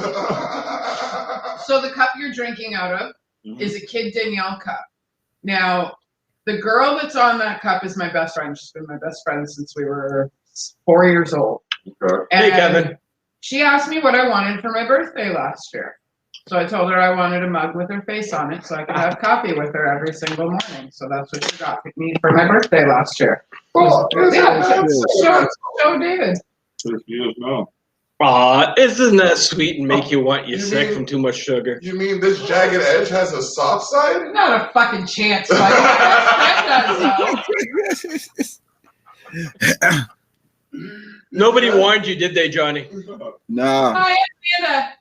So the cup you're drinking out of is a Kid Danielle cup. Now, the girl that's on that cup is my best friend. She's been my best friend since we were 4 years old. Okay. Hey, Kevin. She asked me what I wanted for my birthday last year. So I told her I wanted a mug with her face on it so I could have coffee with her every single morning. So that's what she got me for my birthday last year. Cool. Yeah, show David. Just you know. Aw, isn't that sweet and make you want you You sick mean- from too much sugar? You mean this jagged edge has a soft side? Not a fucking chance. Buddy. My best friend does though. Nobody warned you, did they, Johnny? Nah, Hi,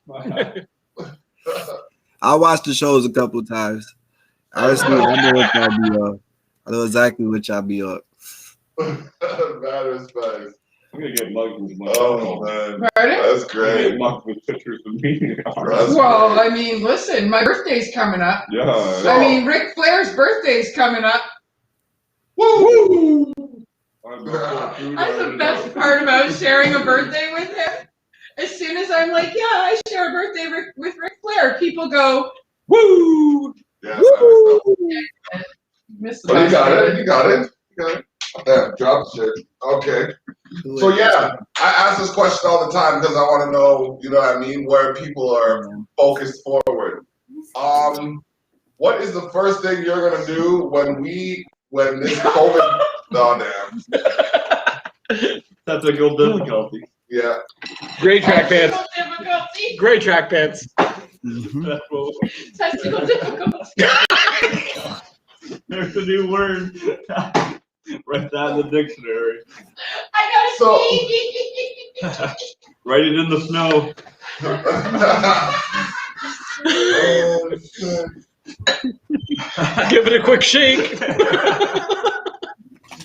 Amanda. I watched the shows a couple times. Honestly, I know what y'all be up. I know exactly what y'all be up. Matters facts. I'm gonna get mugged with my Oh man, Pardon? that's I'm gonna great. get mugged with pictures of me. That's Well, great. I mean, listen, my birthday's coming up. Yeah. I mean, Ric Flair's birthday's coming up. Woo! That's the best part about sharing a birthday with him. As soon as I'm like, yeah, I share a birthday with Ric Flair, people go, woo! Yeah, Woo! Miss the but you best got day. it. You got it. You got it. Damn, drop shit. Okay. So yeah, I ask this question all the time because I want to know, you know what I mean, where people are focused forward. What is the first thing you're gonna do when this COVID? Oh damn. That's a good difficulty. Yeah. Great track pants. Technical difficulty. Great track pants. Mhm. That's what Technical difficulty. there's a new word. Write that in the dictionary. I gotta So- pee. Write it in the snow. Oh, shit. Give it a quick shake.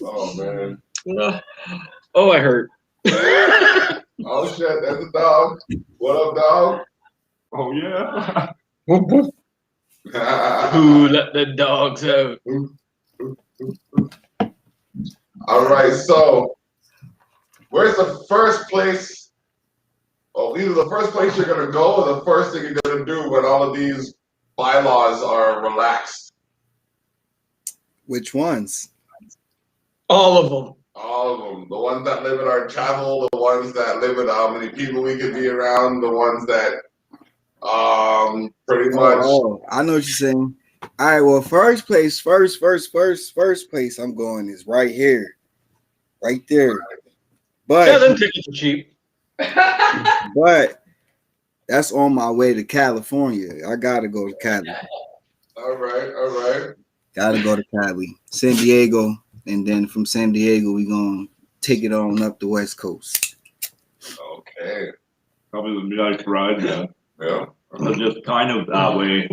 Oh man. Oh, I hurt. Oh shit, that's a dog. What up, dog? Oh yeah. Who let the dogs out? All right, so where's the first place? Oh, either the first place you're gonna go or the first thing you're gonna do when all of these bylaws are relaxed. Which ones? All of them. All of them. The ones that limit our travel, the ones that limit how many people we can be around, the ones that pretty much. Oh, I know what you're saying. All right, well, first place I'm going is right here. Right there. Yeah, them But tickets are cheap. but that's on my way to California. I gotta go to Cali. All right. Gotta go to Cali. San Diego. And then from San Diego, we gonna take it on up the West Coast. Okay. Probably the nice ride, man. Yeah. It was just kind of that way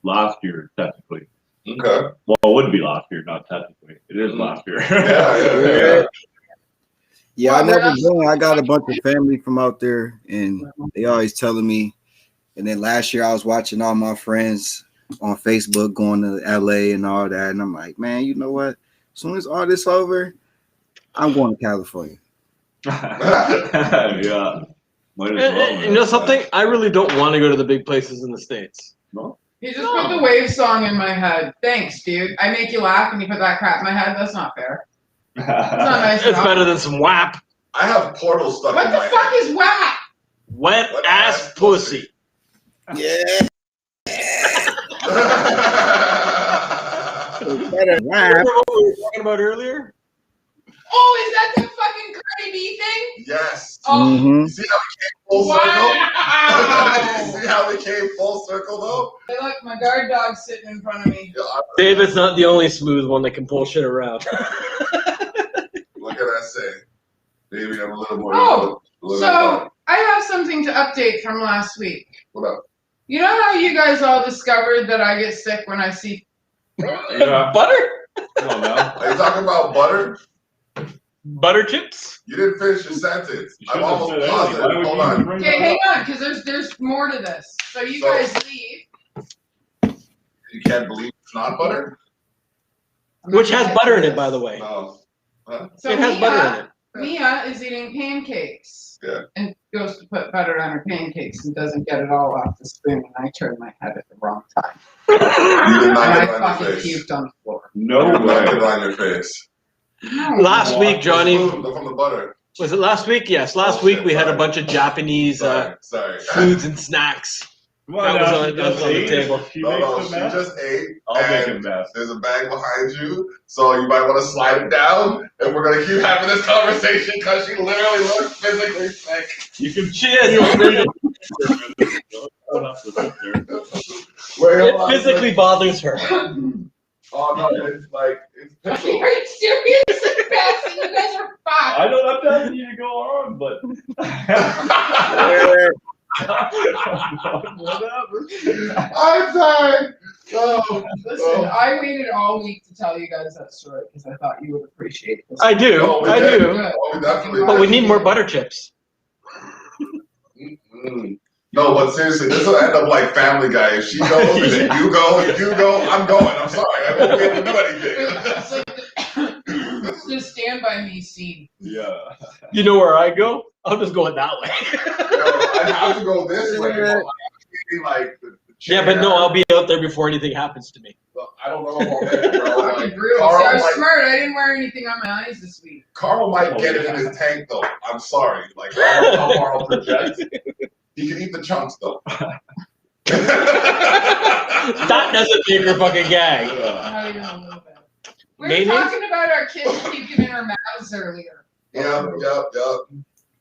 last year, technically. Okay. Well, it would be last year, not technically. It is last year. Yeah. Yeah, Well, I never we're been. I got a bunch of family from out there, and they always telling me. And then last year, I was watching all my friends on Facebook going to LA and all that, and I'm like, man, you know what? As soon as all this over, I'm going to California. Yeah. Might as well, You know something? I really don't want to go to the big places in the States. No? You just put the wave song in my head. Thanks, dude. I make you laugh and you put that crap in my head. That's not fair. It's not nice It's at all. better than some WAP. I have portals stuck What in the my fuck is WAP? Wet ass pussy. Yeah. head. Remember what we were talking about earlier? Oh, is that the fucking Cardi B thing? Yes. Oh, Mhm. See how we came full circle? wow. See how we came full circle though? Hey, look, my guard dog's sitting in front of me. David's not the only smooth one that can pull shit around. What can I say? Maybe I'm a little more. Oh, a little So, more- I have something to update from last week. What up? You know how you guys all discovered that I get sick when I see Butter? Come on now. Are you talking about butter? Butter chips? You didn't finish your sentence. You I'm shouldn't have almost said anything. positive. Why would Hold you even on. bring Okay, that hang up? on, because there's more to this. So you So- guys leave. You can't believe it's not butter? Which has butter in it, by the way. No. So It has butter in it. Mia is eating pancakes. Yeah. And goes to put butter on her pancakes and doesn't get it all off the spoon, and I turn my head at the wrong time. You did And not I get it on fucking your face. puked on the floor. No You did not get it way. on your face. Last week, Johnny, From the butter. was it last week? Yes, last Oh, week shit, we had a sorry. bunch of Japanese Sorry. foods and snacks. Come on That was now. on- She that was just on the ate. table. She No, makes a she mess. just ate. I'll make and a mess. There's a bag behind you, so you might want to slide it down, and we're gonna keep having this conversation because she literally looks physically sick. You can Cheers. It physically bothers her. Oh no, it's like it's Are pickle. you serious? Betsy, you guys are fucked. I know I'm telling you to go on, but whatever. I'm sorry. Listen, I waited all week to tell you guys that story because I thought you would appreciate this. I do. Oh, we I did. do. Good. Oh, we definitely But we did. need more butter chips. No, but seriously, this will end up like Family Guy. If she goes, and then you go, and you go, I'm going. I'm sorry. I won't be able to do anything. It's like the Stand By Me scene. Yeah. You know where I go? I'll just go it that way. I have to go this way. Like the Yeah, but no, I'll be out there before anything happens to me. I don't know about that, bro. Fucking Like, brutal. Carl See, I was might- smart. I didn't wear anything on my eyes this week. Carl might get it in his tank though. I'm sorry. Like how far I'll project. He can eat the chunks though. That doesn't make her fucking gag. Not even a little bit. We were Maybe? talking about our kids puking in our mouths earlier. Yep.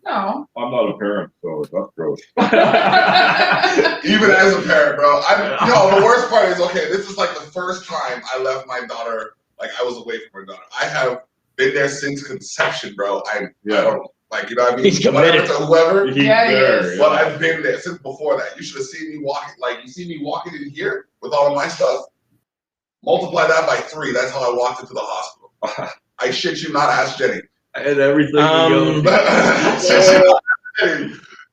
No. I'm not a parent, so that's gross. Even as a parent, bro. The worst part is, okay, this is like the first time I left my daughter, like I was away from her daughter. I have been there since conception, bro. I don't, like, you know what I mean? He's committed. Whatever to whoever. Yeah, he is. But I've been there since before that. You should have seen me walking, like, you see me walking in here with all of my stuff. Multiply that by 3. That's how I walked into the hospital. I shit you not, ask Jenny. And everything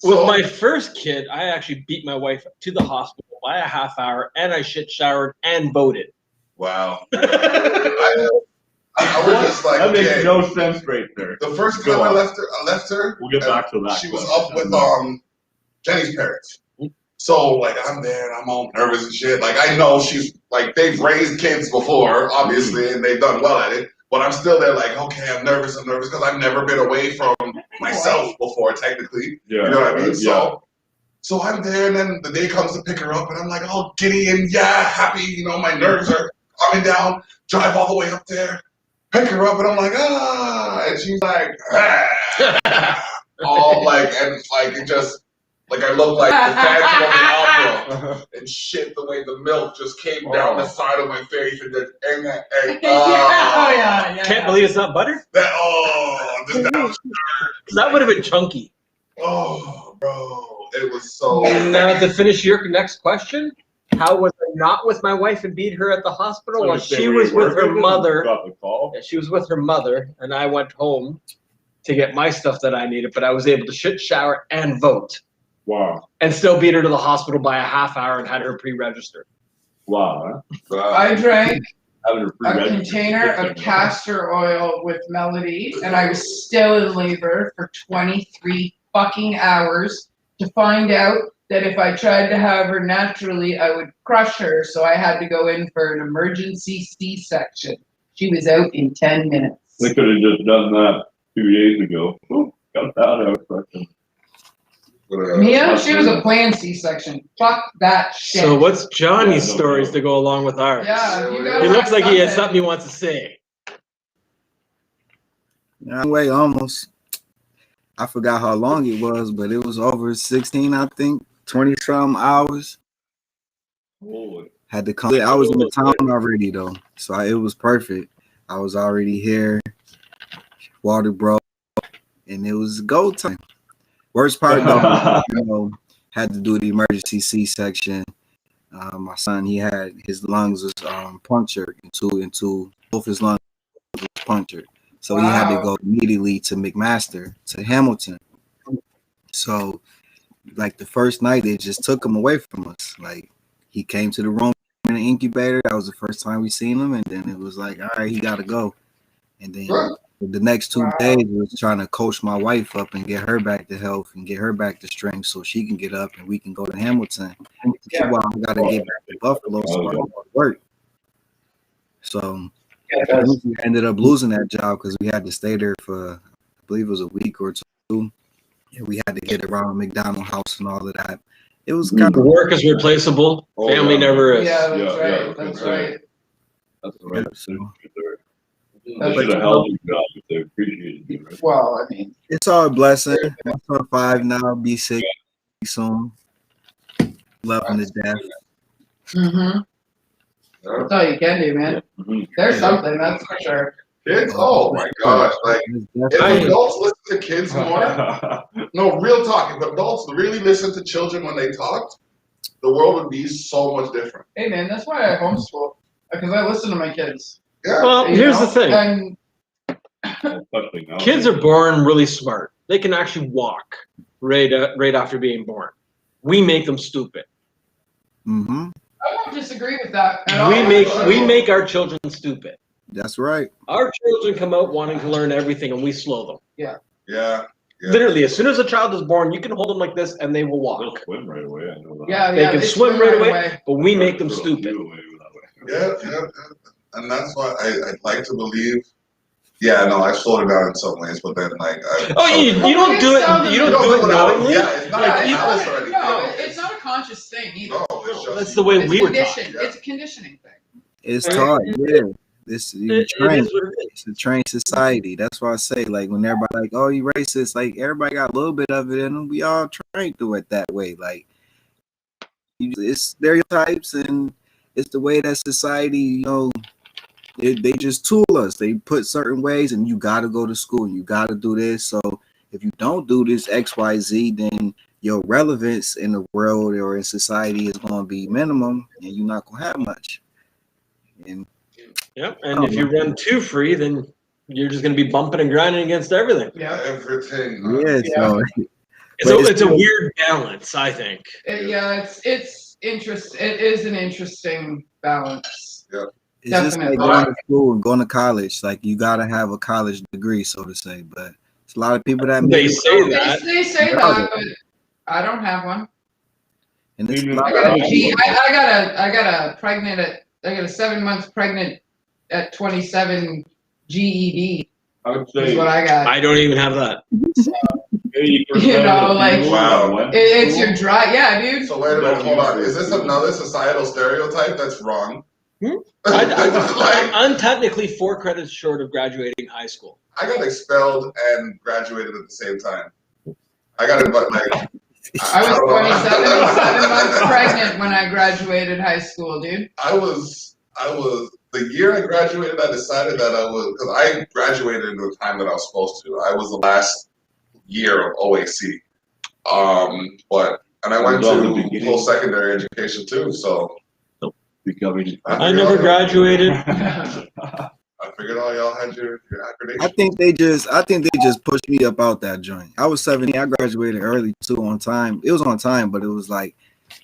With my first kid, I actually beat my wife to the hospital by a half hour, and I shit showered and voted. Wow. I was just like, that makes okay. no sense right there. The first time I left her. We'll get back to that. She was up with Jenny's parents. So like I'm there and I'm all nervous and shit. Like I know she's like they've raised kids before, obviously, and they've done well at it. But I'm still there like, okay, I'm nervous because I've never been away from myself before, technically. Yeah, you know what I mean? yeah. So I'm there and then the day comes to pick her up and I'm like, oh, giddy and happy, my nerves are coming down, drive all the way up there, pick her up and I'm like, and she's like, all like, and it's like, it just, like I look like the Phantom of the Opera and shit, the way the milk just came down the side of my face and just, yeah. Can't believe it's not butter? just down. That would have been chunky. Oh, bro, it was so. Now to finish your next question, how was I not with my wife and beat her at the hospital? Well, she was with her mother. Got the call. Yeah, she was with her mother, and I went home to get my stuff that I needed, but I was able to shit, shower, and vote. Wow. And still beat her to the hospital by a half hour and had her pre-registered. Wow. I drank Having her a pre-registered. container of castor oil with Melody, and I was still in labor for 23 fucking hours to find out that if I tried to have her naturally, I would crush her. So I had to go in for an emergency C-section. She was out in 10 minutes. They could have just done that 2 days ago. Ooh, got that out. Fucking. Mia, she was a planned C-section. Fuck that shit. So what's Johnny's Yeah, no stories doubt. to go along with ours? Yeah, you gotta He looks have like he has something. something he wants to say. Wait, almost. I forgot how long it was, but it was over 16, I think, 20 some hours. Holy. Had to come. I was in the town already though, so it was perfect. I was already here. Water broke, and it was go time. Worst part though, had to do the emergency C-section. My son, he had his lungs was punctured into both his lungs was punctured, so he had to go immediately to McMaster to Hamilton. So, like the first night, they just took him away from us. Like he came to the room in the incubator. That was the first time we seen him, and then it was like, all right, he got to go. And then the next 2 days was trying to coach my wife up and get her back to health and get her back to strength so she can get up and we can go to Hamilton. While I got to get back to Buffalo so I can go to work. So we ended up losing that job because we had to stay there for, I believe it was a week or two. And we had to get around McDonald House and all of that. It was kind of work is replaceable. Family never is. Yeah, that's right. That's right. That's right. so, They should have held you job if they appreciated you, right? Well, I mean, it's all a blessing. I'm 25 now, be 6 soon. Love him to death. that's all you can do, man. There's something, that's for sure. Kids, oh my gosh! Like if adults listen to kids more, no, real talk. If adults really listen to children when they talk, the world would be so much different. Hey, man, that's why I homeschool because I listen to my kids. Yeah. Well, here's the thing. And kids are born really smart. They can actually walk right after being born. We make them stupid. Mm-hmm. I don't disagree with that at all. We make our children stupid. That's right. Our children come out wanting to learn everything, and we slow them. Yeah. Literally, as soon as a child is born, you can hold them like this, and they will walk. They'll swim right away. I know that. Yeah, They can swim right away, but we make them stupid. Yeah. And that's why I'd like to believe. Yeah, no, I slowed it down in some ways, but then like. You don't do it. You don't do it knowingly. Yeah, it's not Yeah, malice or anything. no, it's not a conscious thing either. No, it's just, That's the way we were taught. It's a conditioning thing. It's taught, yeah. This you train. It is what it is. It's a trained society. That's why I say, like, when everybody like, oh, you racist, like everybody got a little bit of it in them. We all trained through it that way. Like, it's stereotypes and it's the way that society, they just tool us. They put certain ways, and you got to go to school and you got to do this. So if you don't do this X, Y, Z, then your relevance in the world or in society is going to be minimum, and you're not going to have much. And and if you run too free, then you're just going to be bumping and grinding against everything. Yeah, everything. So it's a weird balance, I think. It's interest. It is an interesting balance. Yeah. It's just like going to school and going to college. Like, you got to have a college degree, so to say. But it's a lot of people that they say that. They say that, but I don't have one. And it's I got a 7 months pregnant at 27 GED. I would say is what I got. I don't even have that. Wow. It's your dry, yeah, dude. So wait a minute, hold on. Is this another societal stereotype that's wrong? I'm technically 4 credits short of graduating high school. I got expelled and graduated at the same time. I got it, but like I was 27 months pregnant when I graduated high school, dude. I was the year I graduated. I decided that I was, because I graduated in the time that I was supposed to. I was the last year of OAC, and I went to post-secondary education too. So I never graduated. I figured all y'all had your accreditation. I think they just pushed me up out that joint. I was 17. I graduated early too, on time. It was on time, but it was like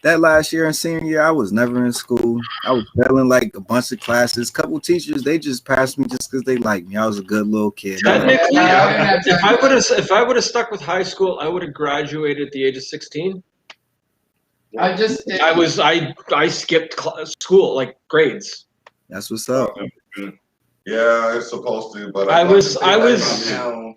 that last year in senior year, I was never in school. I was failing like a bunch of classes. Couple teachers, they just passed me just because they liked me. I was a good little kid. Technically, if I would have stuck with high school, I would have graduated at the age of 16. I skipped school, like grades. That's what's up. Yeah, it's supposed to, but I was school.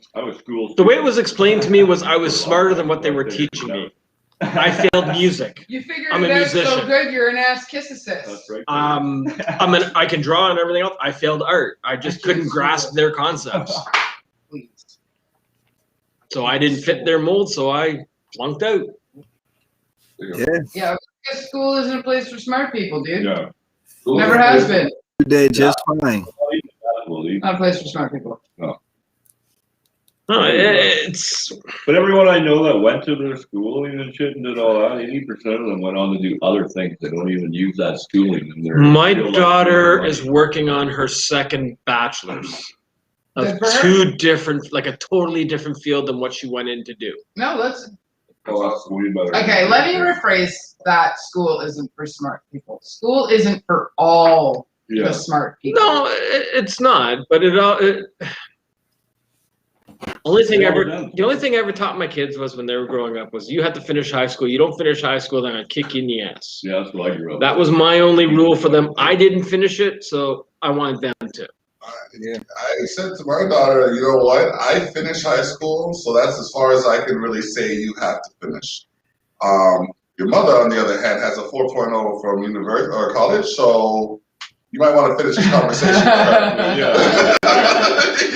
The way it was explained to me was I was smarter than what they were teaching me. I failed music. You figured I'm a it out musician. so good, you're an ass kiss assist. That's right. I can draw and everything else. I failed art. I just couldn't grasp their concepts. So I didn't fit their mold, so I flunked out. Yeah, because school isn't a place for smart people, dude. Yeah. Never has been. You did just fine. Not a place for smart people. No. No, it's. But everyone I know that went to their schooling and shit and did all that, 80% of them went on to do other things. They don't even use that schooling in their. My daughter is working on her second bachelor's of two different, like a totally different field than what she went in to do. No, let's. Oh, that's way better. Okay, let me rephrase that. School isn't for smart people. School isn't for all the smart people. No, it's not. But the only thing I ever taught my kids was when they were growing up was you have to finish high school. You don't finish high school, then I kick you in the ass. Yeah, that's what I grew up. That was my only rule for them. I didn't finish it, so I wanted them to. Yeah. I said to my daughter, you know what? I finished high school, so that's as far as I can really say you have to finish. Your mother, on the other hand, has a 4.0 from university or college, so you might want to finish this conversation with her.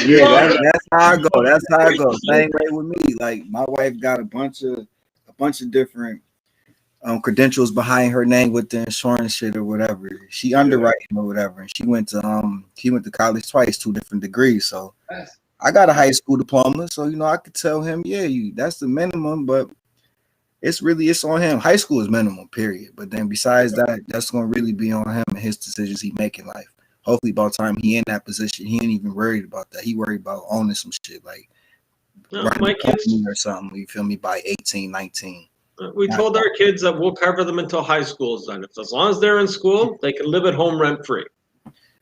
Yeah, that's how I go. That's how I go. Same way with me. Like my wife got a bunch of different credentials behind her name with the insurance shit or whatever. She underwriting or whatever, and she went to college twice, 2 different degrees. So I got a high school diploma, so I could tell him, that's the minimum, but it's on him. High school is minimum, period. But then besides that, that's gonna really be on him and his decisions he make in life. Hopefully, by the time he in that position, he ain't even worried about that. He worried about owning some shit like my kids or something. You feel me? By 18, 19. We told our kids that we'll cover them until high school is done. As long as they're in school, they can live at home rent free.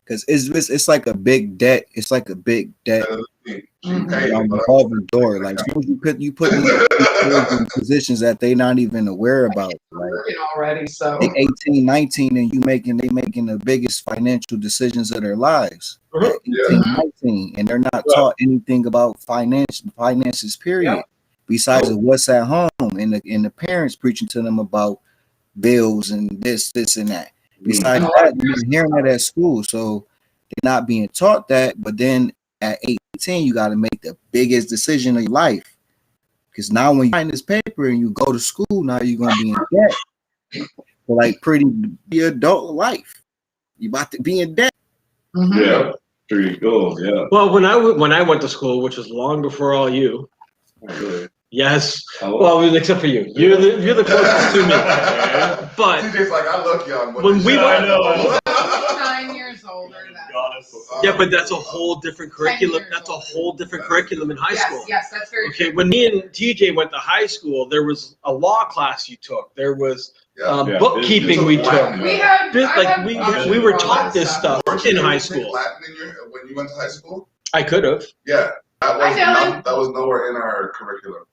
Because it's like a big debt. It's like a big debt. Revolving door. Like you put these in positions that they not even aware about. Like already, so they 18, 19, and they making the biggest financial decisions of their lives. 18, 19, and they're not taught anything about finances. Period. Yeah. Besides of what's at home, and the parents preaching to them about bills and this and that. Besides that, you're hearing that at school, so they're not being taught that. But then at 18, you got to make the biggest decision of your life, because now when you find this paper and you go to school, now you're gonna be in debt for like pretty adult life. You about to be in debt. Mm-hmm. Yeah, there you go. Yeah. Well, when I went to school, which was long before all you. Really? Yes. Well, except for you. You're the closest to me. But TJ's like, I look young. When we were 9 years older. Yeah, but that's a whole different curriculum. That's a whole different curriculum in high school. Yes, that's very true. When me and TJ went to high school, there was a law class you took. There was bookkeeping we took. We were taught this stuff in high school. Latin when you went to high school? I could have. Yeah. That was nowhere in our curriculum.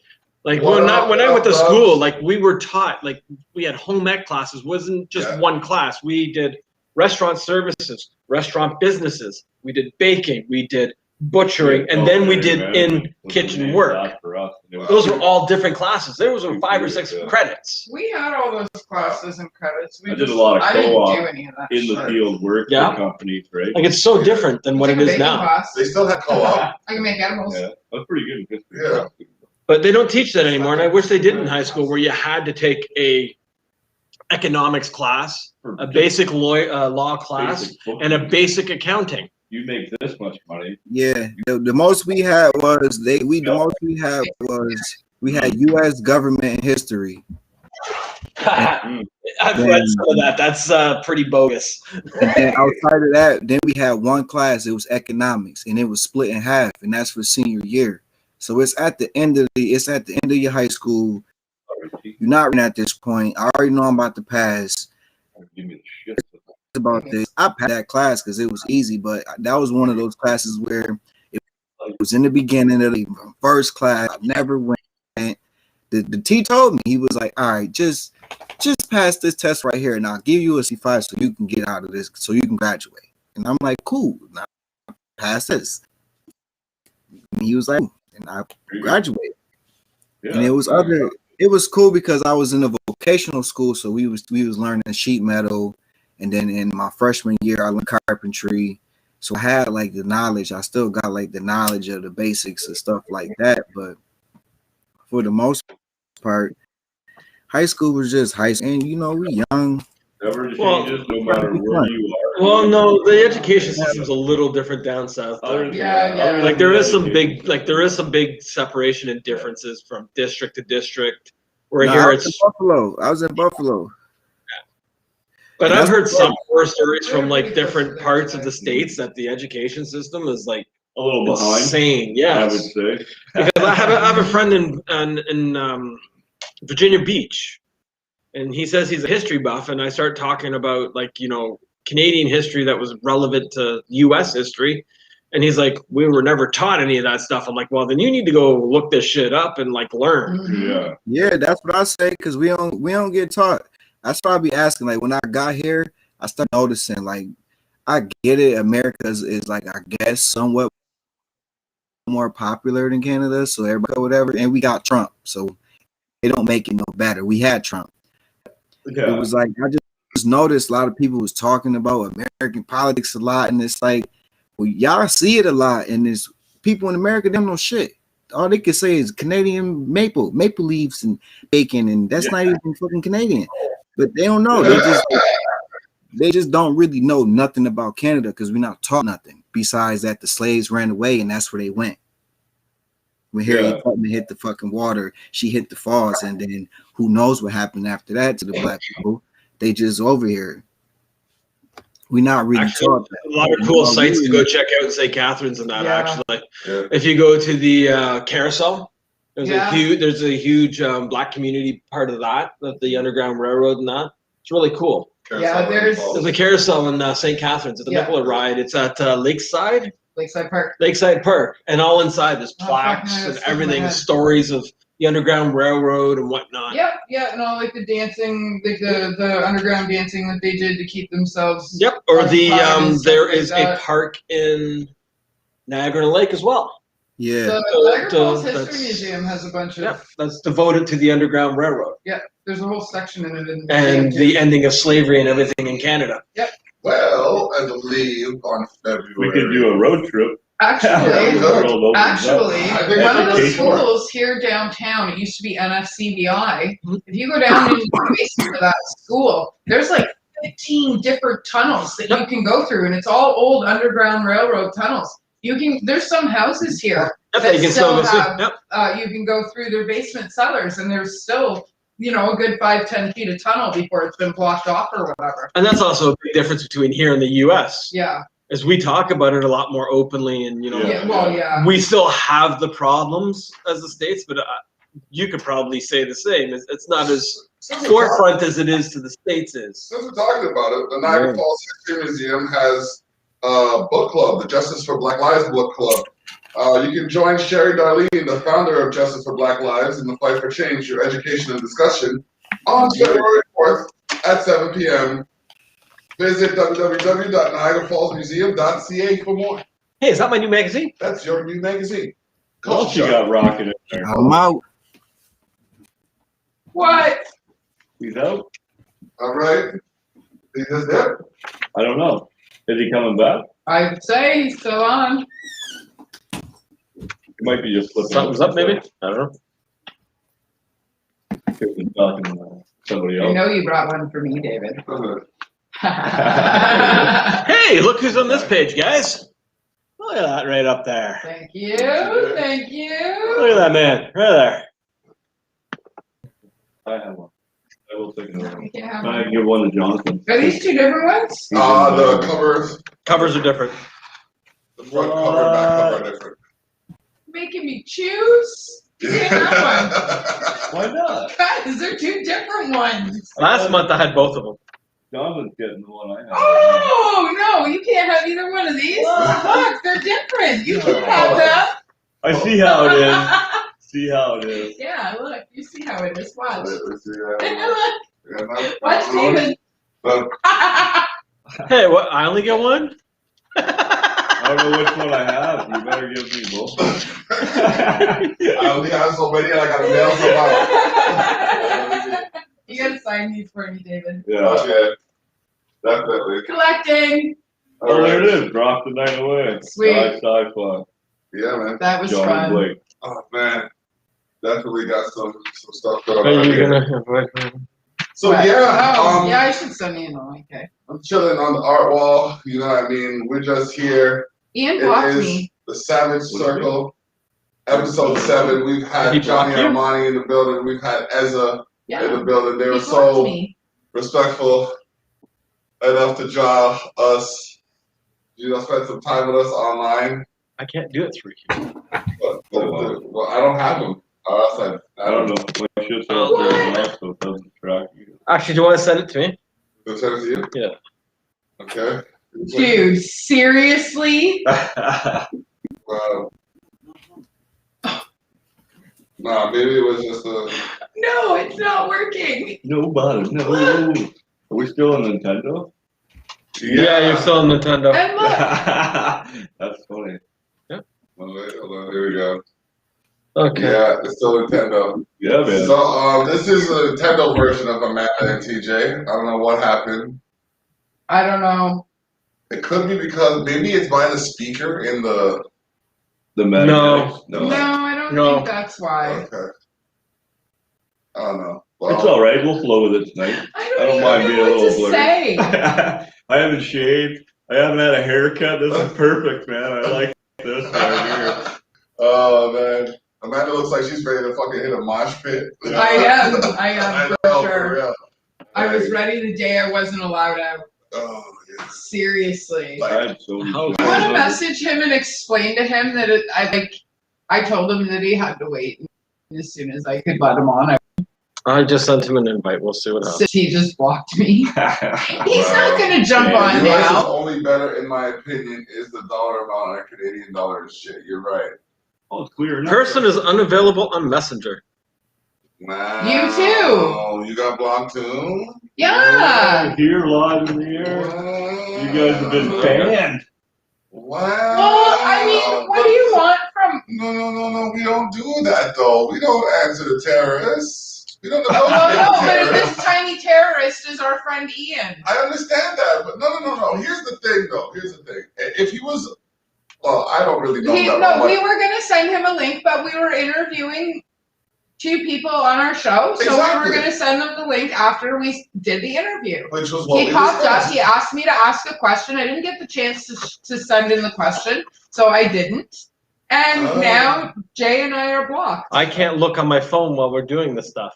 Like when I went to school, like we were taught, like we had home ec classes. It wasn't just one class. We did restaurant services, restaurant businesses. We did baking. We did butchering, and then we did in kitchen work. Those were all different classes. There was 5 or 6 credits. We had all those classes and credits. I did a lot of co-op in the shit. field work for companies, right? Like it's so different than what it is now. Class. They still have co-op. I can make edibles. Yeah, that's pretty good. Yeah. But they don't teach that anymore, and I wish they did in high school, where you had to take a economics class, a basic law class, and a basic accounting. You make this much money. Yeah, the most we had was we had U.S. government history. I've read some of that. That's pretty bogus. And then outside of that, then we had one class. It was economics, and it was split in half, and that's for senior year. So it's at the end of your high school. You're not at this point. I already know I'm about to pass. Give me the shit about this. I passed that class because it was easy, but that was one of those classes where it was in the beginning of the first class. I never went. The T told me, he was like, all right, just pass this test right here, and I'll give you a C5 so you can get out of this, so you can graduate. And I'm like, cool, now pass this. And he was like, and I graduated. Yeah, and it was cool because I was in a vocational school, so we was learning sheet metal. And then in my freshman year, I learned carpentry. So I had like the knowledge. I still got like the knowledge of the basics and stuff like that. But for the most part, high school was just high school. And we young. Never changes no matter where you are. Well, no, the education system's a little different down south. Yeah. Like there is some big separation and differences from district to district. Where No, here I it's was in Buffalo. I was in Buffalo. But That's I've heard the some horror stories from like different parts of the states that the education system is like A little behind. insane. I Yes. would say. Because I have a friend in Virginia Beach, and he says he's a history buff, and I start talking about like Canadian history that was relevant to U.S. history, and he's like, we were never taught any of that stuff. I'm like, well, then you need to go look this shit up and like learn. Yeah. Yeah, that's what I say because we don't get taught. That's why I be asking. Like when I got here, I started noticing. Like I get it. America is like I guess somewhat more popular than Canada, so everybody whatever. And we got Trump, so it don't make it no better. We had Trump. Yeah. It was like I just noticed a lot of people was talking about American politics a lot, and it's like, well, y'all see it a lot, and there's people in America them no shit. All they can say is Canadian maple leaves and bacon, and that's not even fucking Canadian. But they don't know. They just don't really know nothing about Canada because we're not taught nothing besides that the slaves ran away and that's where they went. When Harriet Tubman hit the fucking water, she hit the falls, and then who knows what happened after that to the black people? They just over here. We're not really taught that. A lot of cool sites to go check out in St. Catharines and that. Yeah. Actually, if you go to the carousel, there's a huge black community part of that, the Underground Railroad and that. It's really cool. There's a carousel in St. Catharines. It's a Nicola ride. It's at Lakeside Park, and all inside there's plaques and everything, stories of the Underground Railroad and whatnot. And all like the dancing, like the underground dancing that they did to keep themselves. Yep, or there is a park in Niagara Lake as well. Yeah. The Niagara Falls History Museum has a bunch of. Yep, that's devoted to the Underground Railroad. Yeah, there's a whole section in it. And the ending of slavery and everything in Canada. Yep. Well, I believe on February. We could do a road trip. Actually, one of the Education. schools here downtown, it used to be NFCBI. If you go down into the basement of that school, there's like 15 different tunnels that you can go through, and it's all old Underground Railroad tunnels. There's some houses here that you can still have. You can go through their basement cellars, and there's still a good 5-10 feet of tunnel before it's been blocked off or whatever. And that's also a big difference between here and the U.S. Yeah. As we talk about it a lot more openly, and we still have the problems as the States, but you could probably say the same. It's not as forefront as it is to the States is. Since we're talking about it, the Niagara Falls History Museum has a book club, the Justice for Black Lives book club. You can join Sherry Darlene, the founder of Justice for Black Lives, in the fight for change through education and discussion on February 4th at 7 p.m. Visit www.niagarafallsmuseum.ca for more. Hey, is that my new magazine? That's your new magazine. Oh, she got rocking in there. I'm out. What? He's out? All right. He just did. I don't know. Is he coming back? I'd say he's still on. He might be just slipping. Something's up, maybe? I don't know. He's talking to somebody I else. know you brought one for me, David. Hey, look who's on this page, guys. Look at that right up there. Thank you. Thank you. Look at that man right there. I have one. I will take another one. You can have I one. can give one to Jonathan. Are these two different ones? The covers, Covers are different. the front cover and back cover are different. Making me choose? You can't have one. Why not? Guys, they're two different ones. Last month I had both of them. Jonathan's getting the one I have. Oh, no, you can't have either one of these. Look, they're different. You can have them. I see how it is. See how it is. Yeah, look, you see how it is. Watch. Let's see Look, that. watch David. Hey, what? I only get one? I don't know which one I have. You better give me both. I only have so many and I gotta mail some out. You gotta sign these for me, David. Yeah. Okay. Definitely. Collecting. Oh, there it is. Drop the night away. Sweet. Sci-fi. Yeah, man. That was Johnny fun. Blake. Oh man. Definitely got some stuff going Are on you here. gonna? So But- yeah, yeah, I should send Ian a link. Okay. I'm chilling on the art wall. You know what I mean? We're just here. Ian It blocked is me. the Savage Circle, episode 7. We've Did had he Johnny block you? Armani in the building. We've had Ezza Yeah. in the building. They He were blocked so me. respectful enough to draw us, spend some time with us online. I can't do it through you. But, well, I don't have them. I don't know. My shit's out there now, so it doesn't track you. Actually, do you want to send it to me? Did I send it to you? Yeah. Okay. Dude, seriously? Well, nah, maybe it was just a. No, it's not working. Nobody knows. Are we still on Nintendo? Yeah, you're still on Nintendo. And look. That's funny. Oh, wait, hold on. Here we go. Okay. Yeah, it's still Nintendo. Yeah, man. So, this is the Nintendo version of Amanda and TJ. I don't know what happened. I don't know. It could be because maybe it's by the speaker in the. The No. No, I don't No. think that's why. Okay. I don't know. Well, It's all right. We'll flow with it tonight. I I don't don't mind even being a know what little to blurry. say. I haven't shaved. I haven't had a haircut. This is perfect, man. I like this right here. Oh, man. Amanda looks like she's ready to fucking hit a mosh pit. I am, for know, sure. real. I was ready the day I wasn't allowed out. Oh, yeah. Seriously. I'm so I want to message him and explain to him that I told him that he had to wait. And as soon as I could let him on, I just sent him an invite. We'll see what happens. he just blocked me. He's not going to jump on You know what's now. only better, in my opinion, is the dollar amount on Canadian dollars shit. You're right. Oh, it's clear enough. Person is unavailable on Messenger. Wow. You too. You got blocked too? Yeah. Here, live in the air. Wow. You guys have been banned. Wow. Well, I mean, what do you want from? No. We don't do that though. We don't answer the terrorists. We don't Well, negotiate no, with but terrorists. this tiny terrorist is our friend Ian. I understand that, but no. Here's the thing, though. Here's the thing. If he was, well, I don't really know that We much. were going to send him a link, but we were interviewing 2 people on our show, so we Exactly. were going to send them the link after we did the interview. Which was what He we popped up. discussed. He asked me to ask a question. I didn't get the chance to send in the question, so I didn't. And Oh. now Jay and I are blocked. I can't look on my phone while we're doing this stuff.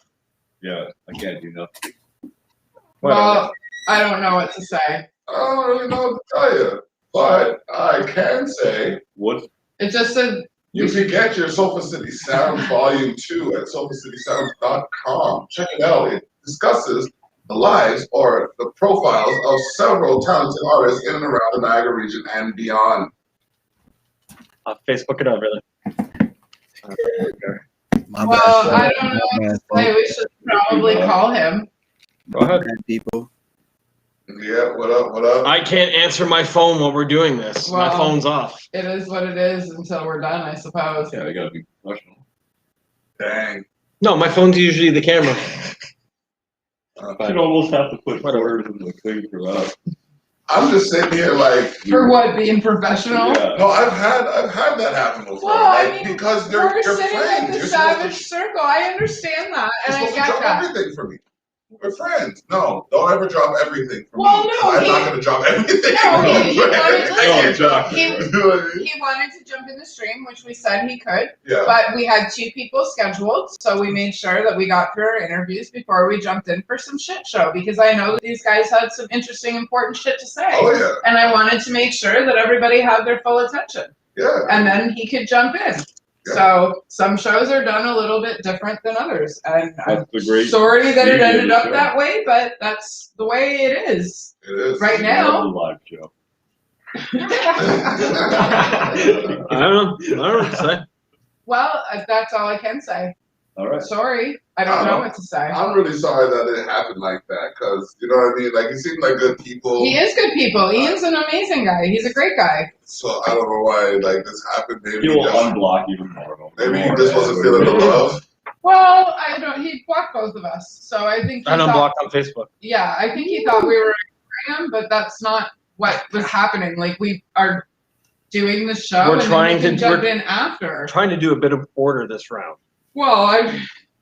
Yeah, I can't do nothing. Well, I don't know what to say. I don't really know what to tell you, but I can say What? It just said you can get your Sofa City Sounds Volume 2 at sofacitysounds.com. Check it out. It discusses the lives or the profiles of several talented artists in and around the Niagara region and beyond. I'll Facebook it everything. My Well, bad. I don't know what to say. We should probably call him. Go ahead. People. Yeah, what up? I can't answer my phone while we're doing this. My Well- phone's off. It is what it is until we're done, I suppose. Yeah, I gotta be professional. Dang. No, my phone's usually the camera. You'd almost have to put Whatever. words in the thing for that. I'm just sitting here like, For what, being professional? Yeah. no, I've had that happen before. Well, I like, mean, because We're you're sitting at friends. the You're Savage supposed Circle. I understand that, to, and I you're supposed to get drop that. everything for me. We're friends. No, don't ever drop everything for Well, me. no, I'm he- not going to drop everything. No, for he you. wanted to No, listen. exactly. He- You know what I mean? He wanted to jump in the stream, which we said he could, Yeah. but we had 2 people scheduled, so we made sure that we got through our interviews before we jumped in for some shit show, because I know that these guys had some interesting, important shit to say. Oh, yeah. And I wanted to make sure that everybody had their full attention. Yeah. And then he could jump in. Yeah. So some shows are done a little bit different than others. And I'm That's the great sorry that it beauty of ended the up show. that way, but that's the way it is It is. right It's now. a live show. I don't know what to say. Well, that's all I can say. All right. Sorry. I don't know what to say. I'm really sorry that it happened like that, because, you know what I mean? Like, he seemed like good people. He is good people. Ian's an amazing guy. He's a great guy. So I don't know why, like, this happened. Maybe He will just, unblock even more. maybe he just wasn't feeling the love. Well, I don't. He blocked both of us, so I think. I don't block on Facebook. Yeah, I think he thought we were ignoring him, but that's not what was happening. Like, we are doing the show, We're and trying then we can to- jump we're- in after. Trying to do a bit of order this round. Well,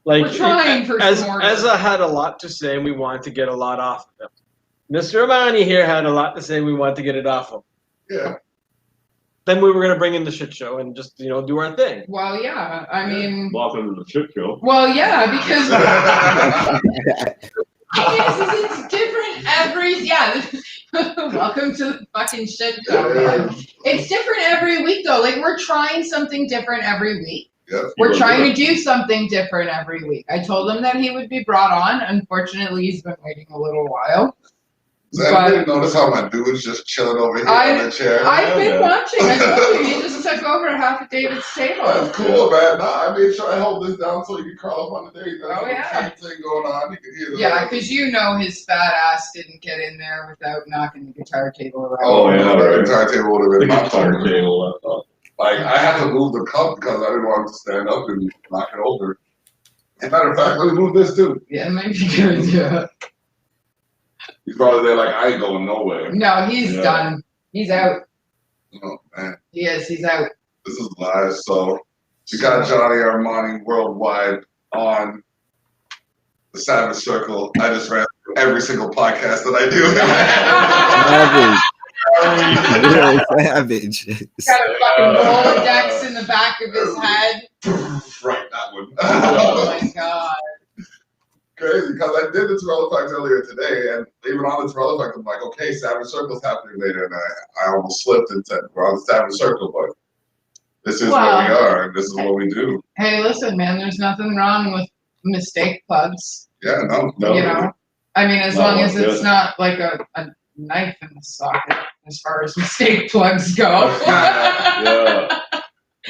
Like We're trying for some order. Ezza had a lot to say, and we wanted to get a lot off of him. Mr. Armani here had a lot to say, and we wanted to get it off him. Yeah. Then we were gonna bring in the shit show and just do our thing. Well, yeah. I mean, Welcome to the shit show. well, yeah, because it's different every. Yeah. Welcome to the fucking shit show. Man. It's different every week, though. Like we're trying something different every week. Yeah, we're trying to do something different every week. I told him that he would be brought on. Unfortunately, he's been waiting a little while. I didn't notice how my dude's just chilling over here on the chair. I've been watching. I told you, he just took over half of David's table. That's cool, man. No, I made sure I hold this down so you can curl up on the day. Oh, yeah. Thing going on. You can hear Yeah, because his fat ass didn't get in there without knocking the guitar table around. Oh, yeah. The guitar table would have been The guitar table, I thought. Like, I had to move the cup because I didn't want him to stand up and knock it over. As a matter of fact, let me move this too. Yeah, it might be good, yeah. He's probably there like, I ain't going nowhere. No, he's done. He's out. Oh, man. He is, he's out. This is live, so we got Johnny Armani worldwide on the Savage Circle. I just ran through every single podcast that I do. Savage. Got a fucking Rolodex in the back of his head. Right, that one. Oh my god. Crazy, because I did the Terrell earlier today, and even on the Terrell I'm like, okay, Savage Circle's happening later, and I almost slipped and said, we're on the Savage Circle, but this is where we are, and this is what we do. Hey, listen, man, there's nothing wrong with mistake plugs. Yeah, no. You know? I mean, as long as it's not like a knife in the socket, as far as mistake plugs go. Yeah.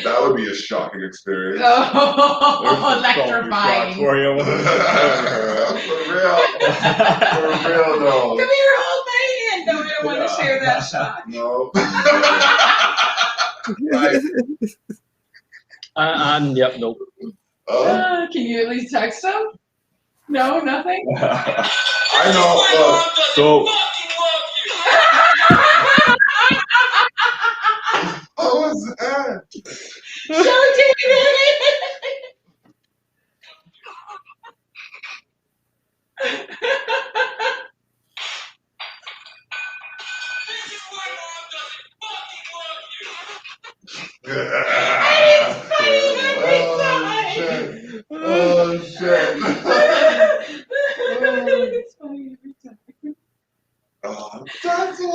That would be a shocking experience. Oh, electrifying. For you. For real though. Come here, old man. No, I don't want to share that shot. No. Yep, nope. Can you at least text him? No, nothing? I know. So. What was that? Show David. Oh shit. It's funny every time. Oh, that's why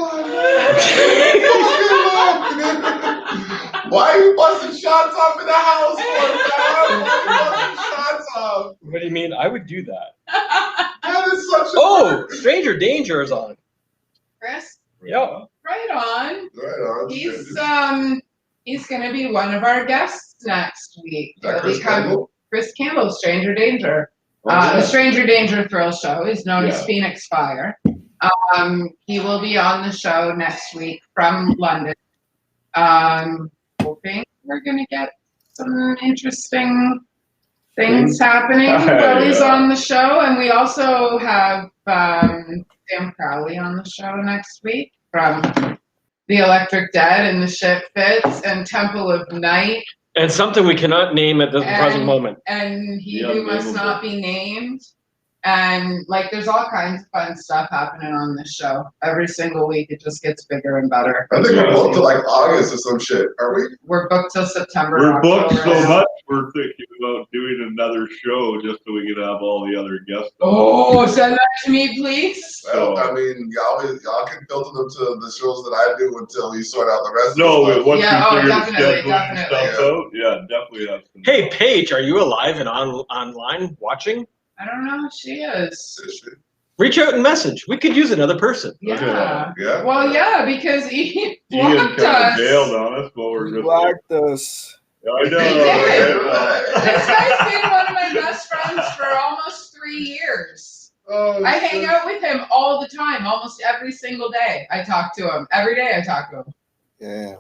are you busting shots off in the house for, man? Why are you busting shots off? What do you mean? I would do that. That is such a Stranger Danger is on. Chris? Yeah. Right on. Right on. He's gonna be one of our guests next week. Is that Chris Campbell? Chris Campbell, Stranger Danger. The Stranger Danger Thrill Show is known as Phoenix Fire. He will be on the show next week from London. Hoping we're gonna get some interesting things happening while he's on the show. And we also have Sam Crowley on the show next week from The Electric Dead and The Shit Fits and Temple of Night. And something we cannot name at the present moment. And He Who Must Not Be Named. And like, there's all kinds of fun stuff happening on this show. Every single week, it just gets bigger and better. I think we're booked to like August or some shit. Are we? We're booked till September. We're booked so much. We're thinking about doing another show just so we can have all the other guests. Oh, send that to me, please. Well, I mean, y'all can filter them to the shows that I do until we sort out the rest. No, of once yeah, we figure the definitely. stuff out, definitely have some. Hey, Paige, are you alive and online watching? I don't know who she is. Reach out and message. We could use another person. Yeah. Yeah. Well, yeah, because he Ian blocked kind us. of bailed on us while we're just Blocked us. I know. He did. This guy's been one of my best friends for almost 3 years. Oh, I hang out with him all the time, almost every single day. I talk to him. Every day I talk to him. Yeah.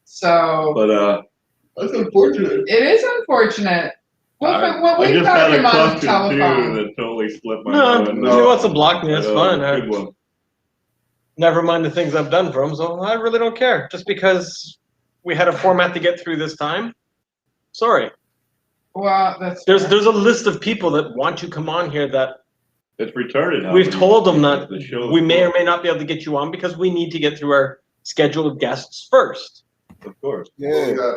So. But that's unfortunate. It is unfortunate. What I we just got had a him on the question too telephone. that totally slipped my No, mind. if he wants to block me, that's fine. Good one. Never mind the things I've done for him, so I really don't care. Just because we had a format to get through this time. Sorry. Well, that's There's a list of people that want to come on here that It's retarded. how we've many- told them that the show we is may or full. may not be able to get you on because we need to get through our scheduled guests first. Of course. Well, Yeah. we got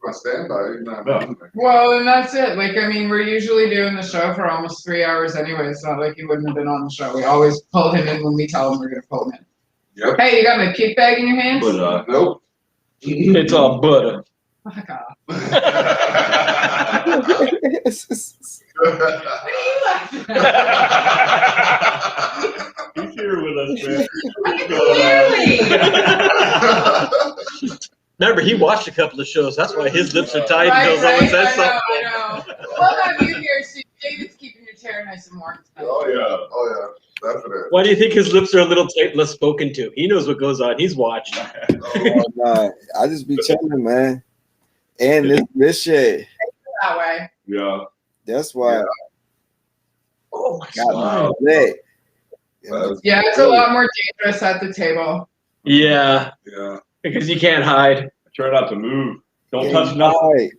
my standby. You know what I mean? well, and that's it. Like, I mean, we're usually doing the show for almost 3 hours anyway. It's not like he wouldn't have been on the show. We always pull him in when we tell him we're going to pull him in. Yep. Hey, you got my puke bag in your hands? But Nope. It's all butter. Fuck off. What What are you laughing at? he's here with us, man. Clearly. Remember, he watched a couple of shows. That's why his lips are tight Right, until someone right, says I something. know. We'll have you here soon. David's keeping your chair nice and warm tonight. Oh yeah. Oh yeah. Definitely. Why do you think his lips are a little tight and less spoken to? He knows what goes on. He's watched. Oh, Nah, I just be chilling, man. And this shit, That way. Yeah. that's why Oh my I got God. my leg. Yeah, it's a lot more dangerous at the table. Yeah, yeah. because you can't hide. Try not to move. Don't touch nothing.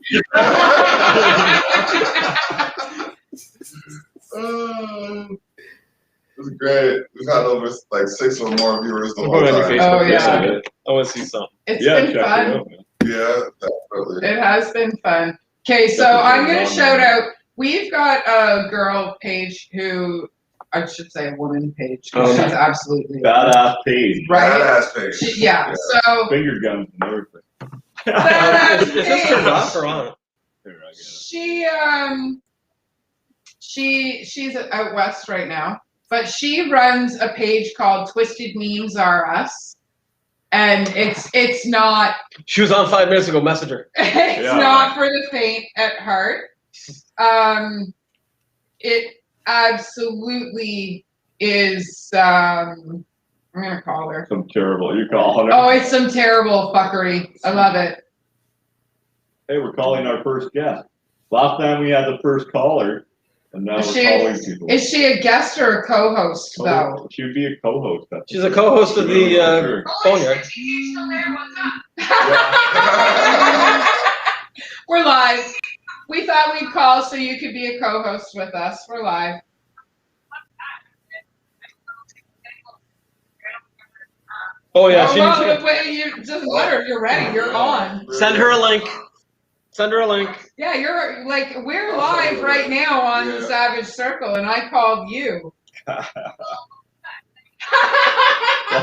This is great. We've had over like 6 or more viewers the I'll whole put it on your time. Facebook. Oh, yeah. I want to see something. It's Yeah, been check fun. it out, man. Yeah, definitely. It has been fun. Okay, so I'm going to shout out. We've got a girl page who, I should say a woman page, because she's absolutely Badass page. right. Badass page. Yeah, so Finger guns and everything. badass Is this turned off page. or on? Here, I get it. She's out west right now, but she runs a page called Twisted Memes Are Us, and it's not She was on 5 minutes ago. Messenger. it's Yeah. not for the faint at heart. It absolutely is. I'm gonna call her. Some terrible. You calling her? Oh, it's some terrible fuckery. I love it. Hey, we're calling our first guest. Last time we had the first caller, and now Is we're she- calling people. Is she a guest or a co-host though? Oh, she would be a co-host. That's She's a co-host of the Sure. Boneyard. We're live. We thought we'd call so you could be a co-host with us. We're live. Oh yeah, Oh, she well, needs wait, you doesn't matter if you're ready. You're on. to send her a link. Send her a link. Yeah, you're like we're live right now on the Yeah. Savage Circle, and I called you. Well,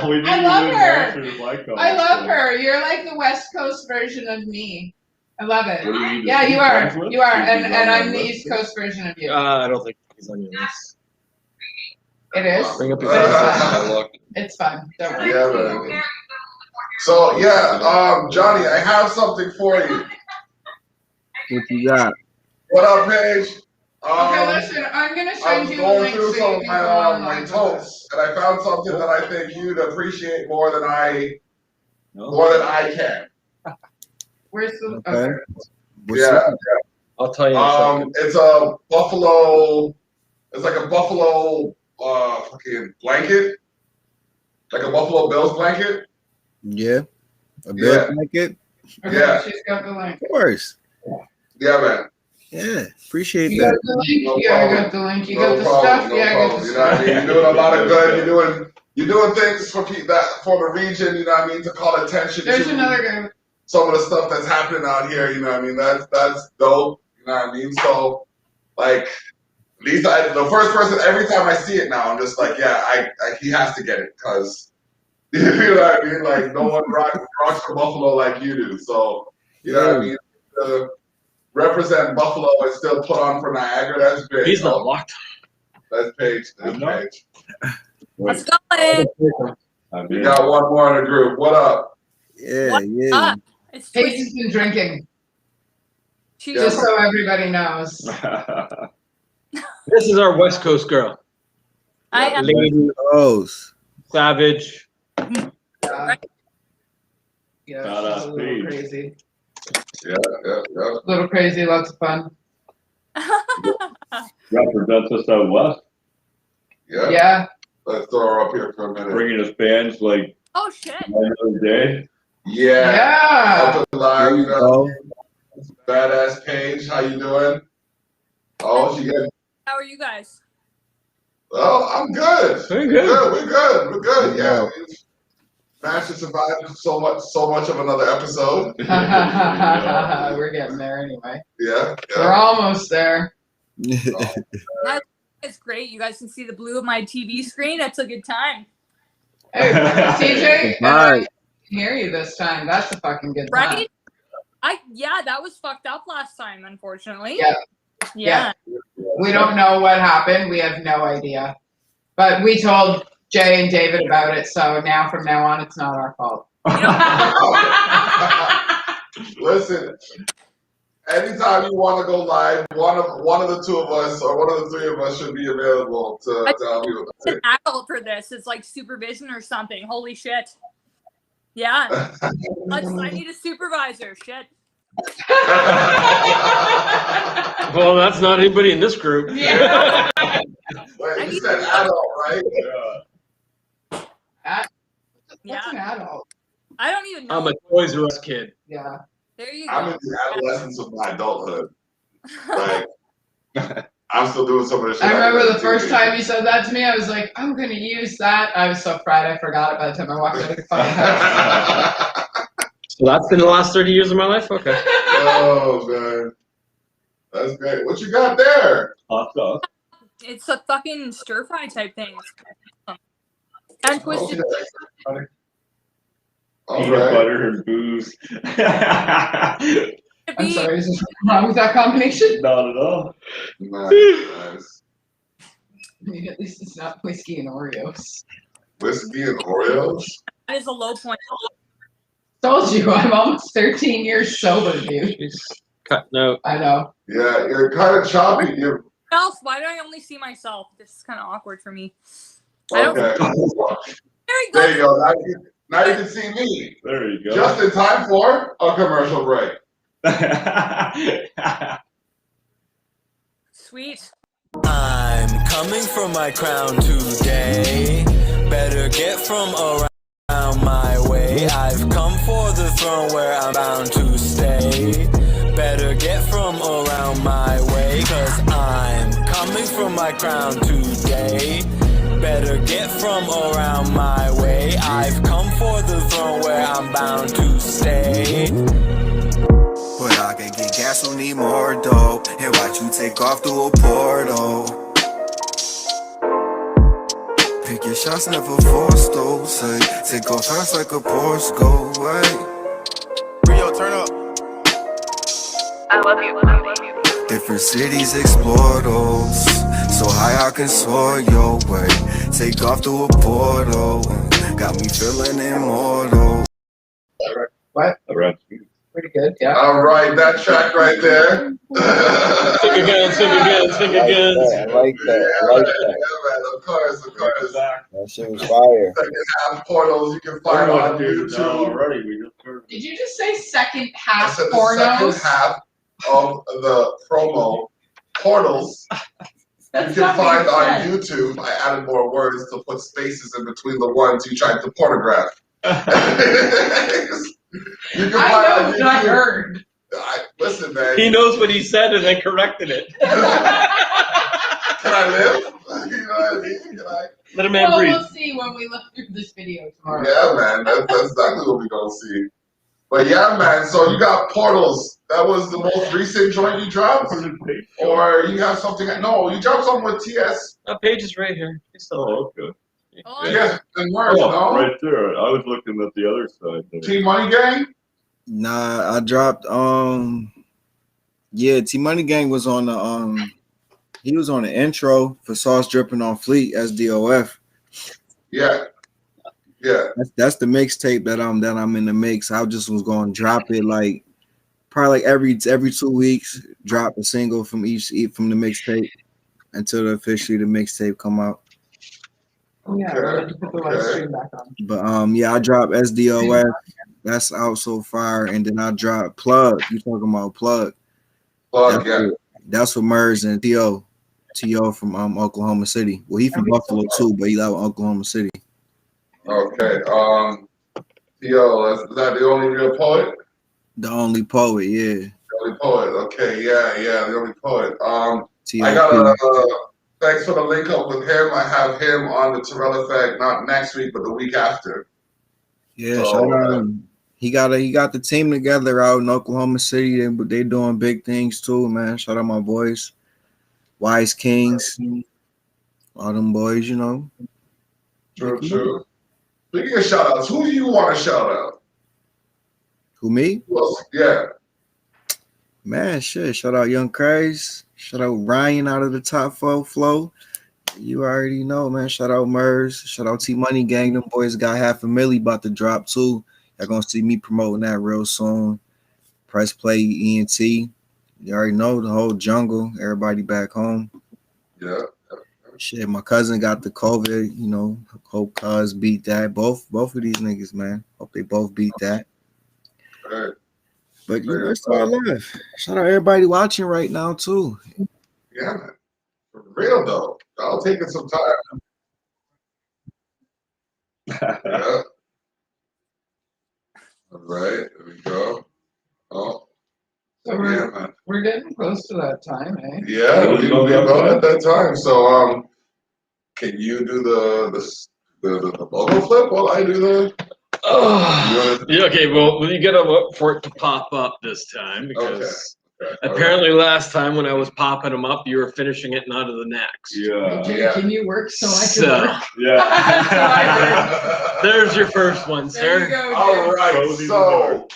we knew I you love wouldn't her. answer if I called, I love so- her. You're like the West Coast version of me. I love What it. do you need to Yeah, be you are. friends with? You are, She's and on and my I'm the list. East Coast version of you. I don't think he's on your list. It is. Bring up his But it's Uh, fun. It's fun. Don't worry. Yeah, man. So yeah, Johnny, I have something for you. What you got? What up, Paige? Okay, listen. I'm gonna I send was you the going link through so some you of can my go my online with posts, us. and I found something that I think you'd appreciate more than I can. Where's the? Okay. Okay. What's Yeah. up? I'll tell you. in a second. It's a buffalo. It's like a buffalo fucking blanket, like a Buffalo Bills blanket. Yeah. A Yeah. bed blanket? Okay, Yeah. she's got the link. Of course. Yeah, man. Yeah. Appreciate You got that. the link. No Yeah, I problem. got the link. You No got the problem, stuff. no Yeah, I got problem. the You know what I stuff. mean? You're doing a lot of good. You're doing things for for the region. You know what I mean? To call attention There's to another guy. some of the stuff that's happening out here. You know what I mean? That's dope. You know what I mean? So like. The first person, every time I see it now, I'm just like, yeah, he has to get it because, you know what I mean? Like, no one rocks for Buffalo like you do. So, you know what I mean? To represent Buffalo and still put on for Niagara, that's big. He's not locked. That's Paige. That's Paige. Let's go ahead. We got one more in the group. What up? Yeah, What yeah. up? It's Paige has been drinking, She just so everybody knows. This is our West Coast girl. I am. Lady Those. Savage. Yeah, she's Badass a little Paige. crazy. Yeah. A little crazy, lots of fun. Represents us out west, Yeah. Yeah. Let's throw her up here for a minute. bringing us bands like Oh shit. another day. Yeah. Yeah. Up and live, you know. Oh, Badass Paige. How you doing? Oh, she getting. How are you guys? Oh, I'm good. Very good. We're good. Yeah. We managed to survive so much of another episode. We're getting there anyway. Yeah. We're almost there. It's great. You guys can see the blue of my TV screen. That's a good time. Hey, TJ, Right. I can hear you this time. That's a fucking good Right? time. Yeah, that was fucked up last time, unfortunately. Yeah. We don't know what happened. We have no idea. But we told Jay and David about it, so now from now on, it's not our fault. Listen, anytime you want to go live, one of the two of us or one of the three of us should be available to help you with An adult for this. It's like supervision or something. Holy shit. Yeah. I need a supervisor. Shit. Well, that's not anybody in this group. Yeah. Wait, you said adult, right? What's an adult? I don't even know. I'm a Toys R Us kid. Yeah. There you go. I'm in the adolescence of my adulthood. Like, I'm still doing some of the shit. I remember the first time you said that to me, I was like, I'm going to use that. I was so fried, I forgot it by the time I walked out of the fucking house. So that's been the last 30 years of my life? Okay. Oh, man. That's great. What you got there? Hot sauce. It's a fucking stir fry type thing. And twisted. Okay. Peanut butter and booze. I'm sorry, is this wrong with that combination? Not at all. Nice. I mean, at least it's not whiskey and Oreos. Whiskey and Oreos? That is a low point. Told you, I'm almost 13 years sober, dude. Cutting out. I know. Yeah, you're kind of choppy. You're Why do I only see myself? This is kind of awkward for me. okay. There There you go. Now you can see me. There you go. Just in time for a commercial break. Sweet. I'm coming for my crown today. Better get from around my way. I've come for the throne where I'm bound to stay. Better get from around my way, 'cause I'm coming for my crown today. Better get from around my way. I've come for the throne where I'm bound to stay. But I can get gas, who need more dope, and watch you take off through a portal. Pick your shots, never force those. Say, take off fast like a Porsche, go away. Rio, turn up. I love you. Different cities, explore those. So high I can soar your way. Take off through a portal. Got me feeling immortal. What? Pretty good, yeah. All right, that track right there. Sing again, sing again, sing again. I like that. I like that. Yeah, man, of course. That shit was fire. Second half portals you can find on YouTube. Already, we just heard. Did you just say second I half said the pornos? second half of the promo portals you can find on YouTube. I added more words to put spaces in between the ones you tried to pornograph. You can find I on know what I YouTube. heard. Listen, man. He knows what he said and then corrected it. Can I live? You know what I mean? Can I? Let a man Well, breathe. we'll see when we look through this video tomorrow. Yeah, man. That's exactly what we're going to see. But yeah, man. So you got Portals. That was the most recent joint you dropped? Or you have something? No, you dropped something with TS. That page is right here. Oh, okay. TS and merch, no? Right there. I was looking at the other side. There. T Money Gang? Nah, I dropped yeah, T Money Gang was on the he was on the intro for Sauce Dripping on Fleet as DOF. Yeah. Yeah. That's the mixtape that I'm in the mix. I just was going to drop it like probably like every 2 weeks, drop a single from the mixtape until officially the mixtape come out. Yeah, we're going to put the live stream back on. But yeah, I dropped SDOF. That's out so far, and then I dropped Plug. You talking about Plug? Plug, that's for Murs and T.O. from Oklahoma City. Well, he from Buffalo too, but he out in Oklahoma City. Okay. T.O., is that the only real poet? The only poet, yeah. The only poet. Okay, yeah, the only poet. I got thanks for the link up with him. I have him on the Terrell Effect, not next week, but the week after. Yeah, So, shout out him. He got the team together out in Oklahoma City, but they doing big things too, man. Shout out my boys, Wise Kings, all them boys, you know. True. Speaking of shout outs, who do you want to shout out? Who, me? Who else? Yeah. Man, shit. Shout out Young Craze. Shout out Ryan out of the Top 4 Flow. You already know, man. Shout out Mers. Shout out T Money Gang. Them boys got $500,000 about to drop too. Y'all gonna see me promoting that real soon. Press Play ENT. You already know the whole jungle. Everybody back home. Yeah. Shit, my cousin got the COVID. You know, hope cuz beat that. Both of these niggas, man. Hope they both beat that. Right. But you know, it's all love. Shout out everybody watching right now too. Yeah, man. For real though. Y'all taking some time. Yeah. All right, there we go. Oh. So we're getting close to that time, eh? Yeah, we about at that time. So can you do the logo flip while I do the Yeah, okay, well, you gotta look for it to pop up this time because apparently last time when I was popping them up, you were finishing it and onto the next. Yeah. Can you work so I can work? Yeah. There's your first one, There sir. you go, All right, so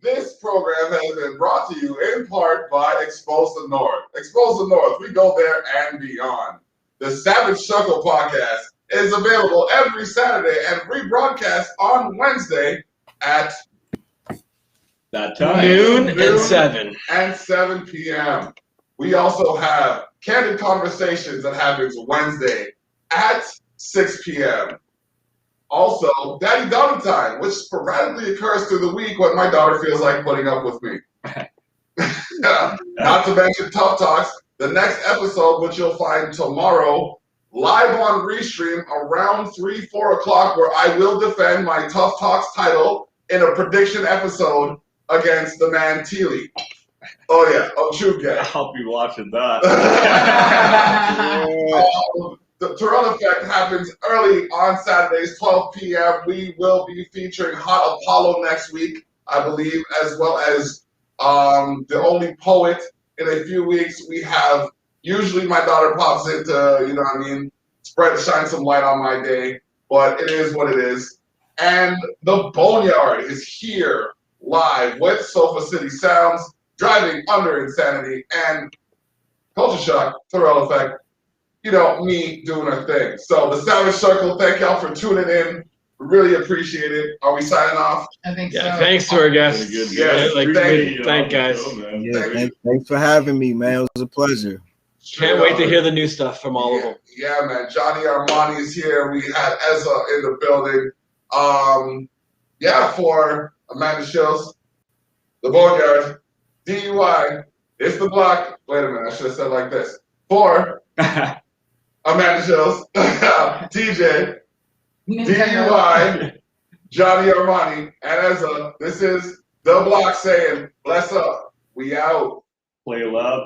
this program has been brought to you in part by Expose the North. Expose the North, we go there and beyond. The Savage Circle podcast is available every Saturday and rebroadcast on Wednesday at that time. Noon and 7. And 7 p.m. We also have Candid Conversations that happens Wednesday at 6 p.m. Also, Daddy Daughter Time, which sporadically occurs through the week when my daughter feels like putting up with me. Not to mention Tough Talks, the next episode, which you'll find tomorrow, live on Restream around 3-4 o'clock, where I will defend my Tough Talks title in a prediction episode against the man Teely. Oh yeah, Choom Gang. I'll be watching that. The Terrell Effect happens early on Saturdays, 12 p.m. We will be featuring Hot Apollo next week, I believe, as well as The Only Poet in a few weeks. We have, usually my daughter pops into, you know what I mean, shine some light on my day, but it is what it is. And The Boneyard is here live with Sofa City Sounds, Driving Under Insanity, and Culture Shock, Terrell Effect. You know, me doing a thing. So the Savage Circle, thank y'all for tuning in. We really appreciate it. Are we signing off? I think so. Thanks to our guests. Yeah, thank guys. Yeah, thanks for having me, man. It was a pleasure. Can't wait to hear the new stuff from all of them. Yeah, man. Johnny Armani is here. We had Ezza in the building. For Amanda Shills, The Boneyard, DUI, It's the Block. Wait a minute, I should have said it like this. For Amanda Shills, TJ, DUI, Johnny Armani, and Ezza. This is The Block saying, bless up. We out. Play loud.